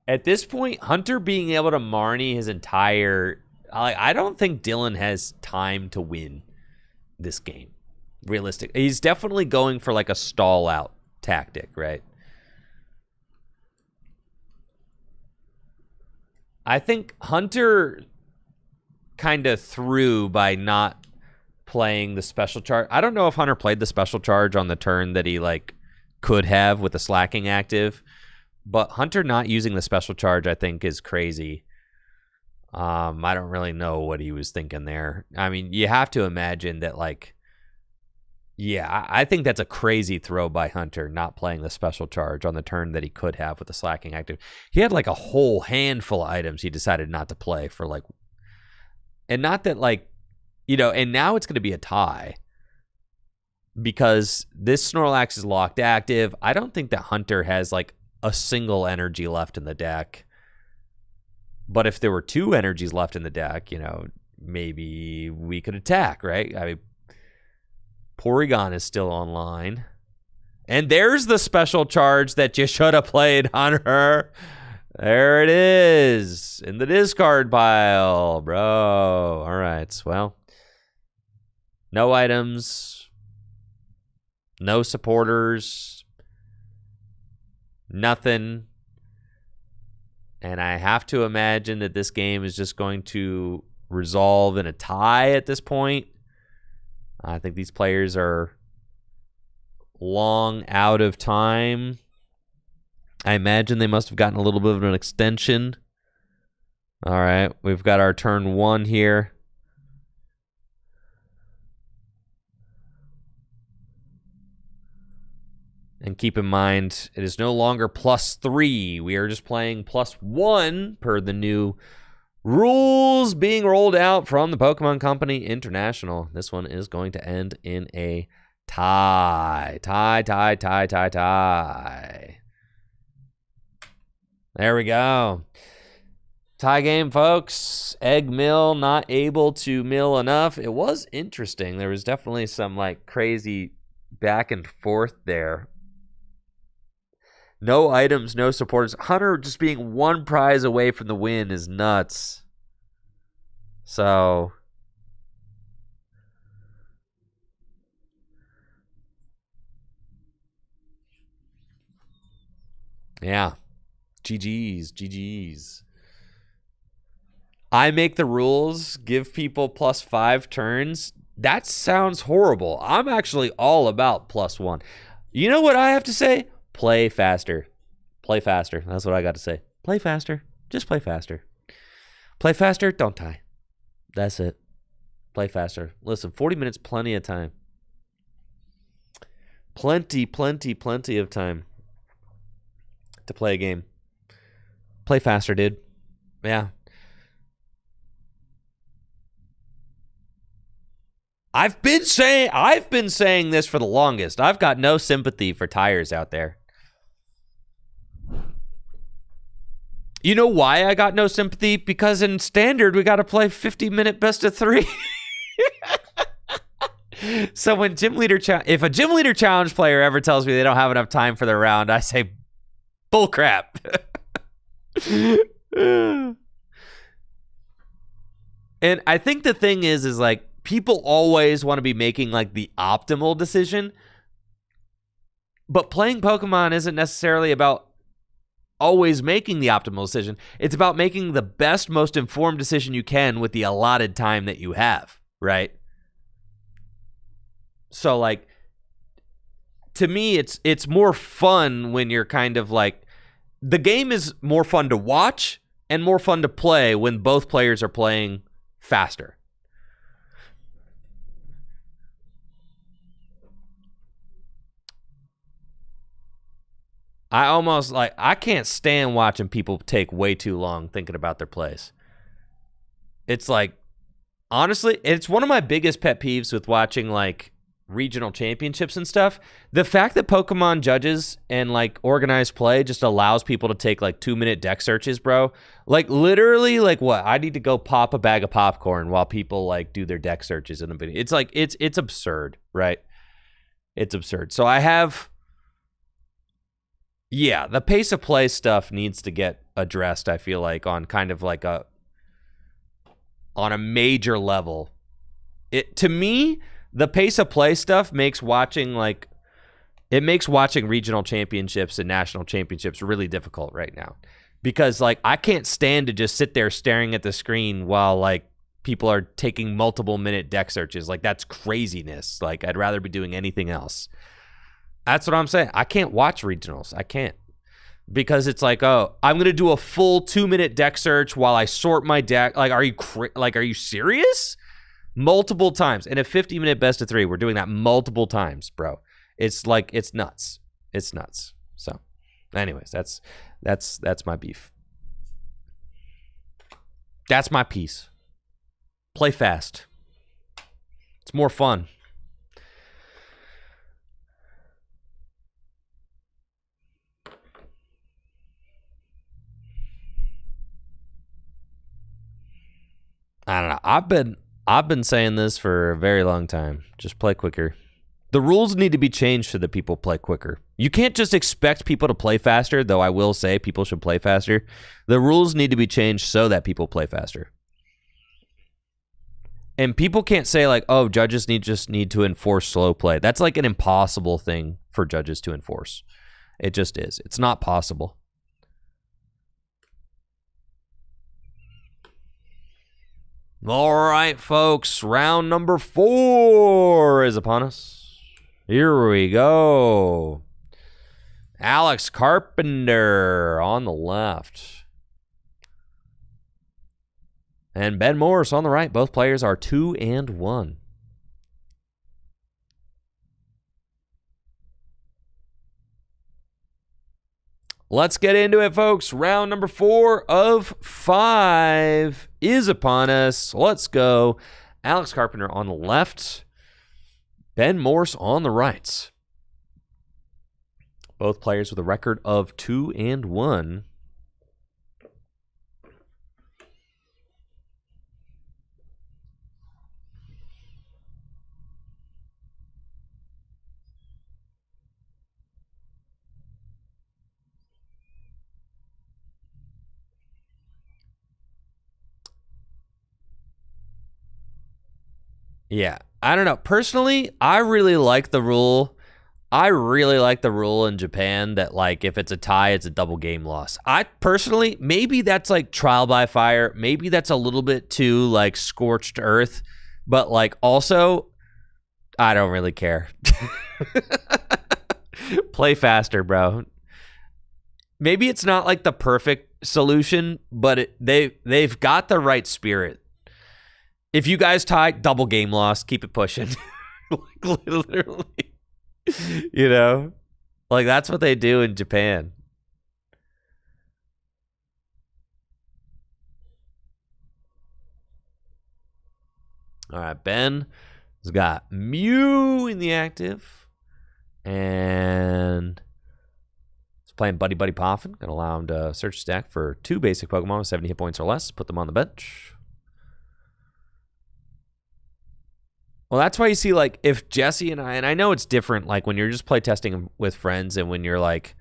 At this point, Hunter being able to Marnie his entire... I don't think Dylan has time to win this game. Realistic. He's definitely going for like a stall out tactic, right? I think Hunter kind of threw by not playing the special charge. I don't know if Hunter played the special charge on the turn that he like could have with the slacking active. But Hunter not using the special charge, I think, is crazy. I don't really know what he was thinking there. I mean, you have to imagine that, like, yeah, I think that's a crazy throw by Hunter, not playing the special charge on the turn that he could have with the slacking active. He had, like, a whole handful of items he decided not to play for, like, and not that, like, you know, and now it's going to be a tie because this Snorlax is locked active. I don't think that Hunter has, like, a single energy left in the deck. But if there were 2 energies left in the deck, you know, maybe we could attack, right? I mean, Porygon is still online. And there's the special charge that you should have played, Hunter. There it is. In the discard pile, bro. All right. Well, no items. No supporters. Nothing. And I have to imagine that this game is just going to resolve in a tie at this point. I think these players are long out of time. I imagine they must have gotten a little bit of an extension. All right, we've got our turn 1 here. And keep in mind, it is no longer +3. We are just playing +1 per the new rules being rolled out from the Pokemon Company International. This one is going to end in a tie. Tie. There we go. Tie game, folks. Egg mill not able to mill enough. It was interesting. There was definitely some like crazy back and forth there. No items, no supporters. Hunter just being 1 prize away from the win is nuts. So, yeah. GG's. I make the rules, give people +5 turns. That sounds horrible. I'm actually all about +1. You know what I have to say? Play faster. Play faster. That's what I got to say. Play faster. Just play faster. Play faster. Don't tie. That's it. Play faster. Listen, 40 minutes, plenty of time. Plenty of time to play a game. Play faster, dude. Yeah. I've been saying this for the longest. I've got no sympathy for tires out there. You know why I got no sympathy? Because in standard, we got to play 50-minute best of 3. So when if a gym leader challenge player ever tells me they don't have enough time for their round, I say, bull crap. And I think the thing is like, people always want to be making like the optimal decision, but playing Pokemon isn't necessarily about always making the optimal decision. It's about making the best, most informed decision you can with the allotted time that you have, right? So like, to me, it's more fun when you're kind of like, the game is more fun to watch and more fun to play when both players are playing faster. I can't stand watching people take way too long thinking about their plays. It's like, honestly, it's one of my biggest pet peeves with watching like regional championships and stuff. The fact that Pokemon judges and like organized play just allows people to take like 2-minute deck searches, bro. Like literally, like what? I need to go pop a bag of popcorn while people like do their deck searches in a video. It's like, it's absurd, right? It's absurd. So yeah, the pace of play stuff needs to get addressed, I feel like, on kind of like on a major level. To me, the pace of play stuff makes watching regional championships and national championships really difficult right now. Because like, I can't stand to just sit there staring at the screen while like people are taking multiple minute deck searches. Like, that's craziness. Like, I'd rather be doing anything else. That's what I'm saying. I can't watch regionals. I can't. Because it's like, oh, I'm going to do a full 2-minute deck search while I sort my deck. Like, are you serious? Multiple times. In a 50-minute best of 3, we're doing that multiple times, bro. It's like, it's nuts. It's nuts. So, anyways, that's my beef. That's my piece. Play fast. It's more fun. I don't know. I've been saying this for a very long time. Just play quicker. The rules need to be changed so that people play quicker. You can't just expect people to play faster, though I will say people should play faster. The rules need to be changed so that people play faster. And people can't say like, oh, judges just need to enforce slow play. That's like an impossible thing for judges to enforce. It just is. It's not possible. All right, folks, round number 4 is upon us. Here we go. Alex Carpenter on the left. And Ben Morris on the right. Both players are 2-1. Let's get into it, folks. Round number 4 of 5 is upon us. Let's go. Alex Carpenter on the left. Ben Morse on the right. Both players with a record of 2-1. Yeah, I don't know. Personally, I really like the rule. I really like the rule in Japan that, like, if it's a tie, it's a double game loss. I personally, maybe that's like trial by fire. Maybe that's a little bit too, like, scorched earth. But, like, also, I don't really care. Play faster, bro. Maybe it's not, like, the perfect solution, but they've got the right spirit. If you guys tie, double game loss. Keep it pushing. Like, literally. You know? Like, that's what they do in Japan. All right, Ben has got Mew in the active. And he's playing Buddy Buddy Poffin. Going to allow him to search stack for 2 basic Pokemon with 70 hit points or less. Put them on the bench. Well, that's why you see, like, if Jesse and I know it's different, like, when you're just play testing with friends and when you're, like,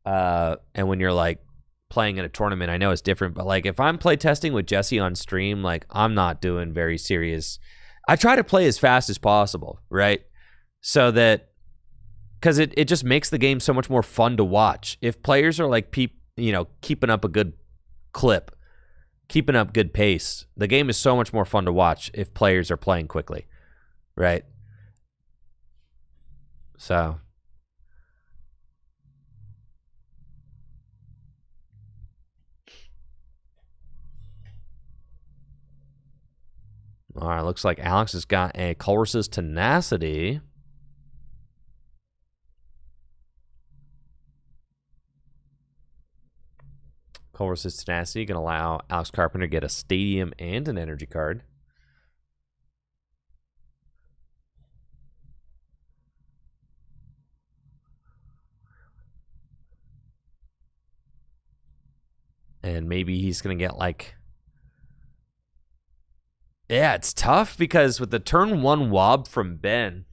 playing in a tournament, I know it's different. But, like, if I'm play testing with Jesse on stream, like, I'm not doing very serious. I try to play as fast as possible, right? So that, because it just makes the game so much more fun to watch. If players are, like, keeping up a good clip, keeping up good pace, the game is so much more fun to watch if players are playing quickly. Right. So. All right. Looks like Alex has got a Colorless Tenacity. Colorless Tenacity going to allow Alex Carpenter to get a Stadium and an Energy card. And maybe he's going to get, like... Yeah, it's tough because with the turn 1 Wob from Ben,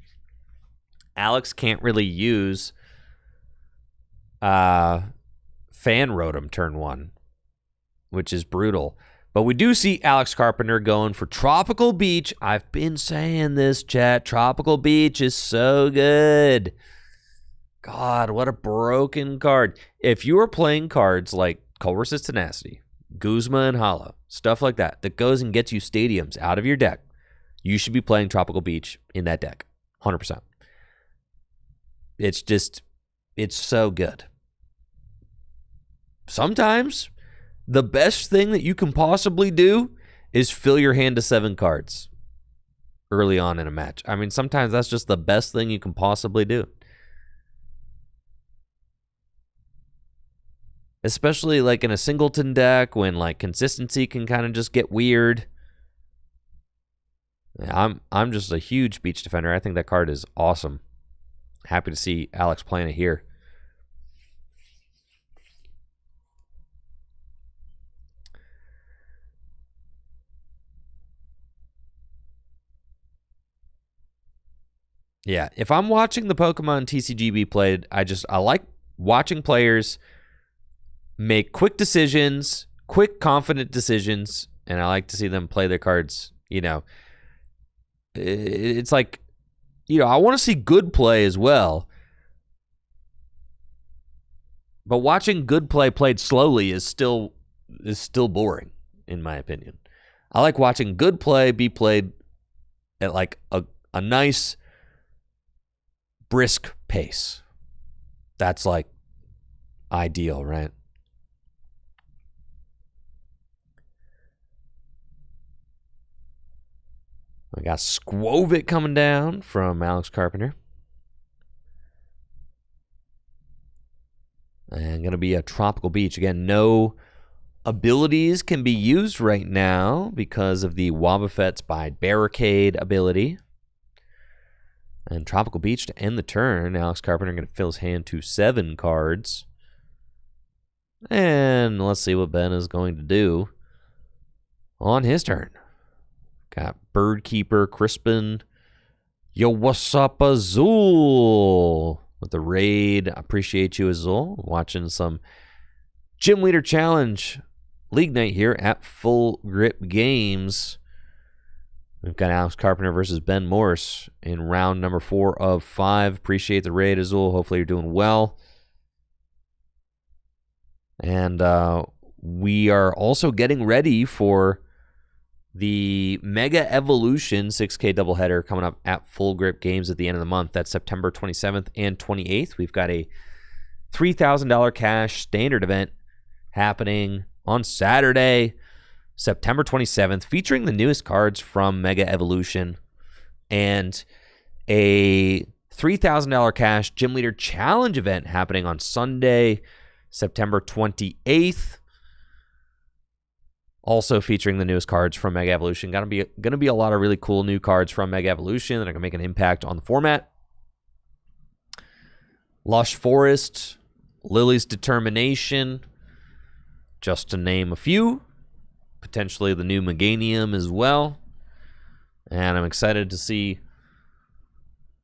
Alex can't really use Fan Rotom turn 1, which is brutal. But we do see Alex Carpenter going for Tropical Beach. I've been saying this, chat. Tropical Beach is so good. God, what a broken card. If you are playing cards like Colorless Tenacity, Guzma and Hala, stuff like that goes and gets you stadiums out of your deck, you should be playing Tropical Beach in that deck. 100%. It's so good. Sometimes the best thing that you can possibly do is fill your hand to 7 cards early on in a match. I mean, sometimes that's just the best thing you can possibly do. Especially like in a singleton deck when like consistency can kind of just get weird. I'm just a huge Beach Defender. I think that card is awesome. Happy to see Alex playing it here. Yeah, if I'm watching the Pokemon TCGB played, I like watching players make quick decisions, quick, confident decisions, and I like to see them play their cards, you know. It's like, you know, I want to see good play as well. But watching good play played slowly is still boring, in my opinion. I like watching good play be played at like a nice, brisk pace. That's like ideal, right? I got Squovit coming down from Alex Carpenter. And going to be a Tropical Beach. Again, no abilities can be used right now because of the Wobbuffet's by Barricade ability. And Tropical Beach to end the turn. Alex Carpenter going to fill his hand to 7 cards. And let's see what Ben is going to do on his turn. Got Birdkeeper, Crispin. Yo, what's up, Azul? With the raid. Appreciate you, Azul. Watching some Gym Leader Challenge League Night here at Full Grip Games. We've got Alex Carpenter versus Ben Morse in round number 4 of 5. Appreciate the raid, Azul. Hopefully you're doing well. And we are also getting ready for the Mega Evolution 6K doubleheader coming up at Full Grip Games at the end of the month. That's September 27th and 28th. We've got a $3,000 cash standard event happening on Saturday, September 27th, featuring the newest cards from Mega Evolution and a $3,000 cash Gym Leader Challenge event happening on Sunday, September 28th. Also featuring the newest cards from Mega Evolution. Gonna be a lot of really cool new cards from Mega Evolution that are gonna make an impact on the format. Lush Forest, Lily's Determination, just to name a few. Potentially the new Meganium as well. And I'm excited to see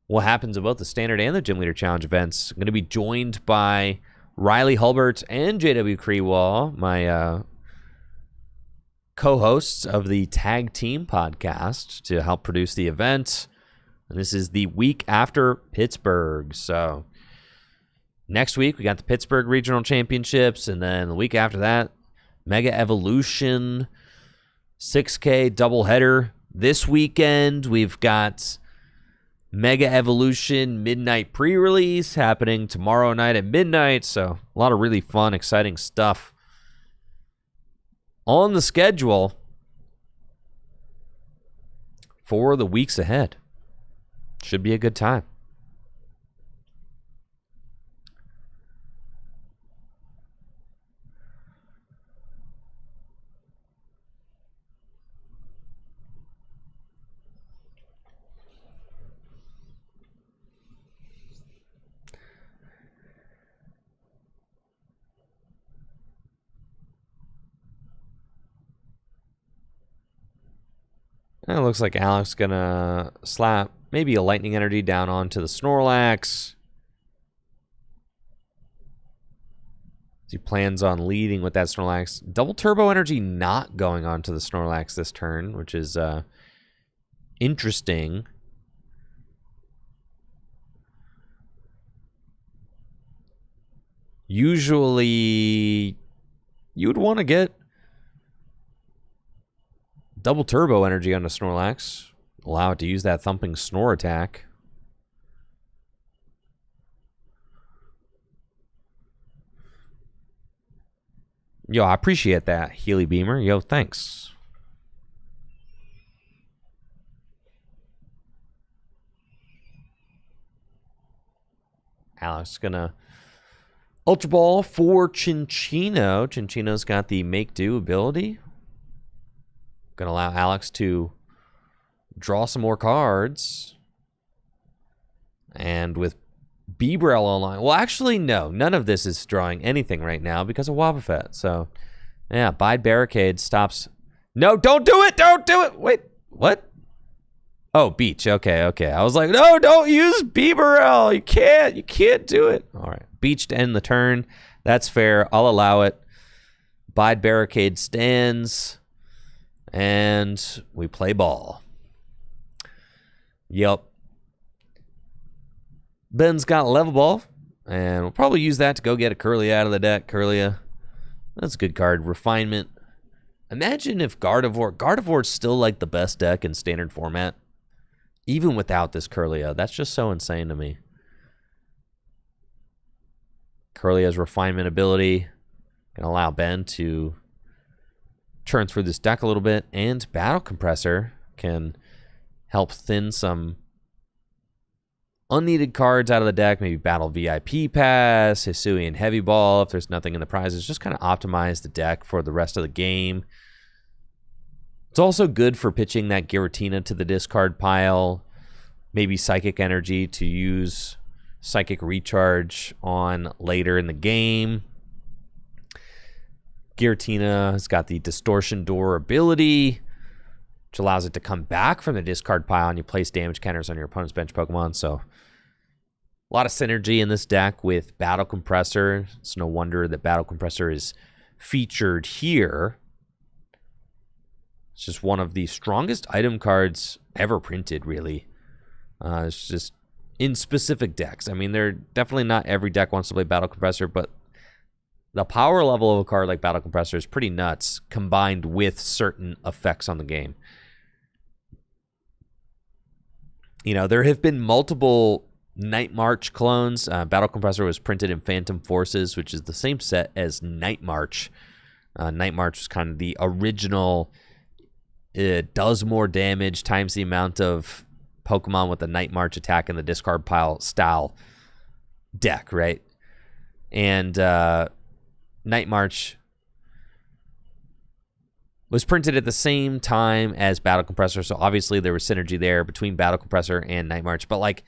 what happens at both the Standard and the Gym Leader Challenge events. I'm going to be joined by Riley Hulbert and JW Creewall, my co-hosts of the Tag Team podcast, to help produce the event. And this is the week after Pittsburgh. So next week, we got the Pittsburgh Regional Championships, and then the week after that, Mega Evolution 6K doubleheader. This weekend, we've got Mega Evolution Midnight pre-release happening tomorrow night at midnight. So a lot of really fun, exciting stuff on the schedule for the weeks ahead. Should be a good time. It looks like Alex gonna slap maybe a lightning energy down onto the Snorlax. He plans on leading with that Snorlax. Double turbo energy not going onto the Snorlax this turn, which is interesting. Usually you would want to get double turbo energy on the Snorlax. Allow it to use that thumping snore attack. Yo, I appreciate that, Healy Beamer. Yo, thanks. Alex gonna Ultra Ball for Chinchino. Chinchino's got the Make Do ability. Gonna allow Alex to draw some more cards. And with Beebrel online. Well, actually, no. None of this is drawing anything right now because of Wobbuffet. So, yeah, Bide Barricade stops. No, don't do it! Don't do it! Wait, what? Oh, Beach. Okay, okay. I was like, no, don't use Beebrel. You can't do it. All right. Beach to end the turn. That's fair. I'll allow it. Bide Barricade stands. And we play ball. Yep. Ben's got Level Ball, and we'll probably use that to go get a Curly out of the deck. Curlia, that's a good card. Refinement. Imagine if Gardevoir's still like the best deck in Standard format, even without this Curlia. That's just so insane to me. Curlia's Refinement ability can allow Ben to churn through this deck a little bit, and Battle Compressor can help thin some unneeded cards out of the deck. Maybe Battle VIP Pass, Hisuian Heavy Ball if there's nothing in the prizes. Just kind of optimize the deck for the rest of the game. It's also good for pitching that Giratina to the discard pile. Maybe Psychic Energy to use Psychic Recharge on later in the game. Giratina has got the Distortion Door ability, which allows it to come back from the discard pile and you place damage counters on your opponent's bench Pokemon. So a lot of synergy in this deck with Battle Compressor. It's no wonder that Battle Compressor is featured here. It's just one of the strongest item cards ever printed, really. It's just in specific decks. I mean, they're definitely not every deck wants to play Battle Compressor, but the power level of a card like Battle Compressor is pretty nuts, combined with certain effects on the game. You know, there have been multiple Night March clones. Battle Compressor was printed in Phantom Forces, which is the same set as Night March. Night March was kind of the original. It does more damage times the amount of Pokemon with the Night March attack in the discard pile style deck, right? And Night March was printed at the same time as Battle Compressor, so obviously there was synergy there between Battle Compressor and Night March. But like,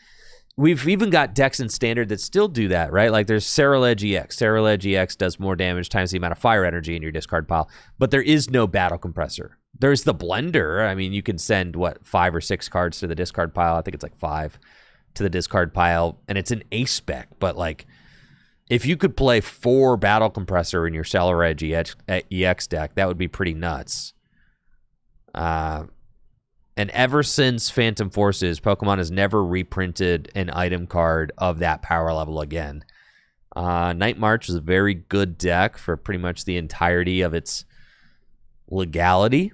we've even got decks in Standard that still do that, right? Like there's Ceruledge EX. Ceruledge EX does more damage times the amount of fire energy in your discard pile, but there is no Battle Compressor. There's the Blender. I mean, you can send, 5 or 6 cards to the discard pile. I think it's like 5 to the discard pile, and it's an ace spec, but like, if you could play 4 Battle Compressor in your Ceruledge EX deck, that would be pretty nuts. And ever since Phantom Forces, Pokemon has never reprinted an item card of that power level again. Night March is a very good deck for pretty much the entirety of its legality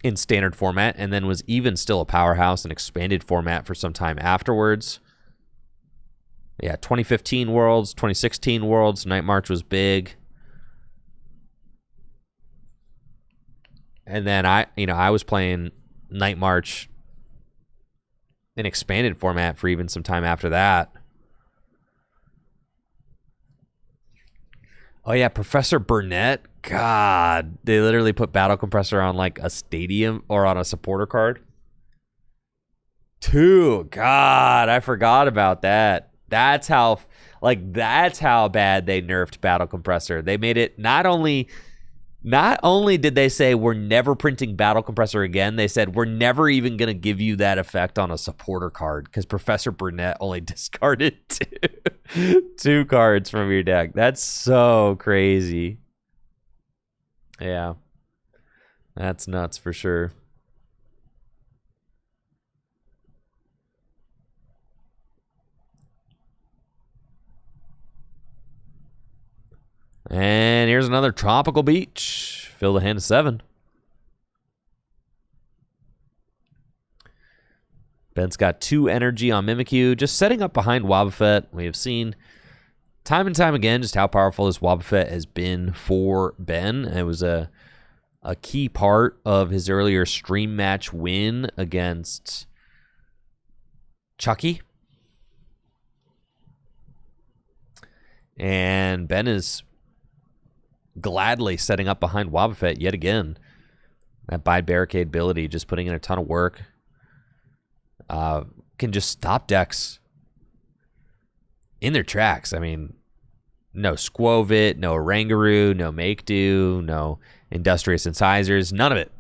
in Standard format, and then was even still a powerhouse in expanded format for some time afterwards. Yeah, 2015 Worlds, 2016 Worlds, Night March was big. And then I was playing Night March in expanded format for even some time after that. Oh yeah, Professor Burnett. God, they literally put Battle Compressor on like a stadium or on a supporter card. 2. God, I forgot about that. That's how bad they nerfed Battle Compressor. They made it not only did they say we're never printing Battle Compressor again, they said we're never even going to give you that effect on a supporter card because Professor Burnett only discarded 2 cards from your deck. That's so crazy. Yeah. That's nuts for sure. And here's another Tropical Beach. Fill the hand of 7. Ben's got 2 energy on Mimikyu, just setting up behind Wobbuffet. We have seen time and time again just how powerful this Wobbuffet has been for Ben. It was a key part of his earlier stream match win against Chucky. And Ben is gladly setting up behind Wobbuffet yet again. That Bide Barricade ability, just putting in a ton of work. Can just stop decks in their tracks. I mean, no Squovit, no Oranguru, no Make Do, no Industrious Incisors, none of it.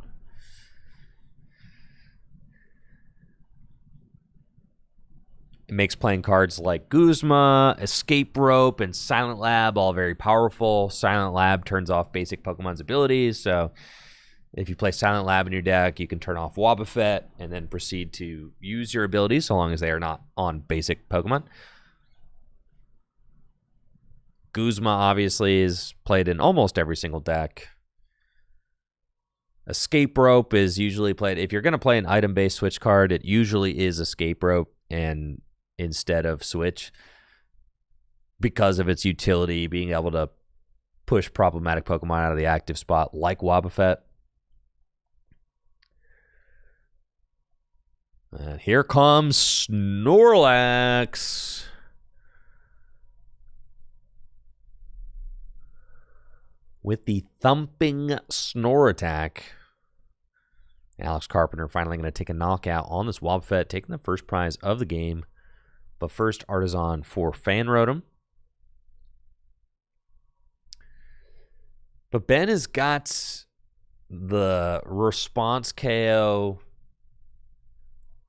It makes playing cards like Guzma, Escape Rope, and Silent Lab all very powerful. Silent Lab turns off basic Pokemon's abilities, so if you play Silent Lab in your deck, you can turn off Wobbuffet and then proceed to use your abilities so long as they are not on basic Pokemon. Guzma obviously is played in almost every single deck. Escape Rope is usually played. If you're going to play an item-based Switch card, it usually is Escape Rope and instead of Switch because of its utility, being able to push problematic Pokemon out of the active spot like Wobbuffet. And here comes Snorlax. With the thumping Snore attack. Alex Carpenter finally going to take a knockout on this Wobbuffet, taking the first prize of the game. But first, Artisan for Fanrotom. But Ben has got the response KO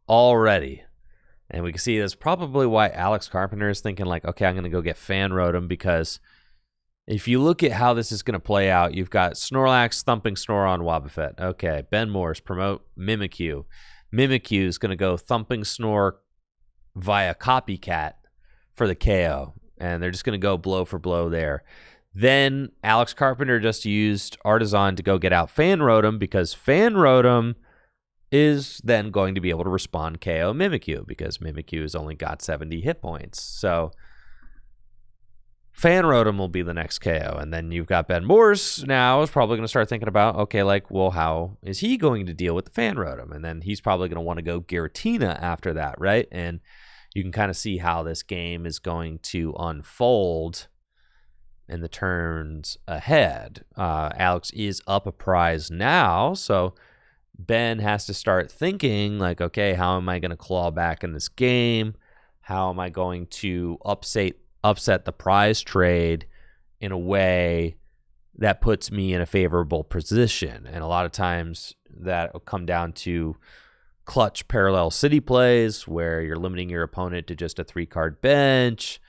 already. And we can see that's probably why Alex Carpenter is thinking like, okay, I'm going to go get Fanrotom, because if you look at how this is going to play out, you've got Snorlax thumping Snore on Wobbuffet. Okay, Ben Morse promote Mimikyu. Mimikyu is going to go thumping Snore via Copycat for the KO. And they're just going to go blow for blow there. Then Alex Carpenter just used Artisan to go get out Fanrotom, because Fanrotom is then going to be able to respond KO Mimikyu, because Mimikyu has only got 70 hit points. So Fan Rotom will be the next KO. And then you've got Ben Morse now is probably going to start thinking about, okay, like, well, how is he going to deal with the Fan Rotom? And then he's probably going to want to go Giratina after that, right? And you can kind of see how this game is going to unfold in the turns ahead. Alex is up a prize now, so Ben has to start thinking, like, okay, how am I going to claw back in this game? How am I going to upset the prize trade in a way that puts me in a favorable position? And a lot of times that will come down to clutch parallel city plays where you're limiting your opponent to just a 3-card bench.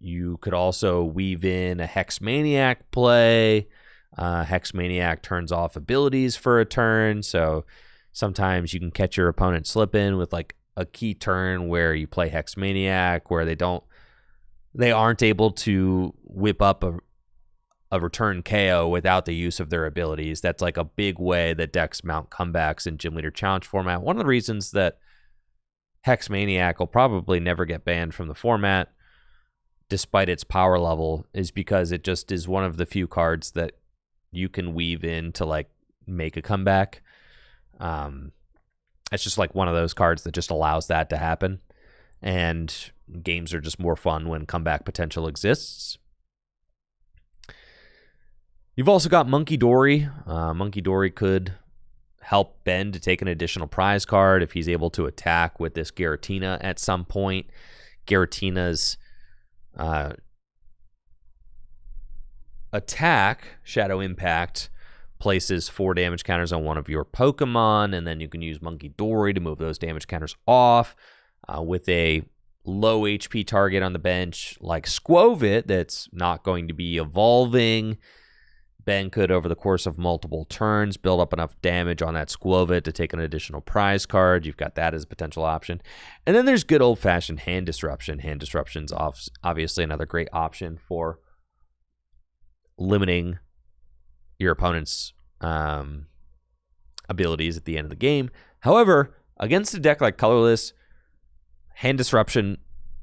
You could also weave in a Hex Maniac play. Hex Maniac turns off abilities for a turn, so sometimes you can catch your opponent slipping with like a key turn where you play Hex Maniac where they aren't able to whip up a return KO without the use of their abilities. That's like a big way that decks mount comebacks in Gym Leader Challenge format. One of the reasons that Hex Maniac will probably never get banned from the format, despite its power level, is because it just is one of the few cards that you can weave in to like make a comeback. It's just like one of those cards that just allows that to happen. And games are just more fun when comeback potential exists. You've also got Monkey Dory. Monkey Dory could help Ben to take an additional prize card if he's able to attack with this Giratina at some point. Giratina's attack, Shadow Impact, places 4 damage counters on one of your Pokemon, and then you can use Monkey Dory to move those damage counters off. With a low HP target on the bench like Squovit that's not going to be evolving, Ben could, over the course of multiple turns, build up enough damage on that Squovit to take an additional prize card. You've got that as a potential option. And then there's good old-fashioned Hand Disruption. Hand Disruption's obviously another great option for limiting your opponent's abilities at the end of the game. However, against a deck like Colorless, Hand Disruption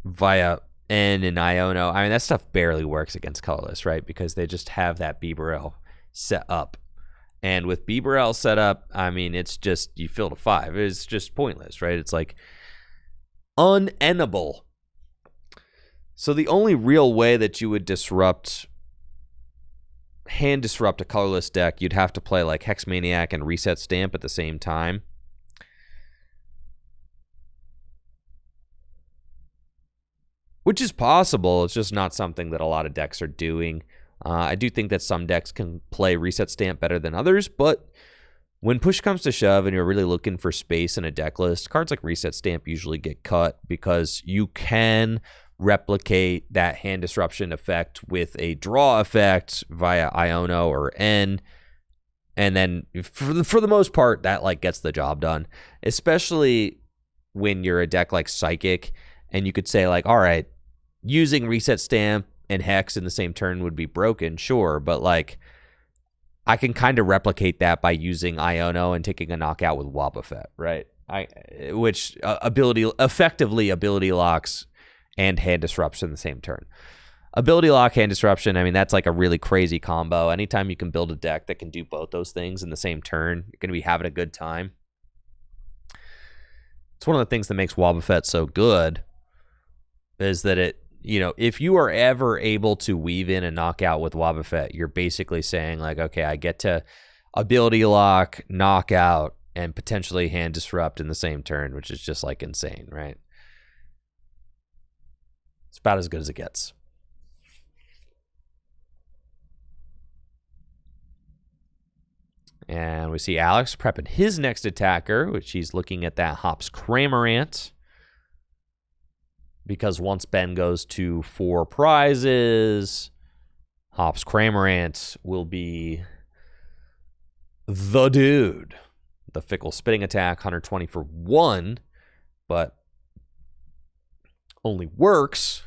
via N and Iono, I mean, that stuff barely works against Colorless, right? Because they just have that Bibarel set up. And with Bibarel set up, I mean, it's just, you fill to 5. It's just pointless, right? It's like unendable. So the only real way that you would hand disrupt a Colorless deck, you'd have to play like Hex Maniac and Reset Stamp at the same time. Which is possible. It's just not something that a lot of decks are doing. I do think that some decks can play Reset Stamp better than others, but when push comes to shove and you're really looking for space in a deck list, cards like Reset Stamp usually get cut because you can replicate that Hand Disruption effect with a draw effect via Iono or N, and then for the most part, that like gets the job done, especially when you're a deck like Psychic, and you could say like, all right, using Reset Stamp and Hex in the same turn would be broken, sure, but like I can kind of replicate that by using Iono and taking a knockout with Wobbuffet, right? Which effectively ability locks and Hand Disruption in the same turn. Ability lock, Hand Disruption, I mean, that's like a really crazy combo. Anytime you can build a deck that can do both those things in the same turn, you're going to be having a good time. It's one of the things that makes Wobbuffet so good is that it, you know, if you are ever able to weave in a knockout with Wobbuffet, you're basically saying like, okay, I get to ability lock, knockout, and potentially Hand Disrupt in the same turn, which is just like insane, right? It's about as good as it gets. And we see Alex prepping his next attacker, which he's looking at that Hops Cramorant. Because once Ben goes to 4 prizes, Hops Cramorant will be the dude. The Fickle Spitting Attack, 120 for 1, but only works.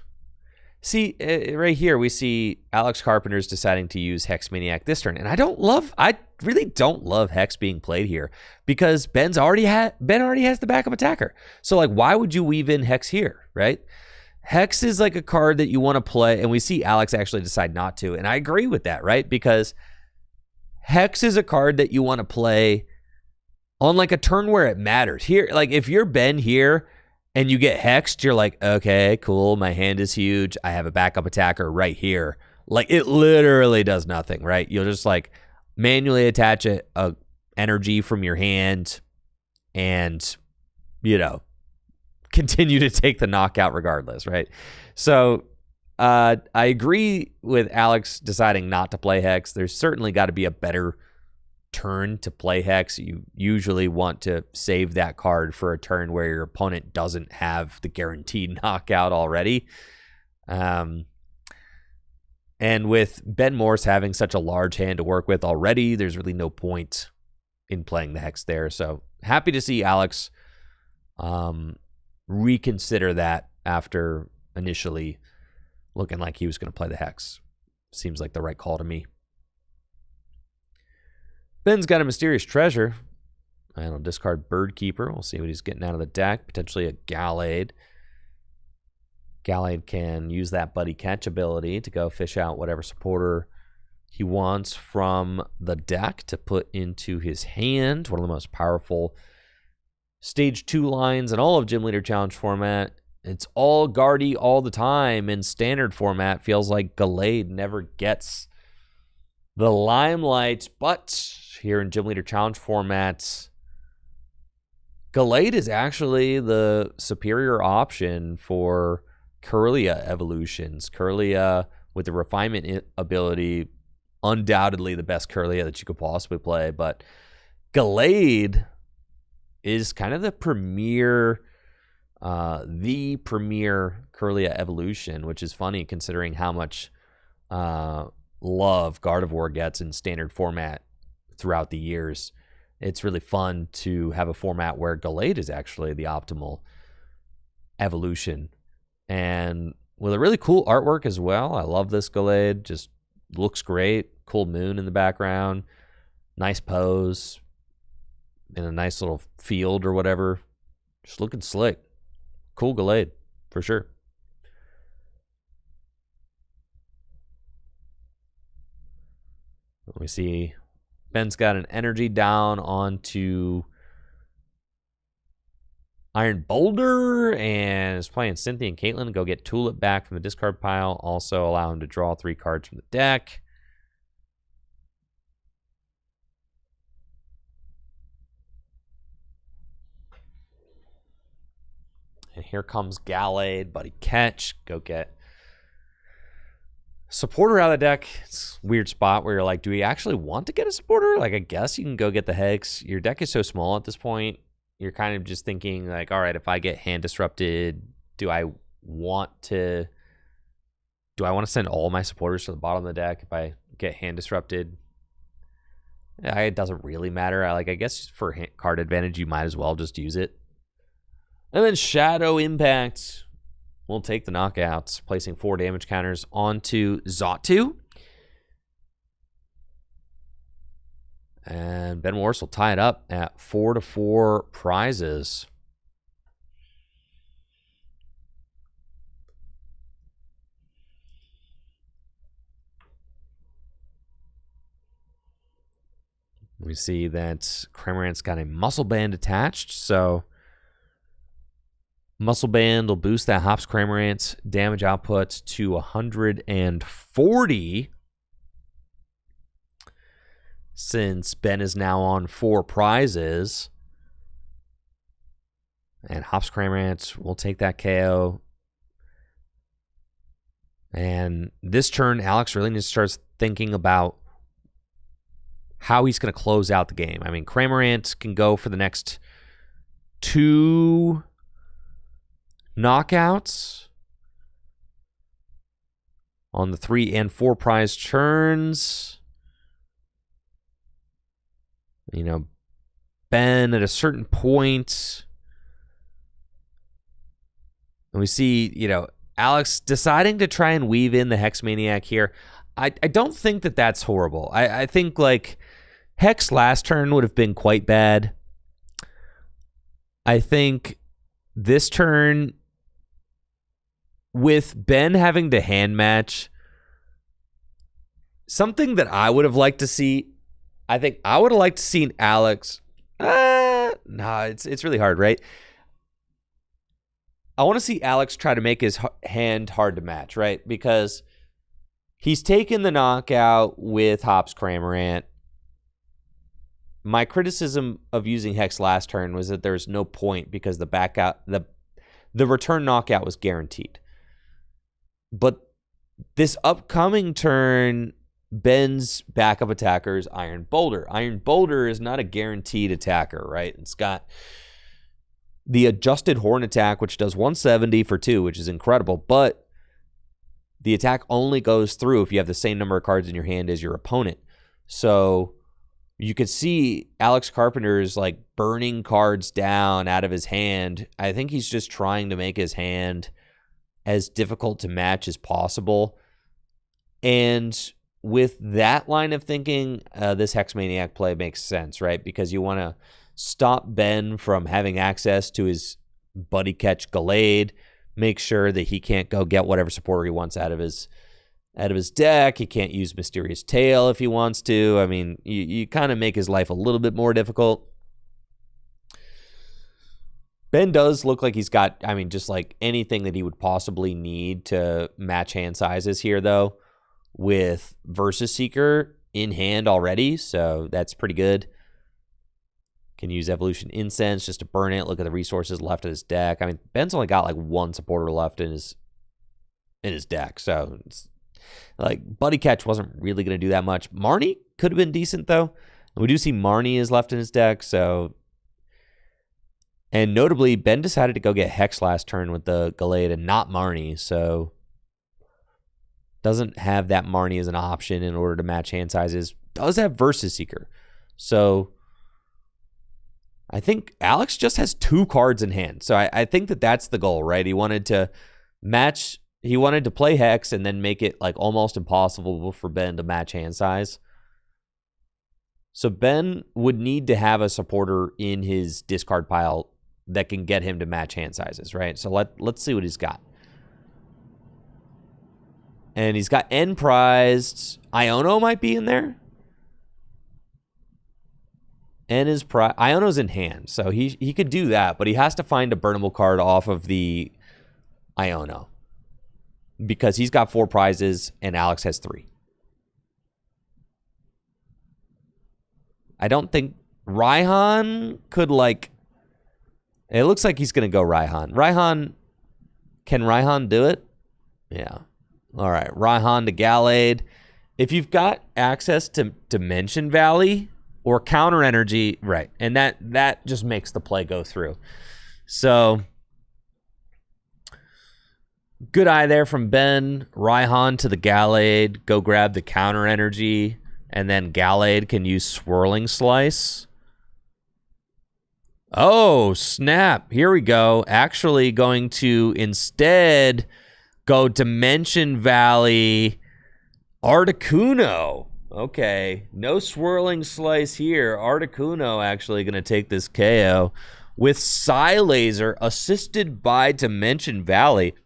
See, right here, we see Alex Carpenter's deciding to use Hex Maniac this turn. And I really don't love Hex being played here because Ben already has the backup attacker. So, like, why would you weave in Hex here, right? Hex is like a card that you want to play, and we see Alex actually decide not to, and I agree with that, right? Because Hex is a card that you want to play on like a turn where it matters. Here, like if you're Ben here and you get hexed, you're like, okay, cool, my hand is huge. I have a backup attacker right here. Like it literally does nothing, right? You'll just like manually attach a energy from your hand and, you know, continue to take the knockout regardless, right? So I agree with Alex deciding not to play Hex. There's certainly got to be a better turn to play Hex. You usually want to save that card for a turn where your opponent doesn't have the guaranteed knockout already. And with Ben Morse having such a large hand to work with already, there's really no point in playing the Hex there. So happy to see Alex reconsider that after initially looking like he was going to play the Hex. Seems like the right call to me. Ben's got a mysterious treasure. I'll discard Birdkeeper. We'll see what he's getting out of the deck. Potentially a Gallade. Gallade can use that Buddy Catch ability to go fish out whatever supporter he wants from the deck to put into his hand. One of the most powerful Stage 2 lines in all of Gym Leader Challenge format. It's all Guardy all the time. In standard format, feels like Gallade never gets the limelight, but here in Gym Leader Challenge formats, Gallade is actually the superior option for Kirlia evolutions. Kirlia with the refinement ability, undoubtedly the best Kirlia that you could possibly play, but Gallade is kind of the premier Kirlia evolution, which is funny considering how much love Gardevoir gets in standard format throughout the years. It's really fun to have a format where Gallade is actually the optimal evolution. And with a really cool artwork as well. I love this Gallade. Just looks great. Cool moon in the background. Nice pose. In a nice little field or whatever. Just looking slick. Cool Gallade, for sure. We see Ben's got an energy down onto Iron Boulder and is playing Cynthia and Caitlin to go get Tulip back from the discard pile. Also allow him to draw 3 cards from the deck. And here comes Gallade, Buddy Catch. Go get supporter out of the deck. It's a weird spot where you're like, do we actually want to get a supporter? Like, I guess you can go get the Hex. Your deck is so small at this point. You're kind of just thinking like, all right, if I get hand disrupted, do I want to send all my supporters to the bottom of the deck if I get hand disrupted? It doesn't really matter. I guess for card advantage, you might as well just use it. And then Shadow Impact will take the knockouts, placing 4 damage counters onto Xatu. And Ben Morse will tie it up at 4-4 prizes. We see that Cramorant's got a muscle band attached, so muscle band will boost that Hops Cramorant's damage output to 140. Since Ben is now on 4 prizes. And Hops Cramorant will take that KO. And this turn, Alex really needs to start thinking about how he's going to close out the game. I mean, Cramorant can go for the next 2 knockouts on the 3 and 4 prize turns. You know, Ben at a certain point, and we see, you know, Alex deciding to try and weave in the Hex Maniac here. I don't think that that's horrible. I think, like, Hex last turn would have been quite bad. I think this turn, with Ben having to hand match, something that I would have liked to see, I think I would have liked to see Alex. It's really hard, right? I want to see Alex try to make his hand hard to match, right? Because he's taken the knockout with Hops Cramorant. My criticism of using Hex last turn was that there was no point because the return knockout was guaranteed. But this upcoming turn, Ben's backup attacker is Iron Boulder. Iron Boulder is not a guaranteed attacker, right? It's got the adjusted Horn attack, which does 170 for 2, which is incredible, but the attack only goes through if you have the same number of cards in your hand as your opponent. So you could see Alex Carpenter's like burning cards down out of his hand. I think he's just trying to make his hand as difficult to match as possible. And with that line of thinking, this Hex Maniac play makes sense, right? Because you want to stop Ben from having access to his Buddy Catch Gallade, make sure that he can't go get whatever supporter he wants out of his deck. He can't use Mysterious Tail if he wants to. I mean, you kind of make his life a little bit more difficult. Ben does look like he's got, I mean, just like anything that he would possibly need to match hand sizes here, though, with Versus Seeker in hand already, so that's pretty good. Can use Evolution Incense just to burn it. Look at the resources left of his deck. I mean, Ben's only got like one supporter left in his deck, so it's like Buddy Catch wasn't really going to do that much. Marnie could have been decent, though. We do see Marnie is left in his deck, so... And notably, Ben decided to go get Hex last turn with the Gallade and not Marnie, so doesn't have that Marnie as an option in order to match hand sizes. Does have Versus Seeker. So I think Alex just has 2 cards in hand. So I think that that's the goal, right? He wanted to play Hex and then make it like almost impossible for Ben to match hand size. So Ben would need to have a supporter in his discard pile that can get him to match hand sizes, right? So let's see what he's got. And he's got N prized. Iono might be in there. N is prized. Iono's in hand, so he could do that, but he has to find a burnable card off of the Iono because he's got 4 prizes and Alex has 3. I don't think Raihan could like... It looks like he's going to go Raihan. Can Raihan do it? Yeah. All right, Raihan to Gallade. If you've got access to Dimension Valley or Counter Energy, right, and that just makes the play go through. So, good eye there from Ben. Raihan to the Gallade. Go grab the Counter Energy, and then Gallade can use Swirling Slice. Oh, snap. Here we go. Actually going to instead go Dimension Valley Articuno. Okay. No Swirling Slice here. Articuno actually going to take this KO with Psy Laser assisted by Dimension Valley.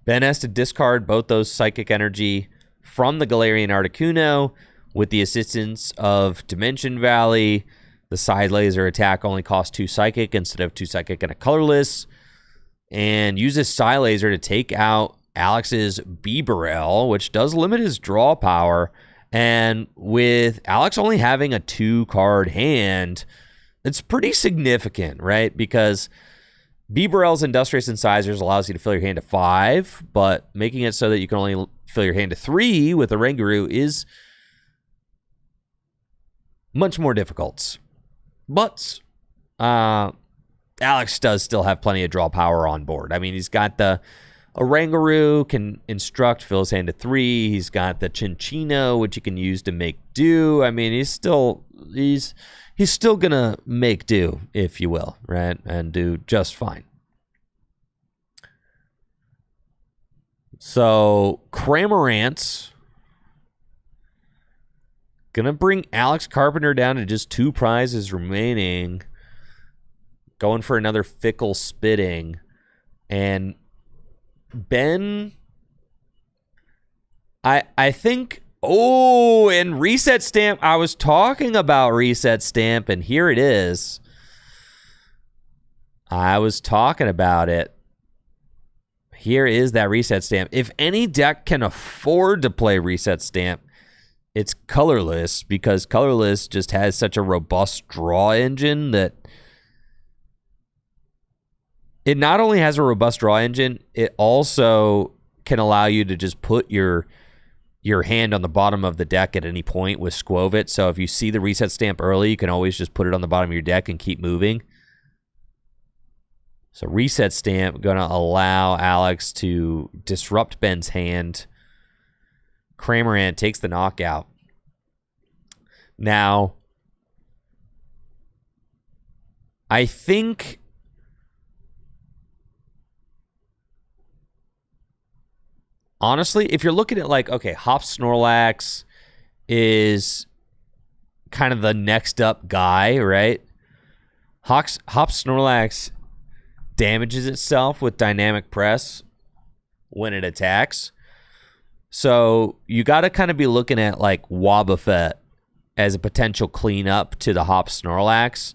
Ben has to discard both those Psychic Energy from the Galarian Articuno. With the assistance of Dimension Valley, the Side Laser attack only costs 2 Psychic instead of 2 Psychic and a Colorless. And uses Psy Laser to take out Alex's Bibarel, which does limit his draw power. And with Alex only having a 2-card hand, it's pretty significant, right? Because Bibarel's Industrious Incisors allows you to fill your hand to 5, but making it so that you can only fill your hand to 3 with a Oranguru is much more difficult. But Alex does still have plenty of draw power on board. I mean, he's got the Oranguru, can instruct, fill his hand to 3. He's got the Chinchino, which he can use to make do. I mean, he's still gonna make do, if you will, right? And do just fine. So, Cramorant gonna bring Alex Carpenter down to just 2 prizes remaining. Going for another Fickle Spitting. And Ben, I think, and Reset Stamp, I was talking about Reset Stamp, and here it is. I was talking about it. Here is that Reset Stamp. If any deck can afford to play Reset Stamp, it's Colorless, because Colorless just has such a robust draw engine that it not only has a robust draw engine, it also can allow you to just put your hand on the bottom of the deck at any point with Squovit. So if you see the Reset Stamp early, you can always just put it on the bottom of your deck and keep moving. So Reset Stamp going to allow Alex to disrupt Ben's hand. Cramorant takes the knockout. Now, I think honestly, if you're looking at like, okay, Hop Snorlax is kind of the next up guy, right? Hop Snorlax damages itself with dynamic press when it attacks. So you got to kind of be looking at like Wobbuffet as a potential cleanup to the Hop Snorlax.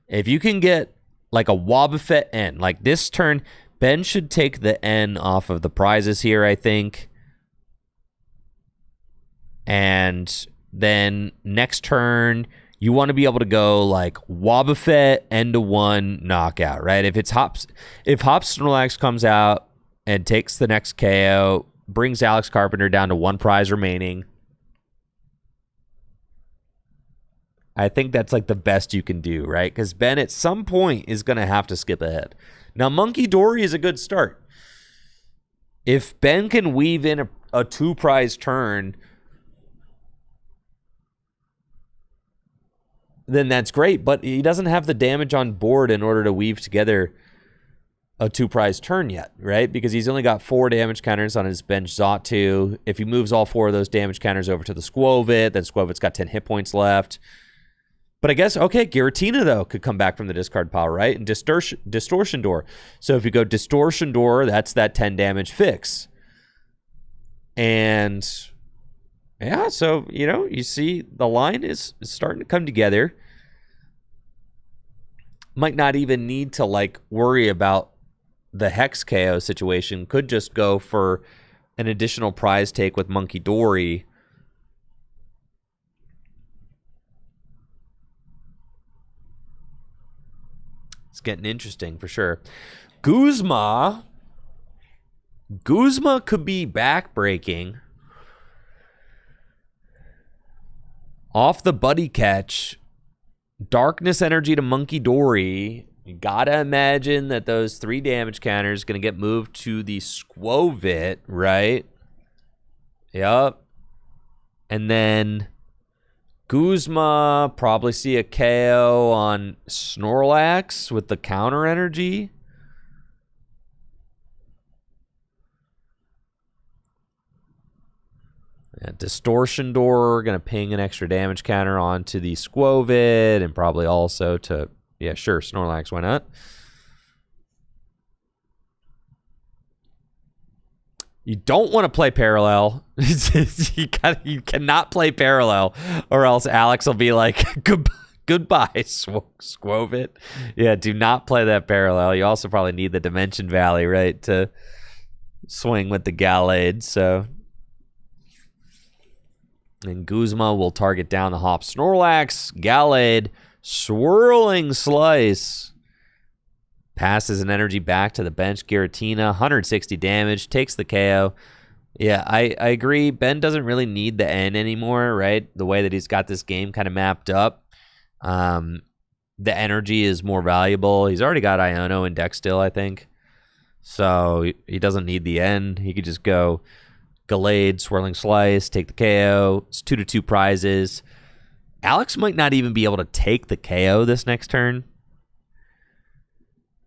If you can get like a Wobbuffet N, like this turn, Ben should take the N off of the prizes here, I think. And then next turn, you want to be able to go like Wobbuffet N-1 knockout, right? If Hop Snorlax comes out and takes the next KO, brings Alex Carpenter down to 1 prize remaining, I think that's like the best you can do, right? Because Ben at some point is going to have to skip ahead. Now, Monkey Dory is a good start. If Ben can weave in a 2-prize turn, then that's great, but he doesn't have the damage on board in order to weave together a 2-prize turn yet, right? Because he's only got 4 damage counters on his bench Xatu. If he moves all 4 of those damage counters over to the Squovit, then Squovit's got 10 hit points left. But I guess, okay, Giratina, though, could come back from the discard pile, right? And Distortion Door. So if you go Distortion Door, that's that 10 damage fix. And yeah, so, you know, you see the line is starting to come together. Might not even need to, like, worry about the Hex KO situation. Could just go for an additional prize take with Monkey Dory. It's getting interesting for sure. Guzma could be backbreaking off the Buddy Catch. Darkness Energy to Monkey Dory. You gotta imagine that those 3 damage counters gonna get moved to the Squovit, right? Yep. And then Guzma probably see a KO on Snorlax with the counter energy. Yeah, Distortion Door gonna ping an extra damage counter onto the Squovit, and probably also to, yeah, sure, Snorlax, why not? You don't want to play Parallel. You cannot play Parallel, or else Alex will be like, goodbye, Squovit. Yeah, do not play that Parallel. You also probably need the Dimension Valley, right, to swing with the Gallade. So, and Guzma will target down the Hop Snorlax. Gallade, Swirling Slice. Passes an energy back to the bench. Giratina, 160 damage, takes the KO. Yeah, I agree. Ben doesn't really need the N anymore, right? The way that he's got this game kind of mapped up. The energy is more valuable. He's already got Iono in deck still, I think. So he doesn't need the N. He could just go Gallade, Swirling Slice, take the KO. It's 2-2 prizes. Alex might not even be able to take the KO this next turn.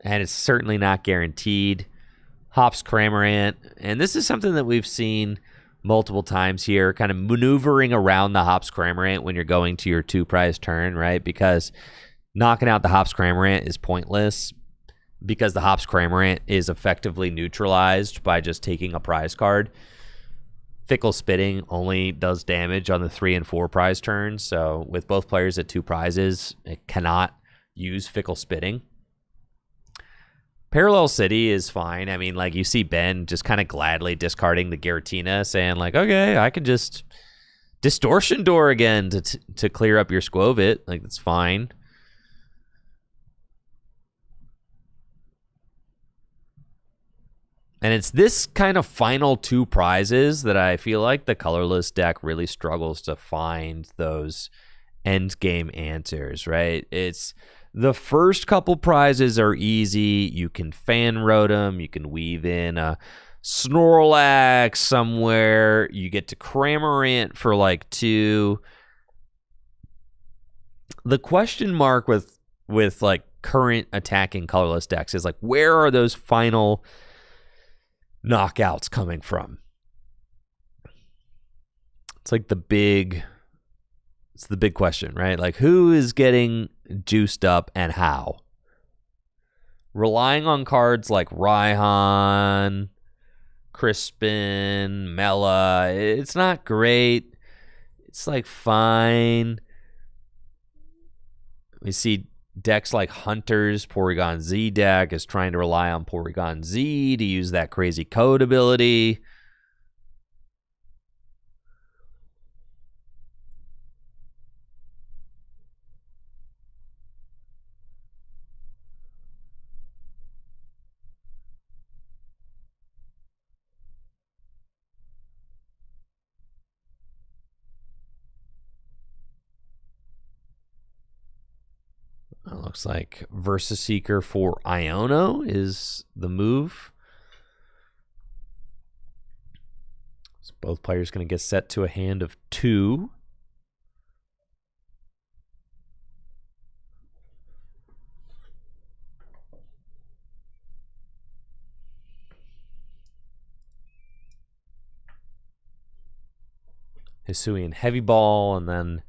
And it's certainly not guaranteed. Hops Cramorant. And this is something that we've seen multiple times here, kind of maneuvering around the Hops Cramorant when you're going to your 2-prize turn, right? Because knocking out the Hops Cramorant is pointless. because the Hops Cramorant is effectively neutralized by just taking a prize card. Fickle Spitting only does damage on the 3 and 4 prize turns, so with both players at 2 prizes, it cannot use Fickle Spitting. Parallel City is fine. I mean, like, you see Ben just kind of gladly discarding the Giratina, saying, like, okay, I can just Distortion Door again to clear up your Squovit. Like, that's fine. And it's this kind of final 2 prizes that I feel like the Colorless deck really struggles to find those end game answers, right? It's the first couple prizes are easy. You can fan road them. You can weave in a Snorlax somewhere. You get to Cramorant for like 2. The question mark with like current attacking Colorless decks is like, where are those final knockouts coming from? It's like the big question, right? Like, who is getting juiced up and how? Relying on cards like Raihan, Crispin, Mela, it's not great. It's like fine. We see decks like Hunter's Porygon Z deck is trying to rely on Porygon Z to use that crazy code ability. It looks like Versus Seeker for Iono is the move. So both players going to get set to a hand of 2. Hisuian Heavy Ball, and then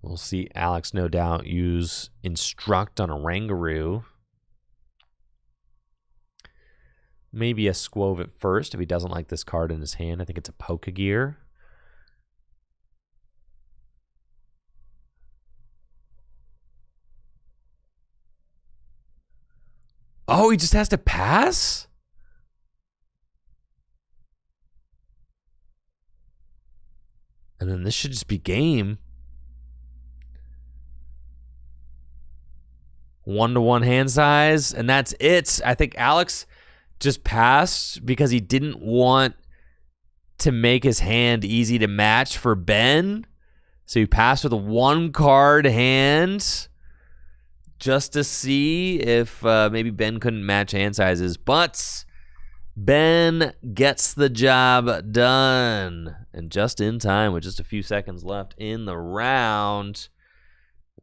we'll see Alex, no doubt, use Instruct on a Rangaroo. Maybe a Squovit first if he doesn't like this card in his hand. I think it's a Pokegear. Oh, he just has to pass? And then this should just be game. 1-to-1 hand size, and that's it. I think Alex just passed because he didn't want to make his hand easy to match for Ben. So he passed with a 1-card hand just to see if maybe Ben couldn't match hand sizes. But Ben gets the job done. And just in time, with just a few seconds left in the round,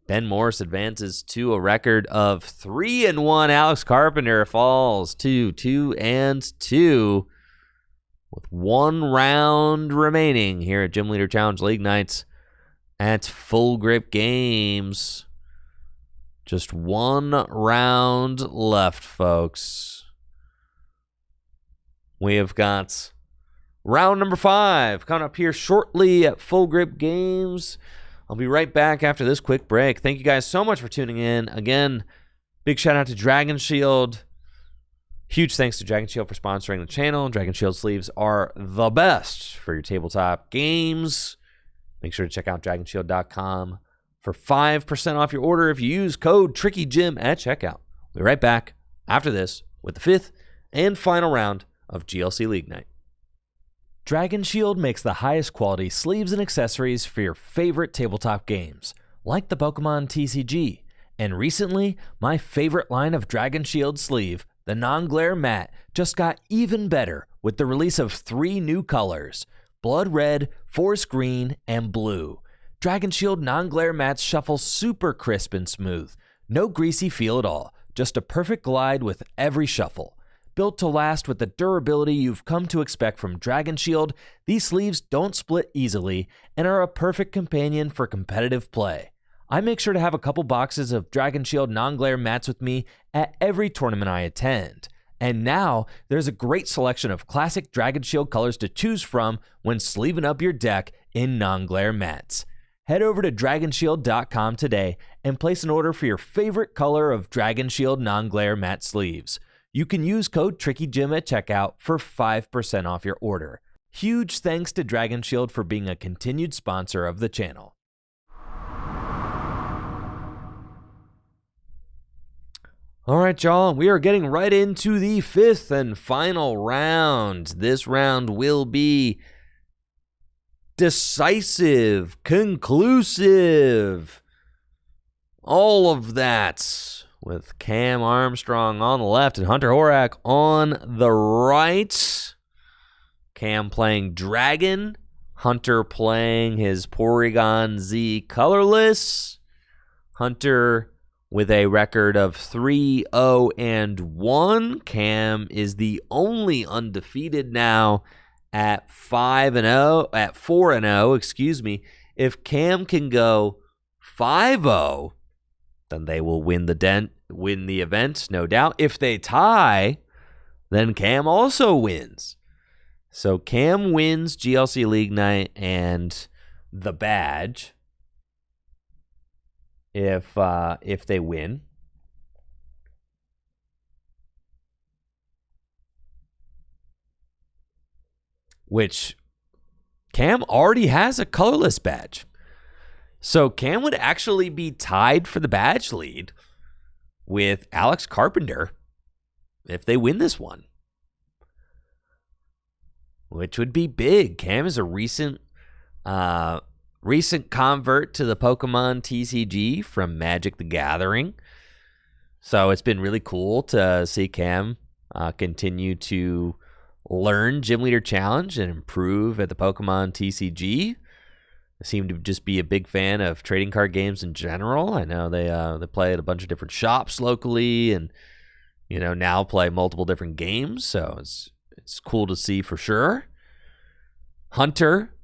Ben Morris advances to a record of 3-1. Alex Carpenter falls to 2-2 with 1 round remaining here at Gym Leader Challenge League Nights at Full Grip Games. Just 1 round left, folks. We have got round number 5 coming up here shortly at Full Grip Games. I'll be right back after this quick break. Thank you guys so much for tuning in. Again, big shout out to Dragon Shield. Huge thanks to Dragon Shield for sponsoring the channel. Dragon Shield sleeves are the best for your tabletop games. Make sure to check out dragonshield.com for 5% off your order if you use code TRICKYGYM at checkout. We'll be right back after this with the 5th and final round of GLC League Night. Dragon Shield makes the highest quality sleeves and accessories for your favorite tabletop games, like the Pokémon TCG, and recently, my favorite line of Dragon Shield sleeve, the Non-Glare Matte, just got even better with the release of 3 new colors, Blood Red, Forest Green, and Blue. Dragon Shield Non-Glare Mattes shuffle super crisp and smooth, no greasy feel at all, just a perfect glide with every shuffle. Built to last with the durability you've come to expect from Dragon Shield, these sleeves don't split easily and are a perfect companion for competitive play. I make sure to have a couple boxes of Dragon Shield non-glare mats with me at every tournament I attend. And now, there's a great selection of classic Dragon Shield colors to choose from when sleeving up your deck in non-glare mats. Head over to dragonshield.com today and place an order for your favorite color of Dragon Shield non-glare matte sleeves. You can use code TrickyJim at checkout for 5% off your order. Huge thanks to Dragon Shield for being a continued sponsor of the channel. All right, y'all, we are getting right into the 5th and final round. This round will be decisive, conclusive, all of that, with Cam Armstrong on the left and Hunter Horak on the right. Cam playing Dragon, Hunter playing his Porygon Z Colorless. Hunter with a record of 3-0-1. Cam is the only undefeated now at 4-0, excuse me. If Cam can go 5-0, then they will win the event, no doubt. If they tie, then Cam also wins. So Cam wins GLC League Night and the badge if they win. Which Cam already has a colorless badge. So Cam would actually be tied for the badge lead with Alex Carpenter if they win this one, which would be big. Cam is a recent convert to the Pokemon TCG from Magic the Gathering. So it's been really cool to see Cam continue to learn Gym Leader Challenge and improve at the Pokemon TCG. I seem to just be a big fan of trading card games in general. I know they play at a bunch of different shops locally, and now play multiple different games. So it's cool to see for sure. Hunter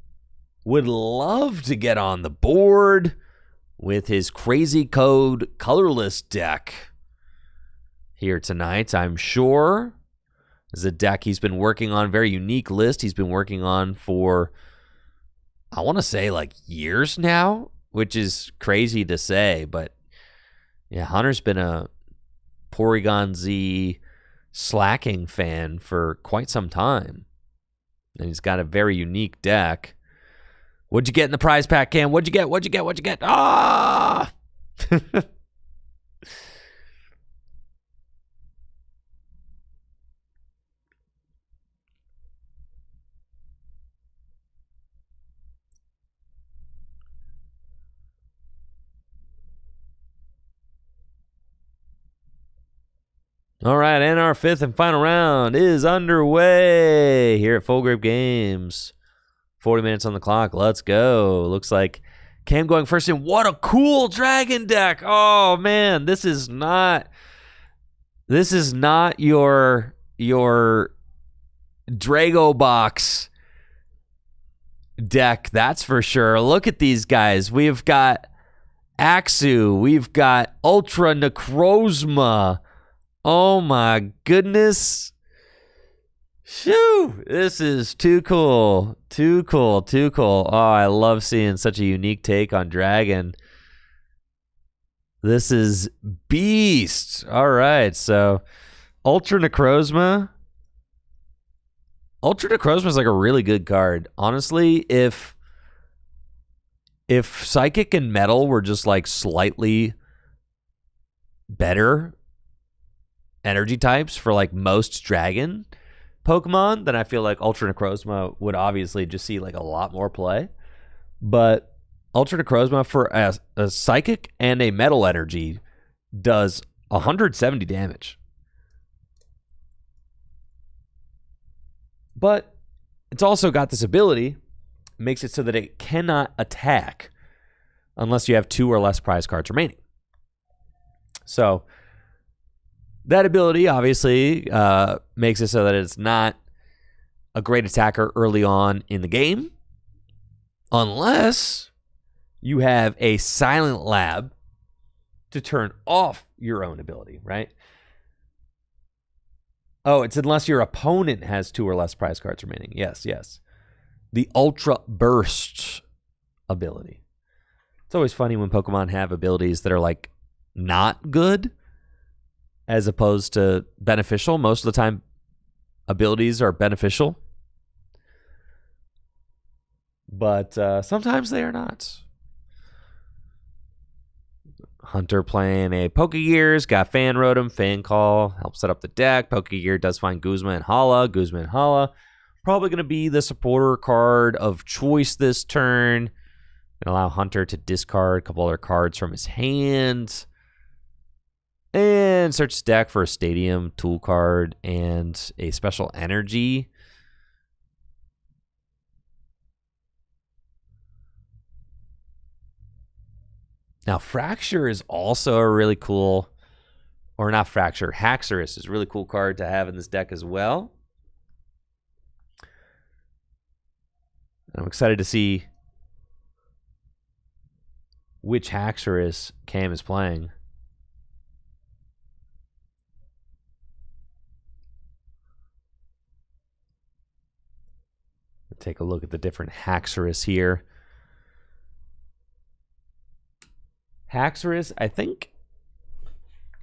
would love to get on the board with his Crazy Code colorless deck here tonight, I'm sure. It's a deck he's been working on, very unique list he's been working on for, I want to say, like years now, which is crazy to say, but yeah, Hunter's been a Porygon Z slacking fan for quite some time, and he's got a very unique deck. What'd you get in the prize pack, Cam? What'd you get? Ah! All right, and our 5th and final round is underway here at Full Grip Games. 40 minutes on the clock. Let's go. Looks like Cam going first in. What a cool dragon deck. Oh, man. This is not your Drago box deck, that's for sure. Look at these guys. We've got Axew. We've got Ultra Necrozma. Oh, my goodness. Shoo! This is too cool. Too cool. Oh, I love seeing such a unique take on Dragon. This is beast. All right, so Ultra Necrozma. Ultra Necrozma is like a really good card. Honestly, if Psychic and Metal were just like slightly better energy types for like most Dragon Pokemon, then I feel like Ultra Necrozma would obviously just see like a lot more play. But Ultra Necrozma for a Psychic and a Metal energy does 170 damage. But it's also got this ability, makes it so that it cannot attack unless you have 2 or less prize cards remaining. So that ability obviously makes it so that it's not a great attacker early on in the game, unless you have a Silent Lab to turn off your own ability, right? Oh, it's unless your opponent has 2 or less prize cards remaining. Yes, yes. The Ultra Burst ability. It's always funny when Pokemon have abilities that are like not good as opposed to beneficial. Most of the time, abilities are beneficial. But sometimes they are not. Hunter playing a Pokegears, got Fan Rotom, Fan Call, helps set up the deck. Pokegear does find Guzma and Hala. Guzma and Hala probably going to be the supporter card of choice this turn. Going to allow Hunter to discard a couple other cards from his hand. And search his deck for a Stadium tool card and a special energy. Now, Fracture is also a really cool, or not Fracture, Haxorus is a really cool card to have in this deck as well. I'm excited to see which Haxorus Cam is playing. Take a look at the different Haxorus here. Haxorus, I think,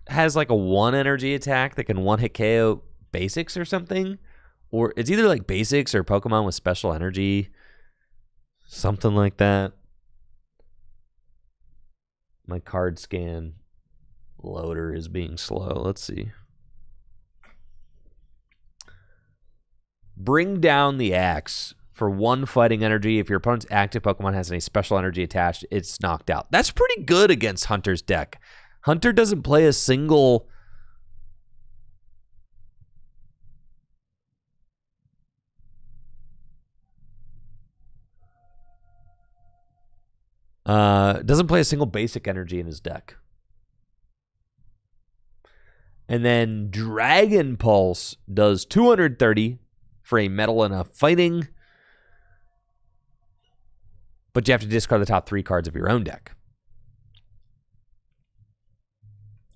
has like a 1 energy attack that can 1-hit KO basics or something. Or it's either like basics or Pokemon with special energy. Something like that. My card scan loader is being slow. Let's see. Bring down the axe. For 1 fighting energy, if your opponent's active Pokemon has any special energy attached, it's knocked out. That's pretty good against Hunter's deck. Hunter doesn't play a single... doesn't play a single basic energy in his deck. And then Dragon Pulse does 230 for a metal and a fighting. But you have to discard the top 3 cards of your own deck.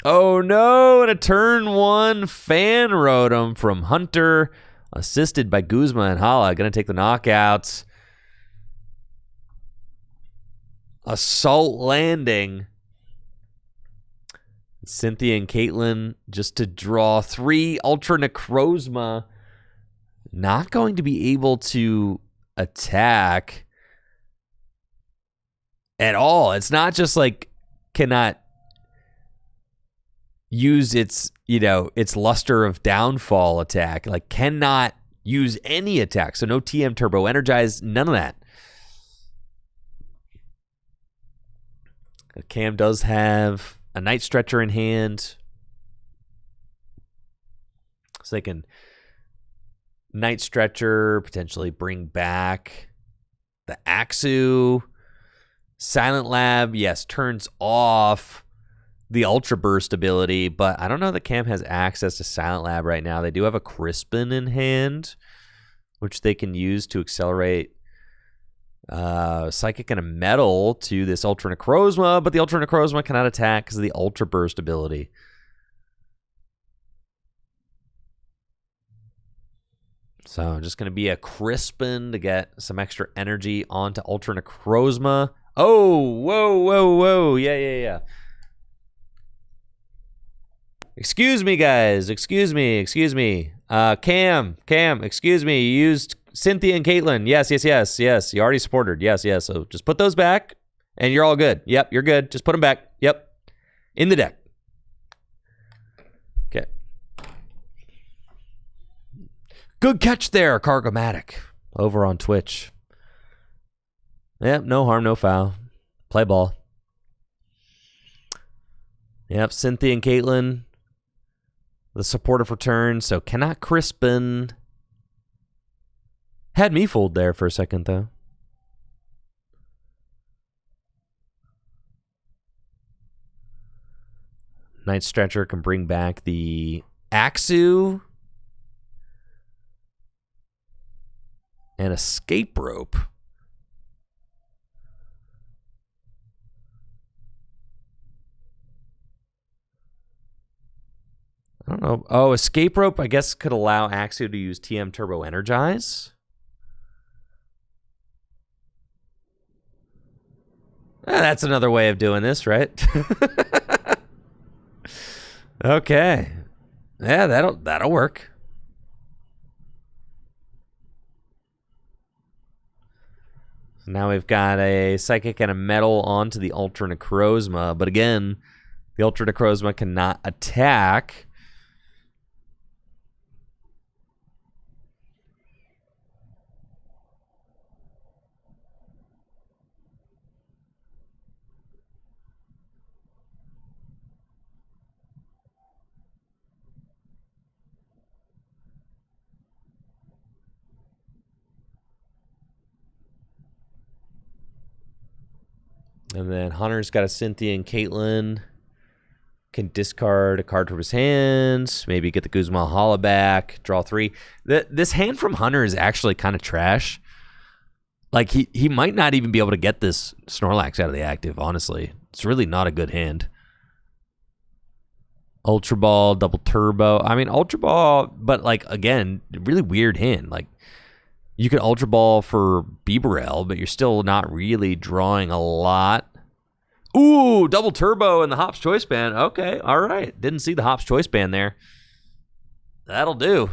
Oh no, and a turn 1 Fan Rotom from Hunter, assisted by Guzma and Hala. Going to take the knockouts. Assault Landing. Cynthia and Caitlin just to draw 3 Ultra Necrozma. Not going to be able to attack at all. It's not just like cannot use its, its Luster of Downfall attack. Like cannot use any attack. So no TM Turbo Energize, none of that. Cam does have a Night Stretcher in hand. So they can Night Stretcher, potentially bring back the Axu. Silent Lab, yes, turns off the Ultra Burst ability, but I don't know that Cam has access to Silent Lab right now. They do have a Crispin in hand, which they can use to accelerate Psychic and a Metal to this Ultra Necrozma, but the Ultra Necrozma cannot attack because of the Ultra Burst ability. So just going to be a Crispin to get some extra energy onto Ultra Necrozma. Oh, whoa, whoa, whoa. Yeah. Excuse me, guys. Excuse me. Cam, excuse me. You used Cynthia and Caitlin. Yes. You already supported. Yes. So just put those back, and you're all good. Yep, you're good. Just put them back. Yep. In the deck. Okay. Good catch there, Cargomatic. Over on Twitch. Yep, no harm, no foul. Play ball. Yep, Cynthia and Caitlin. The supportive return, so cannot Crispin. Had me fooled there for a second, though. Night Stretcher can bring back the Axu. And Escape Rope. I don't know. Oh, escape rope, I guess, could allow Axew to use TM Turbo Energize. That's another way of doing this, right? Okay. Yeah, that'll work. So now we've got a Psychic and a Metal onto the Ultra Necrozma, but again, the Ultra Necrozma cannot attack. And then Hunter's got a Cynthia and Caitlyn. Can discard a card from his hands. Maybe get the Guzma Hala back. Draw 3. This hand from Hunter is actually kind of trash. Like, he might not even be able to get this Snorlax out of the active, honestly. It's really not a good hand. Ultra Ball, Double Turbo. I mean, Ultra Ball, but, like, again, really weird hand. Like, you could Ultra Ball for Bibarel, but you're still not really drawing a lot. Ooh, Double Turbo in the Hop's Choice Band. Okay, all right. Didn't see the Hop's Choice Band there. That'll do.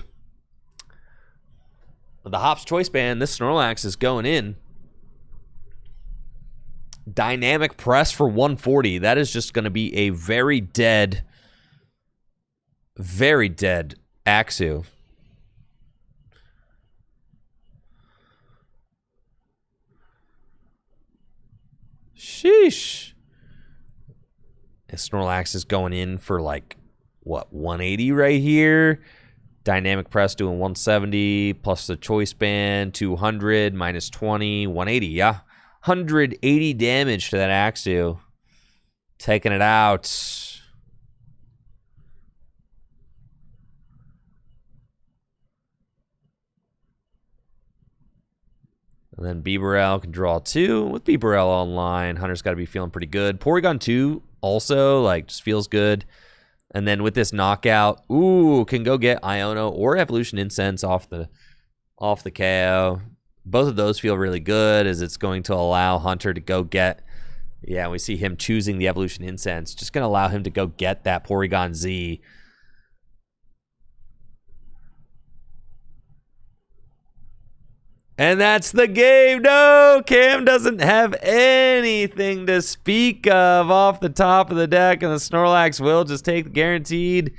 The Hop's Choice Band, this Snorlax is going in. Dynamic Press for 140. That is just going to be a very dead Axew. Sheesh. Snorlax is going in for like, what, 180 right here? Dynamic Press doing 170 plus the Choice Band, 200 minus 20, 180, yeah. 180 damage to that Axew. Taking it out. And then Bibarel can draw 2. With Bibarel online, Hunter's got to be feeling pretty good. Porygon 2 also, like, just feels good. And then with this knockout, ooh, can go get Iono or Evolution Incense off the KO. Both of those feel really good, as it's going to allow Hunter to go get, yeah, we see him choosing the Evolution Incense. Just going to allow him to go get that Porygon Z. And that's the game. No, Cam doesn't have anything to speak of off the top of the deck, and the Snorlax will just take the guaranteed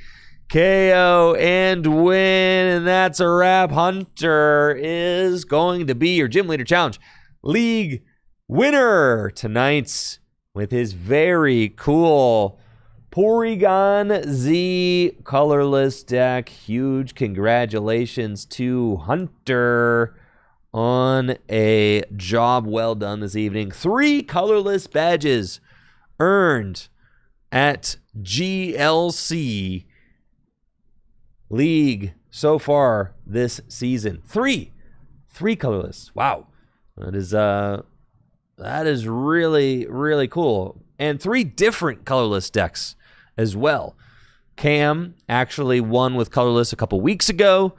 KO and win. And that's a wrap. Hunter is going to be your Gym Leader Challenge League winner tonight with his very cool Porygon Z colorless deck. Huge congratulations to Hunter on a job well done this evening. 3 colorless badges earned at GLC League so far this season. 3 colorless. Wow. That is really, really cool. And 3 different colorless decks as well. Cam actually won with colorless a couple weeks ago.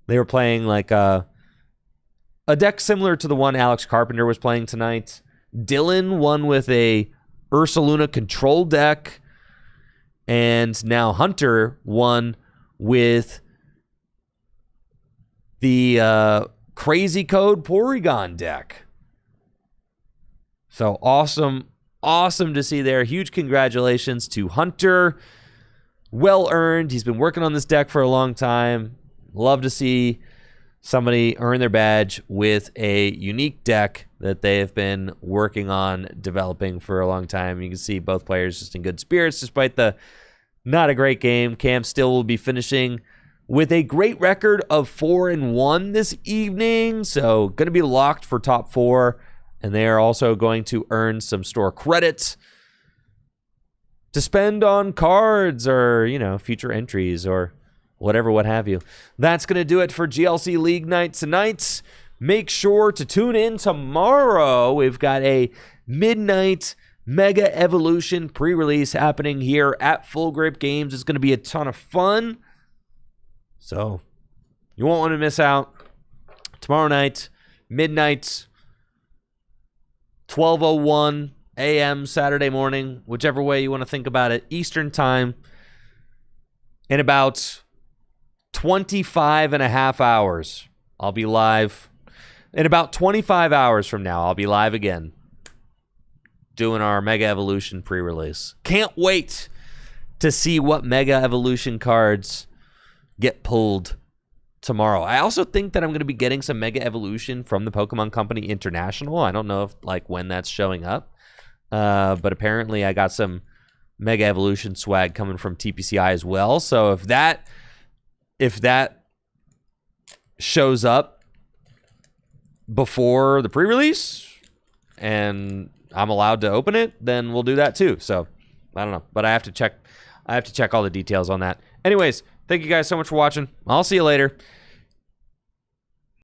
They were playing like a deck similar to the one Alex Carpenter was playing tonight. Dylan won with a Ursaluna control deck. And now Hunter won with the Crazy Code Porygon deck. So awesome to see there. Huge congratulations to Hunter. Well earned. He's been working on this deck for a long time. Love to see somebody earn their badge with a unique deck that they have been working on developing for a long time. You can see both players just in good spirits despite the not a great game. Cam still will be finishing with a great record of 4-1 this evening. So going to be locked for top 4. And they are also going to earn some store credits to spend on cards or, you know, future entries or whatever, what have you. That's going to do it for GLC League Night tonight. Make sure to tune in tomorrow. We've got a midnight Mega Evolution pre-release happening here at Full Grip Games. It's going to be a ton of fun. So you won't want to miss out. Tomorrow night, midnight, 12:01 a.m. Saturday morning, whichever way you want to think about it, Eastern time. In about 25 and a half hours, I'll be live. In about 25 hours from now, I'll be live again doing our Mega Evolution pre-release. Can't wait to see what Mega Evolution cards get pulled tomorrow. I also think that I'm going to be getting some Mega Evolution from the Pokemon Company International. I don't know if when that's showing up, but apparently I got some Mega Evolution swag coming from TPCI as well. So if that shows up before the pre-release and I'm allowed to open it, then we'll do that too. So I don't know, but I have to check all the details on that. Anyways, thank you guys so much for watching. I'll see you later.